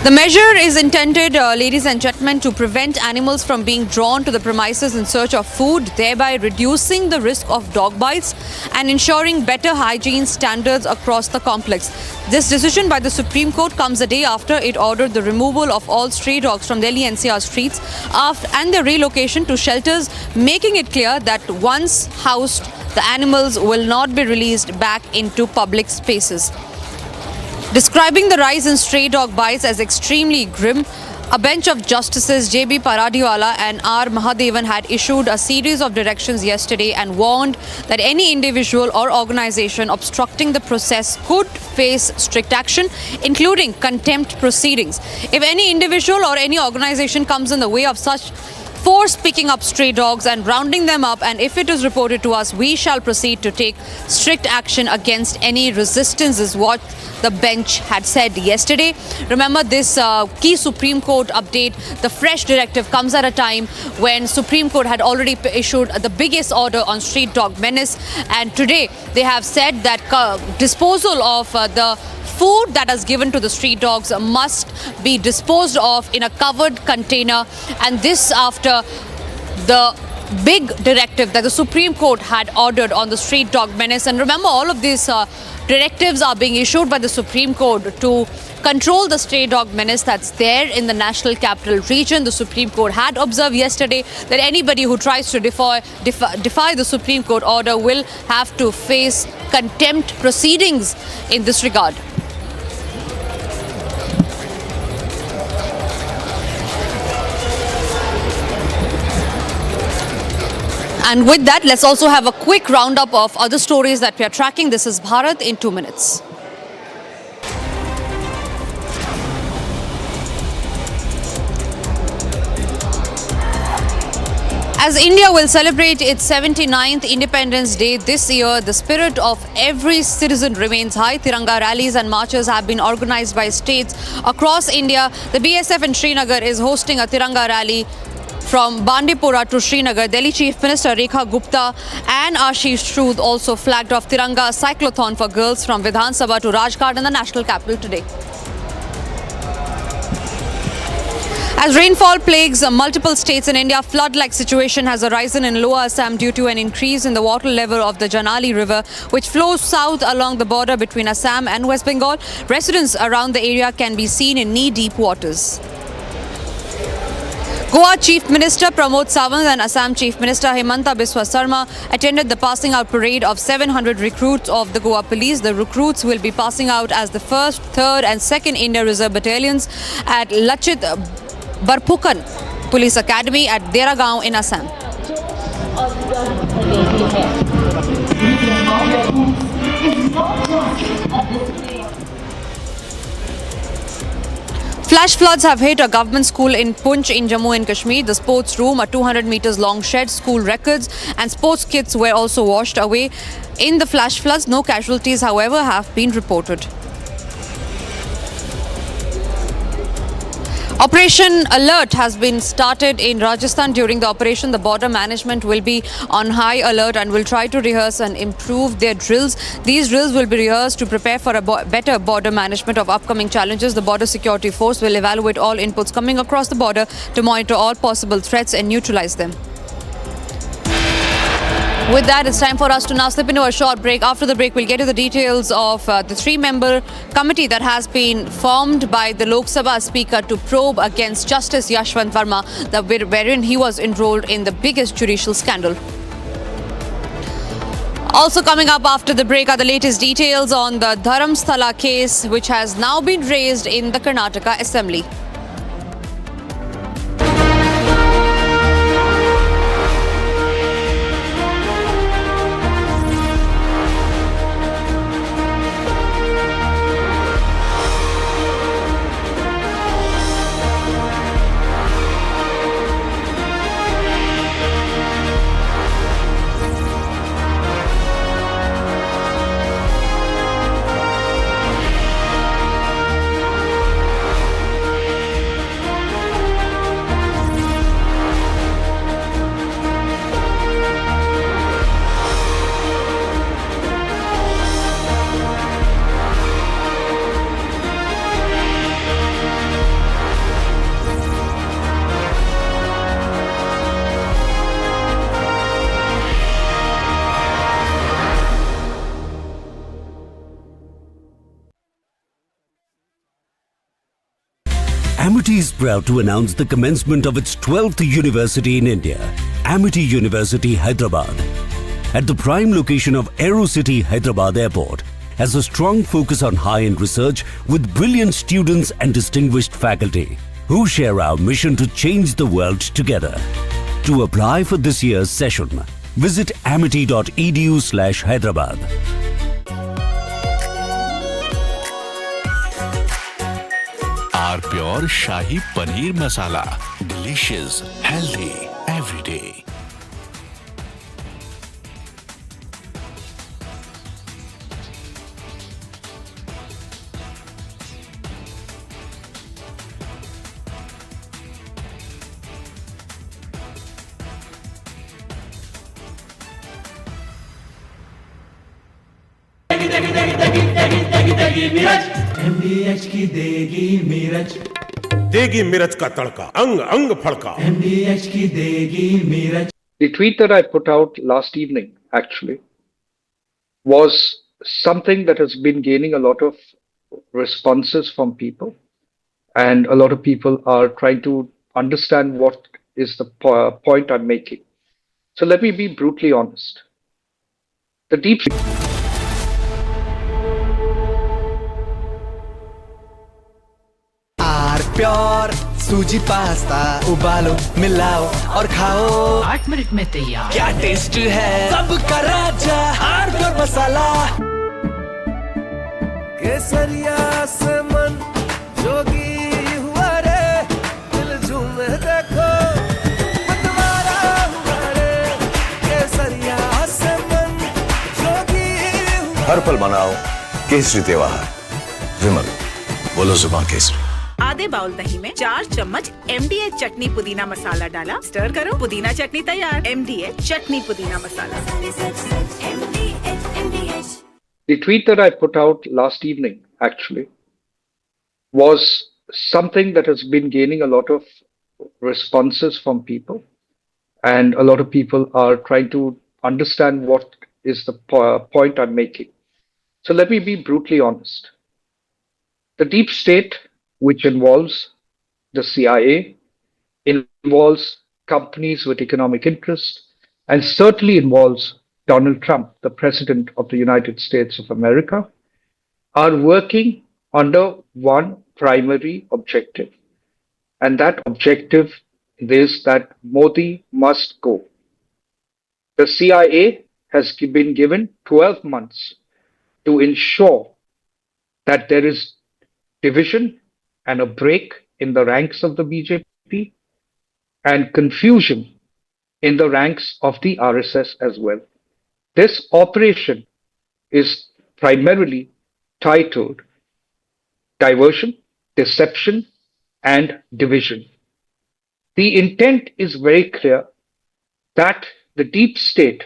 The measure is intended, ladies and gentlemen, to prevent animals from being drawn to the premises in search of food, thereby reducing the risk of dog bites and ensuring better hygiene standards across the complex. This decision by the Supreme Court comes a day after it ordered the removal of all stray dogs from Delhi NCR streets and their relocation to shelters, making it clear that once housed, the animals will not be released back into public spaces. Describing the rise in stray dog bites as extremely grim, a bench of Justices J.B. Paradiwala and R. Mahadevan had issued a series of directions yesterday and warned that any individual or organization obstructing the process could face strict action, including contempt proceedings. If any individual or any organization comes in the way of such force picking up stray dogs and rounding them up, and if it is reported to us, we shall proceed to take strict action against any resistance, is what the bench had said yesterday. Remember, this key Supreme Court update, the fresh directive, comes at a time when Supreme Court had already issued the biggest order on street dog menace, and today they have said that disposal of the food that is given to the street dogs must be disposed of in a covered container, and this after the big directive that the Supreme Court had ordered on the street dog menace. And remember, all of these directives are being issued by the Supreme Court to control the stray dog menace that's there in the National Capital Region. The Supreme Court had observed yesterday that anybody who tries to defy the Supreme Court order will have to face contempt proceedings in this regard. And with that, let's also have a quick roundup of other stories that we are tracking. This is Bharat in 2 minutes. As India will celebrate its 79th Independence Day this year, the spirit of every citizen remains high. Tiranga rallies and marches have been organized by states across India. The BSF in Srinagar is hosting a Tiranga rally from Bandipora to Srinagar. Delhi Chief Minister Rekha Gupta and Ashish Shrood also flagged off Tiranga cyclothon for girls from Vidhan Sabha to Rajghat in the national capital today. As rainfall plagues multiple states in India, flood-like situation has arisen in Lower Assam due to an increase in the water level of the Janali River, which flows south along the border between Assam and West Bengal. Residents around the area can be seen in knee-deep waters. Goa Chief Minister Pramod Sawant and Assam Chief Minister Himanta Biswa Sarma attended the passing out parade of 700 recruits of the Goa Police. The recruits will be passing out as the 1st, 3rd and 2nd India Reserve Battalions at Lachit Barphukan Police Academy at Deragaon in Assam. Flash floods have hit a government school in Punch in Jammu and Kashmir. The sports room, a 200 meters long shed, school records and sports kits were also washed away in the flash floods. No casualties, however, have been reported. Operation Alert has been started in Rajasthan. During the operation, the border management will be on high alert and will try to rehearse and improve their drills. These drills will be rehearsed to prepare for a better border management of upcoming challenges. The Border Security Force will evaluate all inputs coming across the border to monitor all possible threats and neutralize them. With that, it's time for us to now slip into a short break. After the break, we'll get to the details of the 3-member committee that has been formed by the Lok Sabha Speaker to probe against Justice Yashwant Verma, wherein he was enrolled in the biggest judicial scandal. Also coming up after the break are the latest details on the Dharamsthala case, which has now been raised in the Karnataka Assembly. Amity is proud to announce the commencement of its 12th university in India, Amity University, Hyderabad. At the prime location of AeroCity Hyderabad Airport, has a strong focus on high-end research with brilliant students and distinguished faculty who share our mission to change the world together. To apply for this year's session, visit amity.edu/Hyderabad. Our pure Shahi Paneer Masala. Delicious, healthy, every day. MDH की देगी मीरज, देगी मिर्च का तड़का, अंग अंग फड़का. MDH की देगी Miraj. The tweet that I put out last evening, actually, was something that has been gaining a lot of responses from people. And a lot of people are trying to understand what is the point I'm making. So let me be brutally honest. The deep pure सूजी pasta उबालो मिलाओ और खाओ 8 minute में तैयार. क्या taste है सबका राजा आर प्योर मसाला. केसरिया से मन जोगी हुआ रे, दिल झूमे देखो मतवारा हुआ रे. केसरिया से मन जोगी हुआ. हर पल मनाओ केसरी त्योहार. विमल बोलो जुबान केसरी. आधे बाउल दही में 4 चम्मच MDH चटनी पुदीना मसाला डाला, स्टर करो, पुदीना चटनी तैयार. MDH चटनी पुदीना मसाला. The tweet that I put out last evening, actually, was something that has been gaining a lot of responses from people. And a lot of people are trying to understand what is the point I'm making. So let me be brutally honest. The deep state, which involves the CIA, involves companies with economic interest, and certainly involves Donald Trump, the President of the United States of America, are working under one primary objective. And that objective is that Modi must go. The CIA has been given 12 months to ensure that there is division and a break in the ranks of the BJP and confusion in the ranks of the RSS as well. This operation is primarily titled Diversion, Deception, and Division. The intent is very clear that the deep state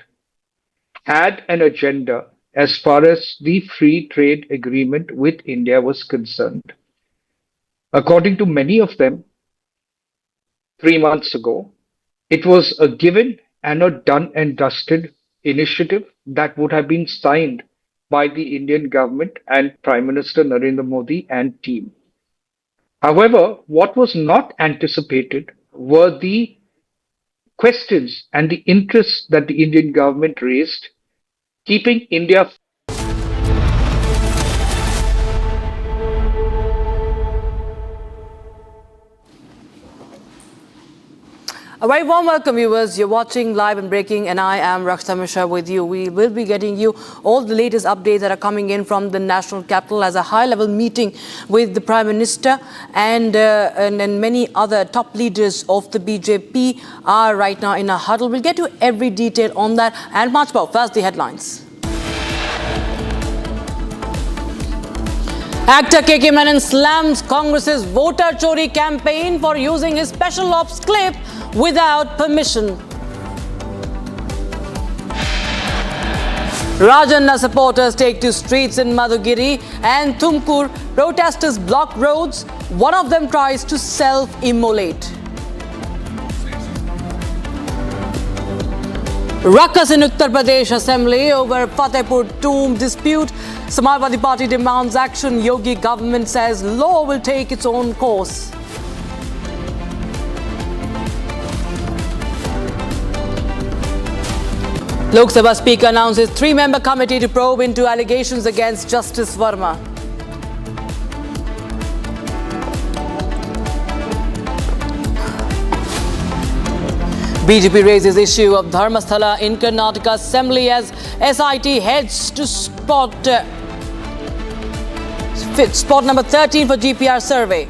had an agenda as far as the free trade agreement with India was concerned. According to many of them, 3 months ago, it was a given and a done and dusted initiative that would have been signed by the Indian government and Prime Minister Narendra Modi and team. However, what was not anticipated were the questions and the interests that the Indian government raised, keeping India A very warm welcome, viewers. You're watching Live and Breaking, and I am Rakshita Mishra with you. We will be getting you all the latest updates that are coming in from the national capital as a high-level meeting with the Prime Minister and many other top leaders of the BJP are right now in a huddle. We'll get you every detail on that and much more. First, the headlines. Actor KK Menon slams Congress's voter chori campaign for using his special ops clip without permission. Rajanna supporters take to streets in Madhugiri and Tumkur. Protesters block roads. One of them tries to self-immolate. Ruckus in Uttar Pradesh Assembly over Fatehpur Tumb dispute. Samajwadi Party demands action. Yogi government says law will take its own course. Lok Sabha Speaker announces 3-member committee to probe into allegations against Justice Verma. BJP raises issue of Dharmasthala in Karnataka Assembly as SIT heads to spot number 13 for GPR survey.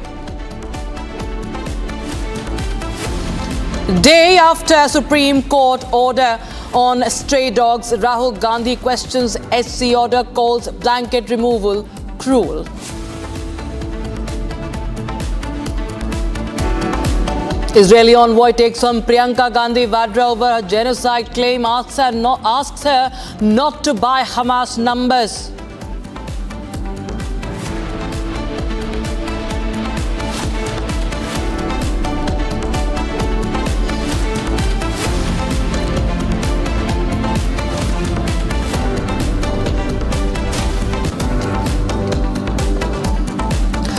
Day after Supreme Court order on stray dogs, Rahul Gandhi questions SC order, calls blanket removal cruel. Israeli envoy takes on Priyanka Gandhi Vadra over her genocide claim, asks her not to buy Hamas numbers.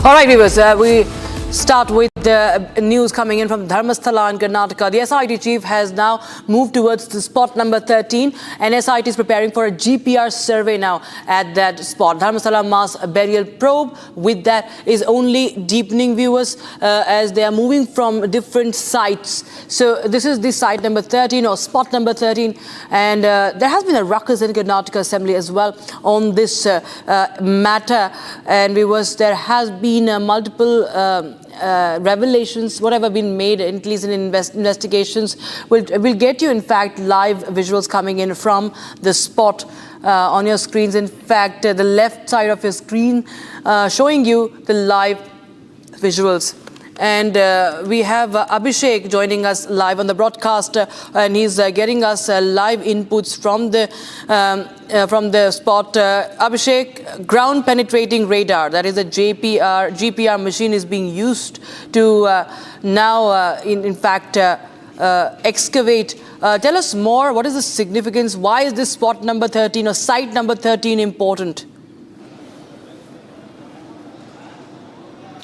All right, viewers, we start with the news coming in from Dharmasthala in Karnataka. The SIT chief has now moved towards the spot number 13, and SIT is preparing for a GPR survey now at that spot. Dharmasthala mass burial probe with that is only deepening, viewers, as they are moving from different sites. So this is the site number 13 or spot number 13, and there has been a ruckus in Karnataka Assembly as well on this matter. And viewers, there has been multiple revelations, whatever been made, at least in investigations. We'll get you, in fact, live visuals coming in from the spot on your screens. In fact, the left side of your screen showing you the live visuals. And we have Abhishek joining us live on the broadcast, and he's getting us live inputs from the spot. Abhishek, ground penetrating radar, that is a GPR machine, is being used to now, in fact, excavate. Tell us more. What is the significance? Why is this spot number 13 or site number 13 important?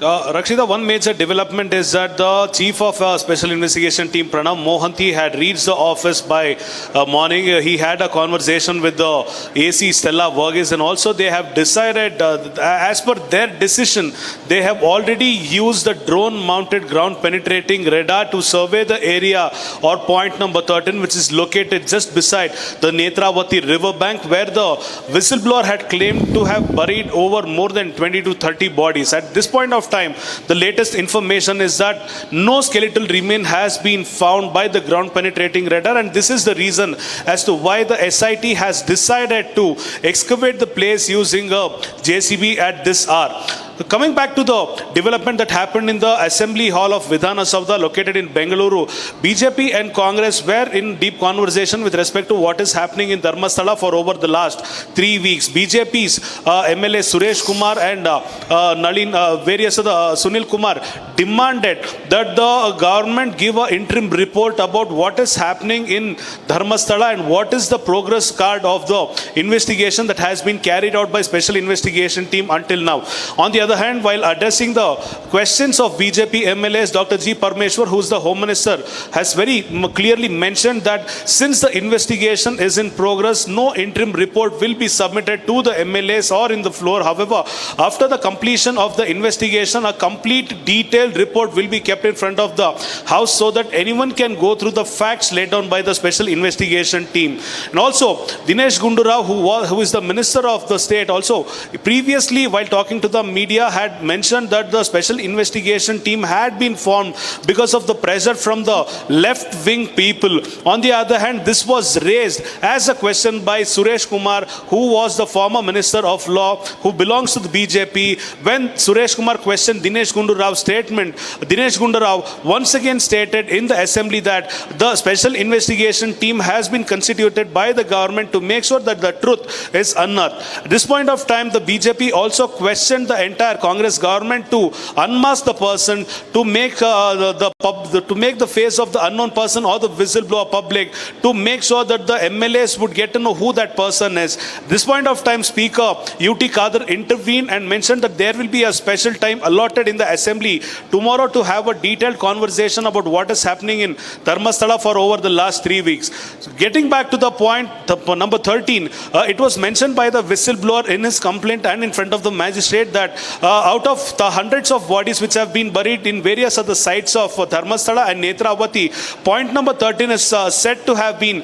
Rakshita, one major development is that the chief of special investigation team, Pranav Mohanty, had reached the office by morning. He had a conversation with the AC Stella Varghese, and also they have decided, as per their decision, they have already used the drone-mounted ground-penetrating radar to survey the area or point number 13, which is located just beside the Netravati riverbank, where the whistleblower had claimed to have buried over more than 20 to 30 bodies. At this point of time, the latest information is that no skeletal remain has been found by the ground penetrating radar, and this is the reason as to why the SIT has decided to excavate the place using a JCB at this hour. Coming back to the development that happened in the Assembly Hall of Vidhana Sabha located in Bengaluru, BJP and Congress were in deep conversation with respect to what is happening in Dharmasthala for over the last 3 weeks. BJP's MLA Suresh Kumar and various other Sunil Kumar demanded that the government give an interim report about what is happening in Dharmasthala and what is the progress card of the investigation that has been carried out by Special Investigation Team until now. On the other hand, while addressing the questions of BJP MLAs, Dr. G. Parmeshwar, who is the Home Minister, has very clearly mentioned that since the investigation is in progress, no interim report will be submitted to the MLAs or in the floor. However, after the completion of the investigation, a complete detailed report will be kept in front of the House so that anyone can go through the facts laid down by the Special Investigation Team. And also, Dinesh Gundu Rao, who is the Minister of the State, also previously, while talking to the media, had mentioned that the Special Investigation Team had been formed because of the pressure from the left-wing people. On the other hand, this was raised as a question by Suresh Kumar, who was the former Minister of Law, who belongs to the BJP. When Suresh Kumar questioned Dinesh Gundu Rao's statement, Dinesh Gundu Rao once again stated in the Assembly that the Special Investigation Team has been constituted by the government to make sure that the truth is unearthed. At this point of time, the BJP also questioned the entire entire Congress government to unmask the person, to make to make the face of the unknown person or the whistleblower public, to make sure that the MLAs would get to know who that person is. This point of time, Speaker UT Kadir intervened and mentioned that there will be a special time allotted in the Assembly tomorrow to have a detailed conversation about what is happening in Dharmasthala for over the last 3 weeks. So getting back to the point, number 13, it was mentioned by the whistleblower in his complaint and in front of the magistrate that out of the hundreds of bodies which have been buried in various other sites of Dharmasthala and Netravati, point number 13 is said to have been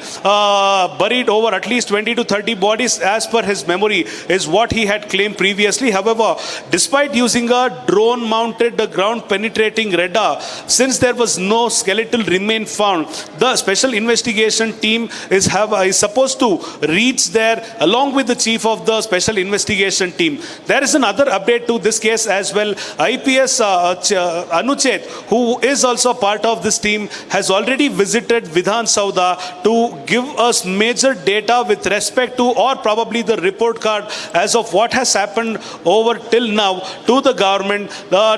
buried over at least 20 to 30 bodies as per his memory, is what he had claimed previously. However, despite using a drone mounted ground penetrating radar, since there was no skeletal remain found, the special investigation team is supposed to reach there along with the chief of the special investigation team. There is another update to this case as well. IPS Anuchet, who is also part of this team, has already visited Vidhan Sauda to give us major data with respect to, or probably the report card as of what has happened over till now to the government,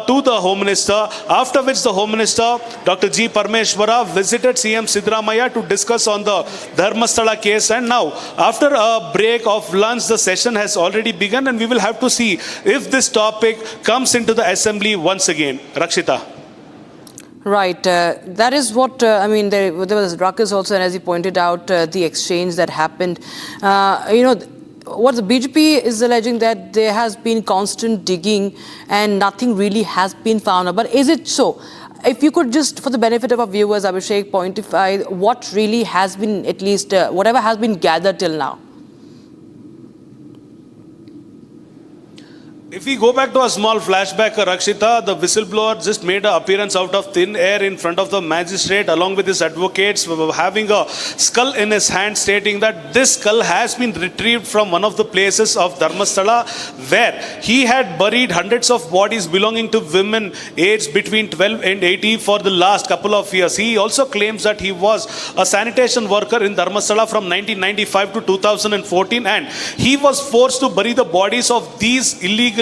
to the Home Minister, after which the Home Minister, Dr. G. Parmeshwara, visited CM Siddaramaiah to discuss on the Dharmasthala case. And now, after a break of lunch, the session has already begun, and we will have to see if this topic comes into the Assembly once again. Rakshita. Right. That is what, I mean, there was Ruckus also, and as he pointed out, the exchange that happened. What the BJP is alleging that there has been constant digging and nothing really has been found. But is it so? If you could just, for the benefit of our viewers, Abhishek, pointify what really has been, at least whatever has been gathered till now. If we go back to a small flashback, Rakshita, the whistleblower just made an appearance out of thin air in front of the magistrate along with his advocates, having a skull in his hand, stating that this skull has been retrieved from one of the places of Dharmasthala where he had buried hundreds of bodies belonging to women aged between 12 and 80 for the last couple of years. He also claims that he was a sanitation worker in Dharmasthala from 1995 to 2014, and he was forced to bury the bodies of these illegally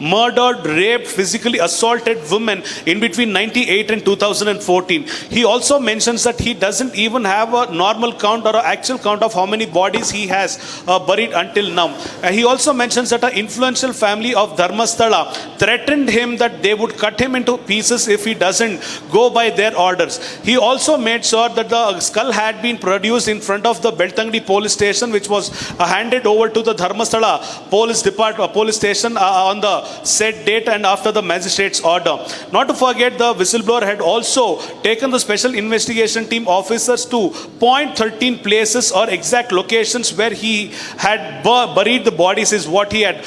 murdered, raped, physically assaulted women in between 98 and 2014. He also mentions that he doesn't even have a normal count or an actual count of how many bodies he has buried until now. He also mentions that an influential family of Dharmasthala threatened him that they would cut him into pieces if he doesn't go by their orders. He also made sure that the skull had been produced in front of the Beltangdi police station, which was handed over to the Dharmasthala police station on the said date and after the magistrate's order. Not to forget, the whistleblower had also taken the special investigation team officers to point 13 places or exact locations where he had buried the bodies, is what he had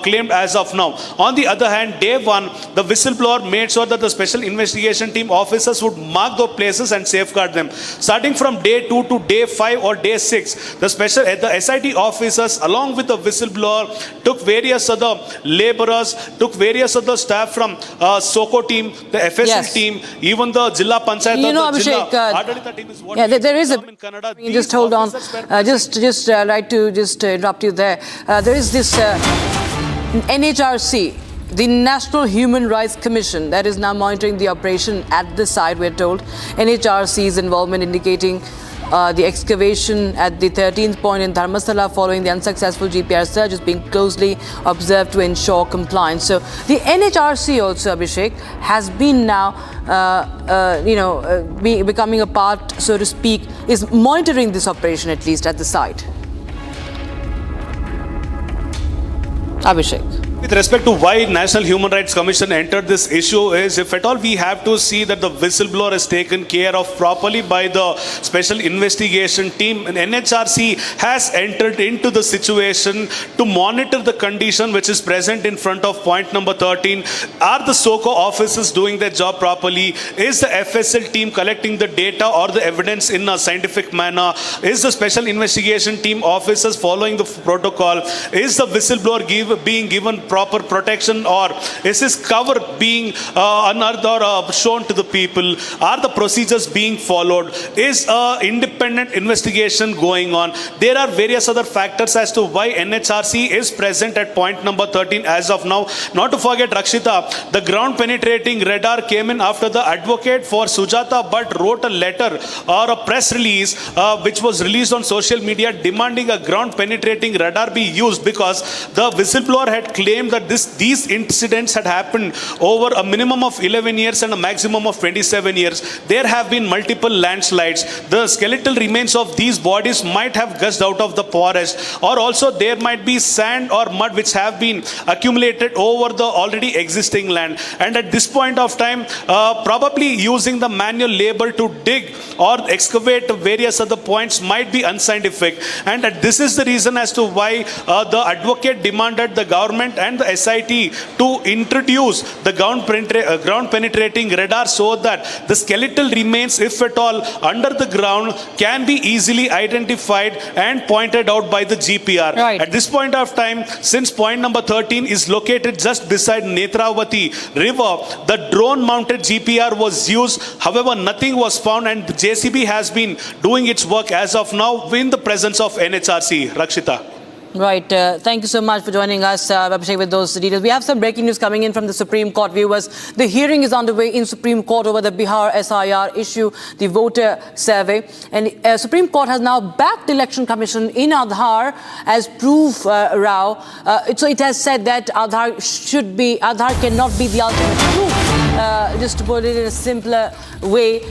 claimed as of now. On the other hand, day one, the whistleblower made sure that the special investigation team officers would mark those places and safeguard them. Starting from day 2 to day 5 or day 6, the SIT officers along with the whistleblower took various other laborers, took various other staff from SOCO team, the FSL team, even the Jilla Panchayat. You know, Abhishek, there is a... Just hold on. Just like to just interrupt you there. There is this NHRC, the National Human Rights Commission, that is now monitoring the operation at the site, we're told. NHRC's involvement indicating the excavation at the 13th point in Dharmasthala following the unsuccessful GPR search is being closely observed to ensure compliance. So the NHRC also, Abhishek, has been now, becoming a part, so to speak, is monitoring this operation at least at the site. Abhishek. With respect to why National Human Rights Commission entered this issue is, if at all we have to see that the whistleblower is taken care of properly by the special investigation team, and NHRC has entered into the situation to monitor the condition which is present in front of point number 13. Are the SOCO officers doing their job properly? Is the FSL team collecting the data or the evidence in a scientific manner? Is the special investigation team officers following the protocol? Is the whistleblower being given proper protection, or is this cover being unearthed or shown to the people? Are the procedures being followed? Is independent investigation going on? There are various other factors as to why NHRC is present at point number 13 as of now. Not to forget, Rakshita, the ground penetrating radar came in after the advocate for Sujata Bhatt wrote a letter or a press release which was released on social media demanding a ground penetrating radar be used, because the whistleblower had claimed that these incidents had happened over a minimum of 11 years and a maximum of 27 years. There have been multiple landslides. The skeletal remains of these bodies might have gushed out of the forest, or also there might be sand or mud which have been accumulated over the already existing land. And at this point of time, probably using the manual labor to dig or excavate various other points might be unscientific. And this is the reason as to why the advocate demanded the government and the SIT to introduce the ground penetrating radar, so that the skeletal remains, if at all under the ground, can be easily identified and pointed out by the GPR. Right. At this point of time, since point number 13 is located just beside Netravati river, the drone mounted GPR was used. However, nothing was found, and the JCB has been doing its work as of now in the presence of NHRC. Rakshita. Right. Thank you so much for joining us, Abhishek, with those details. We have some breaking news coming in from the Supreme Court, viewers. The hearing is underway in Supreme Court over the Bihar SIR issue, the voter survey. And Supreme Court has now backed the Election Commission in Aadhaar as proof, Rao. So it has said that Aadhaar cannot be the ultimate proof. Just to put it in a simpler way,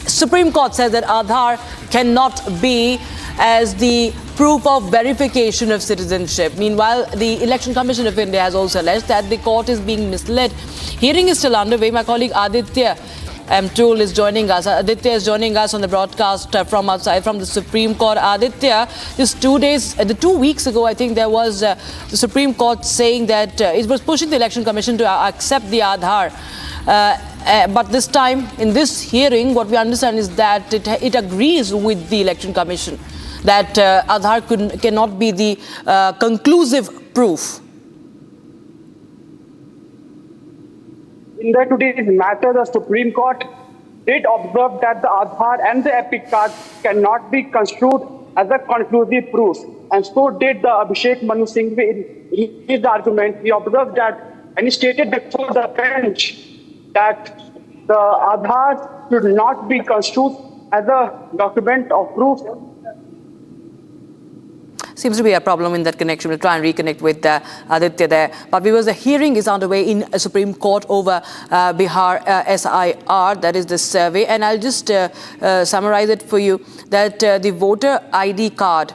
Supreme Court says that Aadhaar cannot be as the proof of verification of citizenship. Meanwhile, the Election Commission of India has also alleged that the court is being misled. Hearing is still underway. My colleague Aditya, I'm told, is joining us. Aditya is joining us on the broadcast from outside, from the Supreme Court. Aditya, just 2 weeks ago, I think there was the Supreme Court saying that it was pushing the Election Commission to accept the Aadhaar. But this time, in this hearing, what we understand is that it agrees with the Election Commission that Aadhaar cannot be the conclusive proof. In today's matter, the Supreme Court did observe that the Aadhaar and the Epic card cannot be construed as a conclusive proof. And so did the Abhishek Manu Singhvi in his argument. He observed that, and he stated before the bench that the Aadhaar should not be construed as a document of proof. Seems to be a problem in that connection. We'll try and reconnect with Aditya there. But because the hearing is underway in a Supreme Court over Bihar SIR, that is the survey. And I'll just summarize it for you, that the voter ID card,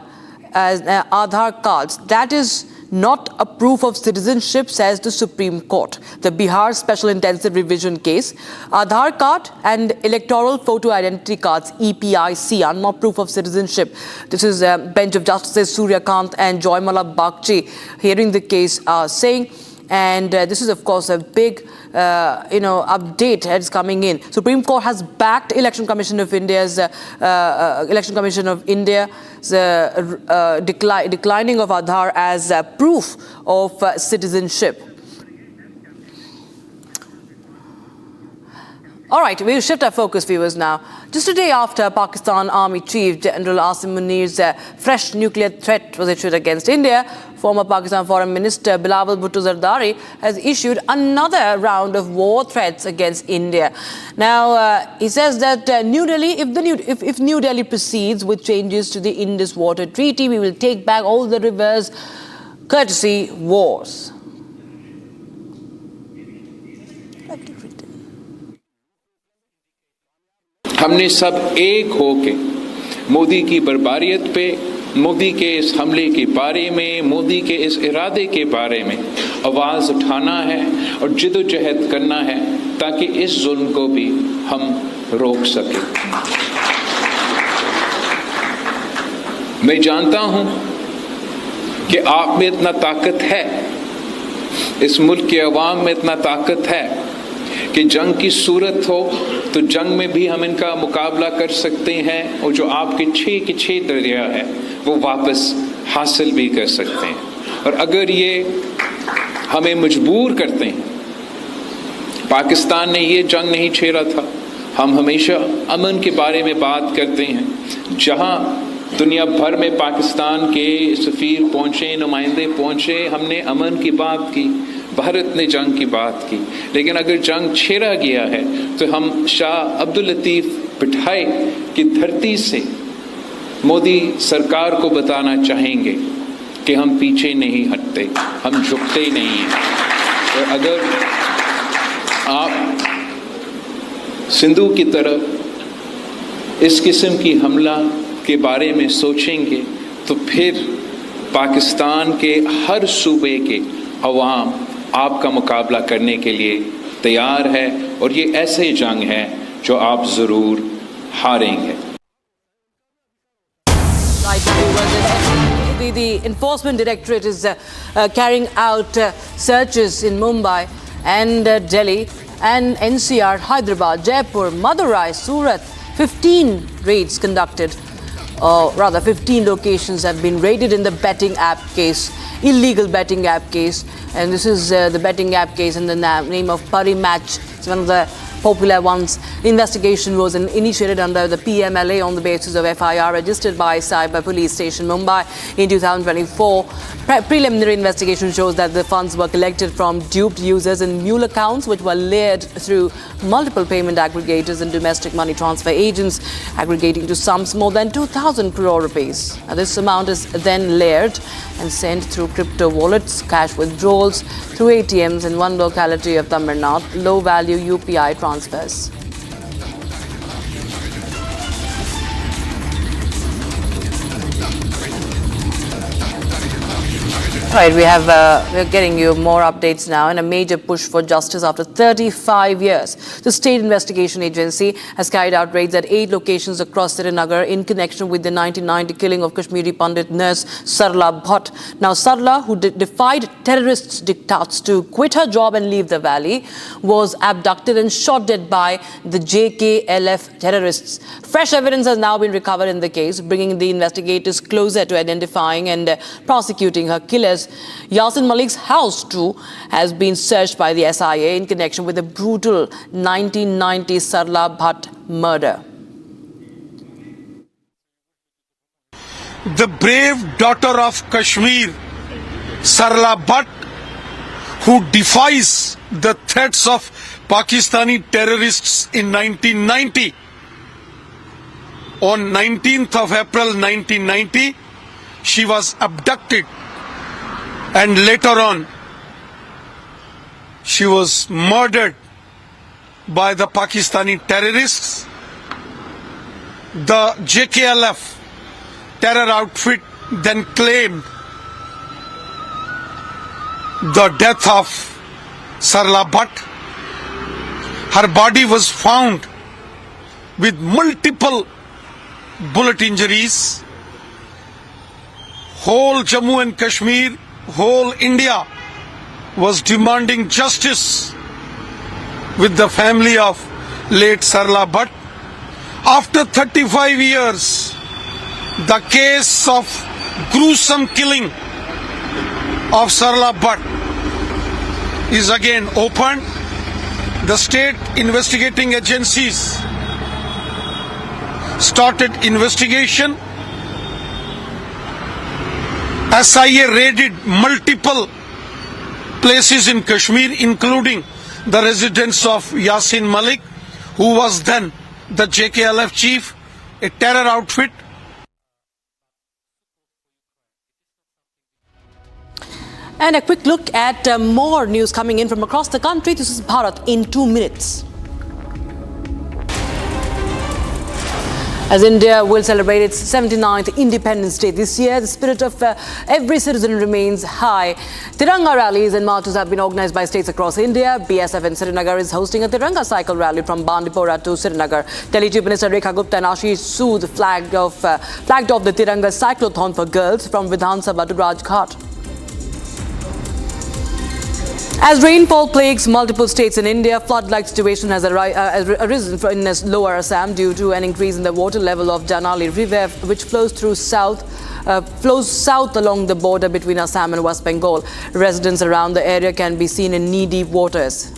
as Aadhaar cards, that is not a proof of citizenship, says the Supreme Court. The Bihar Special Intensive Revision case, Aadhaar card and electoral photo identity cards, EPIC, are not proof of citizenship. This is a bench of Justices Suryakant and Joymala Bagchi hearing the case saying. And this is, of course, a big, update that's coming in. Supreme Court has backed Election Commission of India's declining of Aadhaar as proof of citizenship. All right, we'll shift our focus, viewers, now. Just a day after Pakistan Army Chief General Asim Munir's fresh nuclear threat was issued against India, former Pakistan Foreign Minister Bilawal Bhutto Zardari has issued another round of war threats against India. Now, he says that New Delhi, if New Delhi proceeds with changes to the Indus Water Treaty, we will take back all the rivers, courtesy wars. हमने सब एक होके मोदी की बर्बारियत पे, मोदी के इस हमले के बारे में, मोदी के इस इरादे के बारे में आवाज उठाना है और जिद्दोजहद करना है ताकि इस जुल्म को भी हम रोक सकें। मैं जानता हूं कि आप में इतना ताकत है, इस मुल्क के अवाम में इतना ताकत है कि जंग की सूरत हो तो जंग में भी हम इनका मुकाबला कर सकते हैं और जो आपके 6 के 6 दरिया है वो वापस हासिल भी कर सकते हैं। और अगर ये हमें मजबूर करते हैं। पाकिस्तान ने ये जंग नहीं छेड़ा था। हम हमेशा अमन के बारे में बात करते हैं। जहां दुनिया भर में पाकिस्तान के सफीर पहुंचे, नुमाइंदे पहुंचे, हमने अमन की बात की, भारत ने जंग की बात की। लेकिन अगर जंग छेड़ा गया है तो हम शाह अब्दुल लतीफ बिठाए की धरती से मोदी सरकार को बताना चाहेंगे कि हम पीछे नहीं हटते, हम झुकते ही नहीं हैं। और अगर आप सिंधु की तरफ इस किस्म की हमला के बारे में सोचेंगे तो फिर पाकिस्तान के हर सूबे के अवाम आपका मुकाबला करने के लिए तैयार है और ये ऐसे जंग है जो आप ज़रूर हारेंगे। The Enforcement Directorate is carrying out searches in Mumbai and Delhi and NCR, Hyderabad, Jaipur, Madurai, Surat. 15 raids conducted, or rather 15 locations have been raided in the betting app case, illegal betting app case. And this is the betting app case in the name of Pari Match. It's one of the popular ones. The investigation was initiated under the PMLA on the basis of FIR registered by Cyber Police Station Mumbai in 2024. Preliminary investigation shows that the funds were collected from duped users in mule accounts which were layered through multiple payment aggregators and domestic money transfer agents, aggregating to sums more than 2,000 crore rupees. Now, this amount is then layered and sent through crypto wallets, cash withdrawals through ATMs in one locality of Tamil Nadu, low-value UPI transfers. Right, we're getting you more updates now. In a major push for justice after 35 years, the State Investigation Agency has carried out raids at 8 locations across Srinagar in connection with the 1990 killing of Kashmiri Pandit nurse Sarla Bhatt. Now, Sarla, who defied terrorists' diktats to quit her job and leave the valley, was abducted and shot dead by the JKLF terrorists. Fresh evidence has now been recovered in the case, bringing the investigators closer to identifying and prosecuting her killers. Yasin Malik's house too has been searched by the SIA in connection with the brutal 1990 Sarla Bhatt murder. The brave daughter of Kashmir, Sarla Bhatt, who defies the threats of Pakistani terrorists in 1990. On 19th of April 1990, she was abducted. And later on, she was murdered by the Pakistani terrorists. The JKLF terror outfit then claimed the death of Sarla Bhatt. Her body was found with multiple bullet injuries. Whole Jammu and Kashmir, whole India was demanding justice with the family of late Sarla Bhatt. After 35 years, the case of gruesome killing of Sarla Bhatt is again opened. The state investigating agencies started investigation. SIA raided multiple places in Kashmir, including the residence of Yasin Malik, who was then the JKLF chief, a terror outfit. And a quick look at more news coming in from across the country. This is Bharat in 2 minutes. As India will celebrate its 79th Independence Day this year, the spirit of every citizen remains high. Tiranga rallies and marches have been organized by states across India. BSF in Srinagar is hosting a Tiranga cycle rally from Bandipora to Srinagar. Delhi Chief Minister Rekha Gupta and Ashish Sood flagged off the Tiranga cyclothon for girls from Vidhan Sabha to Rajghat. As rainfall plagues multiple states in India, flood-like situation has arisen in lower Assam due to an increase in the water level of Danali River, which flows south along the border between Assam and West Bengal. Residents around the area can be seen in knee-deep waters.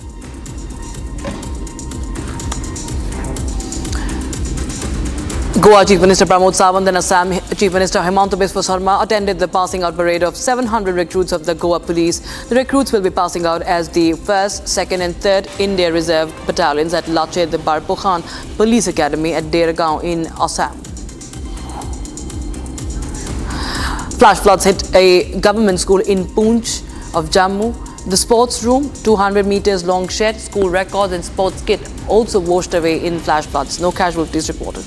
Goa Chief Minister Pramod Sawant and Assam Chief Minister Himanta Biswa Sarma attended the passing out parade of 700 recruits of the Goa Police. The recruits will be passing out as the 1st, 2nd and 3rd India Reserve Battalions at Lache the Barpokhan Police Academy at Dergaon in Assam. Flash floods hit a government school in Poonch of Jammu. The sports room, 200 meters long shed, school records and sports kit also washed away in flash floods. No casualties reported.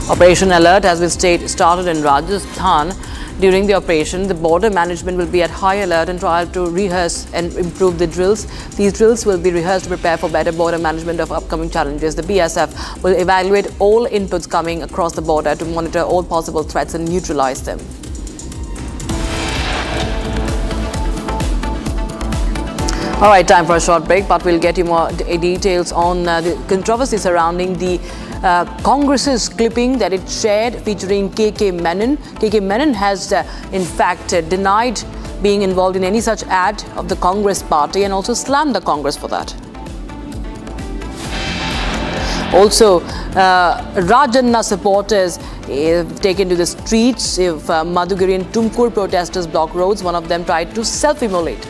Operation Alert has been started in Rajasthan. During the operation, the border management will be at high alert and try to rehearse and improve the drills. These drills will be rehearsed to prepare for better border management of upcoming challenges. The BSF will evaluate all inputs coming across the border to monitor all possible threats and neutralize them. All right, time for a short break, but we'll get you more details on the controversy surrounding the Congress's clipping that it shared featuring KK Menon. KK Menon has in fact denied being involved in any such ad of the Congress party and also slammed the Congress for that. Also, Rajanna supporters taken to the streets of Madhugiri and Tumkur protesters block roads. One of them tried to self-immolate.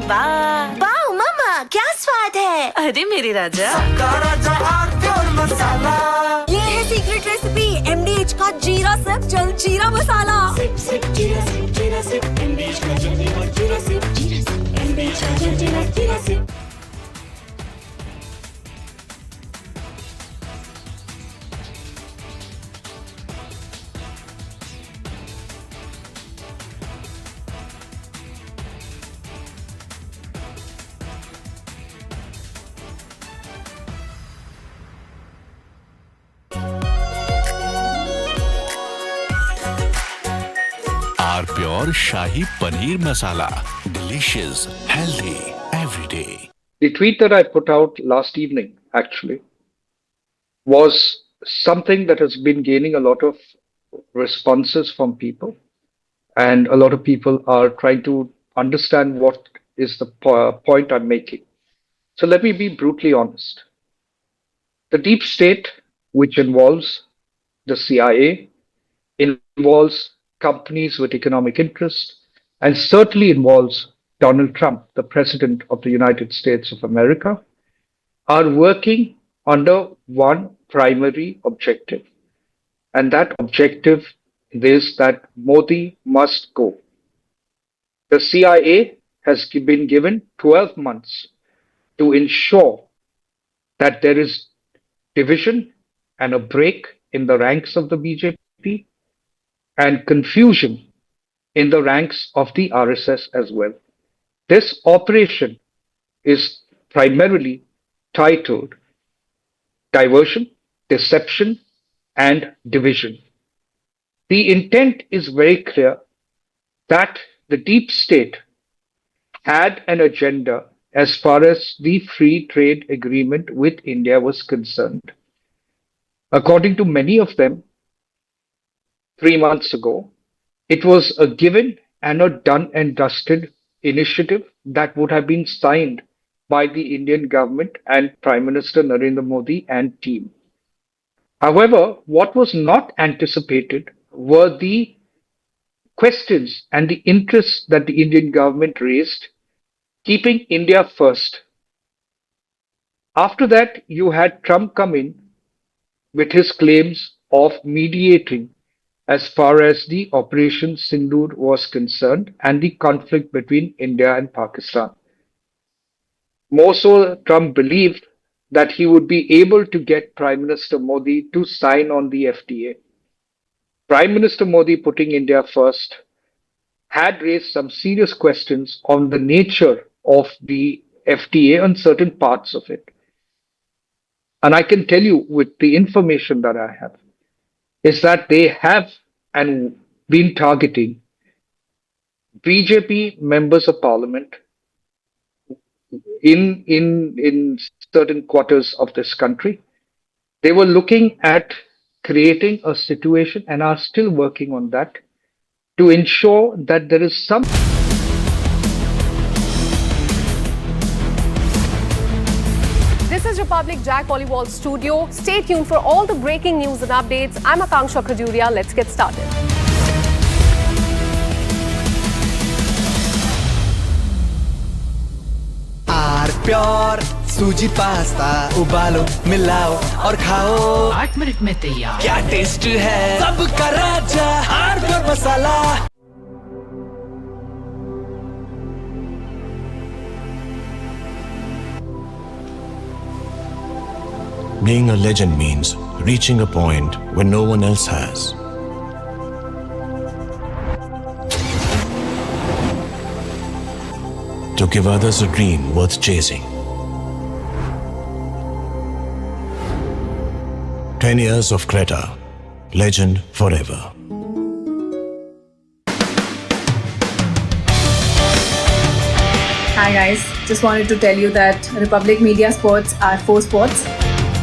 Wow मामा क्या स्वाद है। अरे मेरे राजा मसाला ये है secret recipe MDH का जीरा सिप जल जीरा मसाला। सिप सिप जीरा सिप MDH का जल्दी और जीरा सिप MDH का जल जीरा SIP. Pure Shahi Paneer Masala. Delicious, healthy, every day. The tweet that I put out last evening, actually, was something that has been gaining a lot of responses from people. And a lot of people are trying to understand what is the point I'm making. So let me be brutally honest. The deep state, which involves the CIA, involves companies with economic interest, and certainly involves Donald Trump, the President of the United States of America, are working under one primary objective. And that objective is that Modi must go. The CIA has been given 12 months to ensure that there is division and a break in the ranks of the BJP and confusion in the ranks of the RSS as well. This operation is primarily titled Diversion, Deception, and Division. The intent is very clear that the deep state had an agenda as far as the free trade agreement with India was concerned. According to many of them, 3 months ago, it was a given and a done and dusted initiative that would have been signed by the Indian government and Prime Minister Narendra Modi and team. However, what was not anticipated were the questions and the interests that the Indian government raised, keeping India first. After that, you had Trump come in with his claims of mediating as far as the Operation Sindoor was concerned and the conflict between India and Pakistan. More so, Trump believed that he would be able to get Prime Minister Modi to sign on the FTA. Prime Minister Modi, putting India first, had raised some serious questions on the nature of the FTA and certain parts of it. And I can tell you with the information that I have, is that they have and been targeting BJP members of parliament in certain quarters of this country. They were looking at creating a situation and are still working on that to ensure that there is some. This is Republic Jack Pollywall Studio. Stay tuned for all the breaking news and updates. I'm Akanksha Khajuria. Let's get started. Pure सूजी pasta उबालो मिलाओ और खाओ 8 minute में तैयार क्या taste है सबका राजा R pure masala Being a legend means reaching a point where no one else has. To give others a dream worth chasing. 10 years of Creta, legend forever. Hi guys, just wanted to tell you that Republic Media Sports, R4 Sports,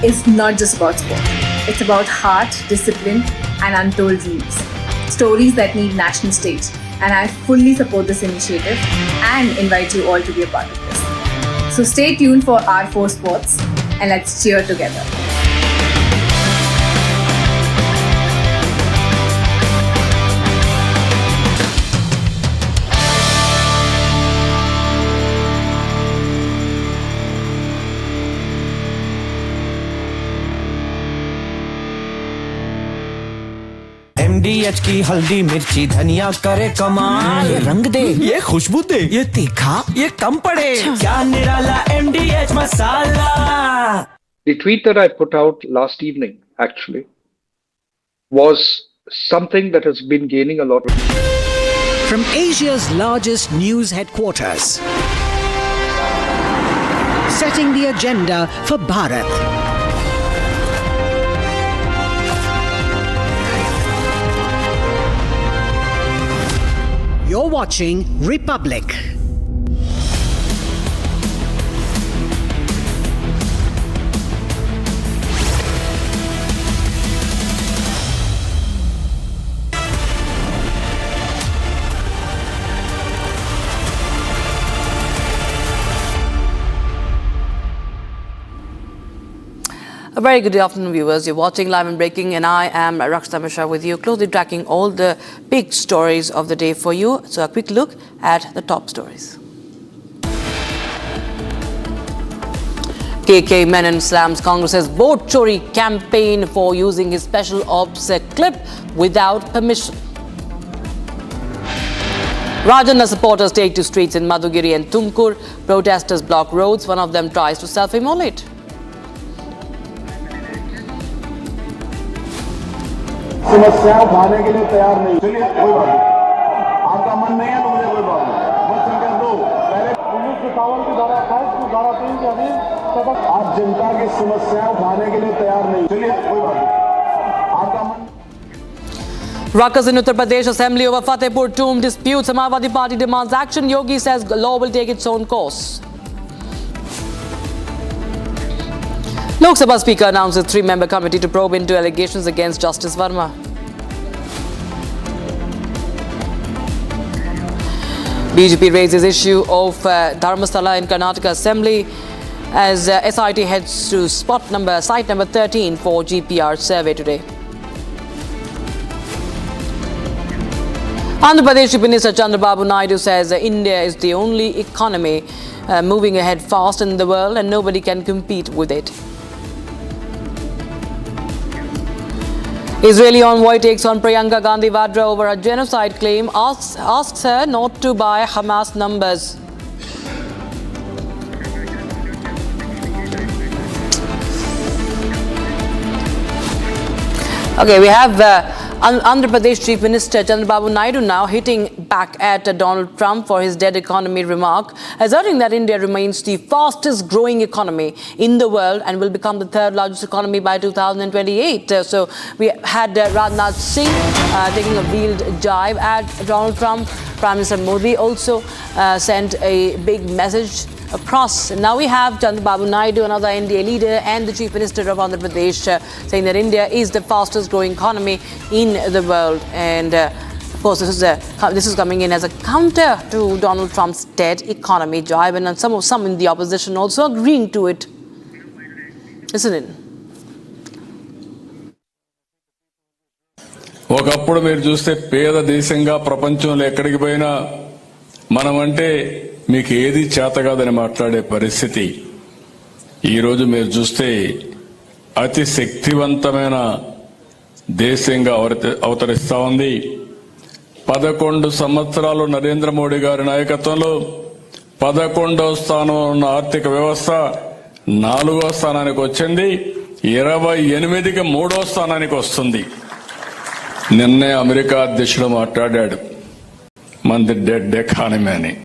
is not just about sport. It's about heart, discipline and untold dreams. Stories that need national stage. And I fully support this initiative and invite you all to be a part of this. So stay tuned for R4 Sports and let's cheer together. MDH की हल्दी मिर्ची धनिया करे कमाल ये रंग दे ये खुशबू दे ये तीखा ये कम पड़े क्या निराला MDH masala. The tweet that I put out last evening actually was something that has been gaining a lot of. From Asia's largest news headquarters, setting the agenda for Bharat. You're watching Republic. A very good afternoon, viewers. You're watching Live and Breaking, and I am Ruckus with you, closely tracking all the big stories of the day for you. So a quick look at the top stories. KK Menon slams Congress's vote chori campaign for using his special ops clip without permission. Rajana supporters take to streets in Madhugiri and Tumkur. Protesters block roads. One of them tries to self-immolate. समस्या उठाने के लिए तैयार नहीं. चलिए कोई बात नहीं, आपका मन नहीं है तो मुझे कोई बात नहीं. मत संकल्प दो. पहले 1951 की धारा 28 की धारा 3 के अधीन आप जनता की समस्या उठाने के लिए तैयार नहीं. चलिए कोई बात नहीं, आपका मन. Ruckus in Uttar Pradesh Assembly over Fatehpur Tumb dispute. Samajwadi Party demands action. Yogi says law will take its own course. Lok Sabha Speaker announces 3-member committee to probe into allegations against Justice Verma. BJP raises issue of Dharmasthala in Karnataka Assembly as SIT heads to site number 13 for GPR survey today. Andhra Pradesh Chief Minister Chandrababu Naidu says India is the only economy moving ahead fast in the world and nobody can compete with it. Israeli envoy takes on Priyanka Gandhi Vadra over her genocide claim, asks her not to buy Hamas numbers. Okay, we have Andhra Pradesh Chief Minister Chandrababu Naidu now hitting back at Donald Trump for his dead economy remark, asserting that India remains the fastest growing economy in the world and will become the third largest economy by 2028. So we had Rajnath Singh taking a veiled jibe at Donald Trump. Prime Minister Modi also sent a big message across. Now we have Chandrababu Naidu, another NDA leader, and the Chief Minister of Andhra Pradesh saying that India is the fastest growing economy in the world. And of course, this is coming in as a counter to Donald Trump's dead economy jibe, and some in the opposition also agreeing to it. Listen in. ఒకప్పుడు మీరు చూస్తే పేద దేశంగా ప్రపంచంలో ఎక్కడికి పోయినా మనమంటే మీకు ఏది చేత కాదని మాట్లాడే పరిస్థితి ఈరోజు మీరు చూస్తే అతి శక్తివంతమైన దేశంగా అవతరిస్తా ఉంది. 11 సంవత్సరాలు నరేంద్ర మోడీ గారి నాయకత్వంలో 11వ స్థానంలో ఉన్న ఆర్థిక వ్యవస్థ 4వ స్థానానికి వచ్చింది. 28కి 3వ స్థానానికి వస్తుంది. నిన్నే అమెరికా అధ్యక్షుడు మాట్లాడాడు, మనది డెడ్ ఎకానమీ అని.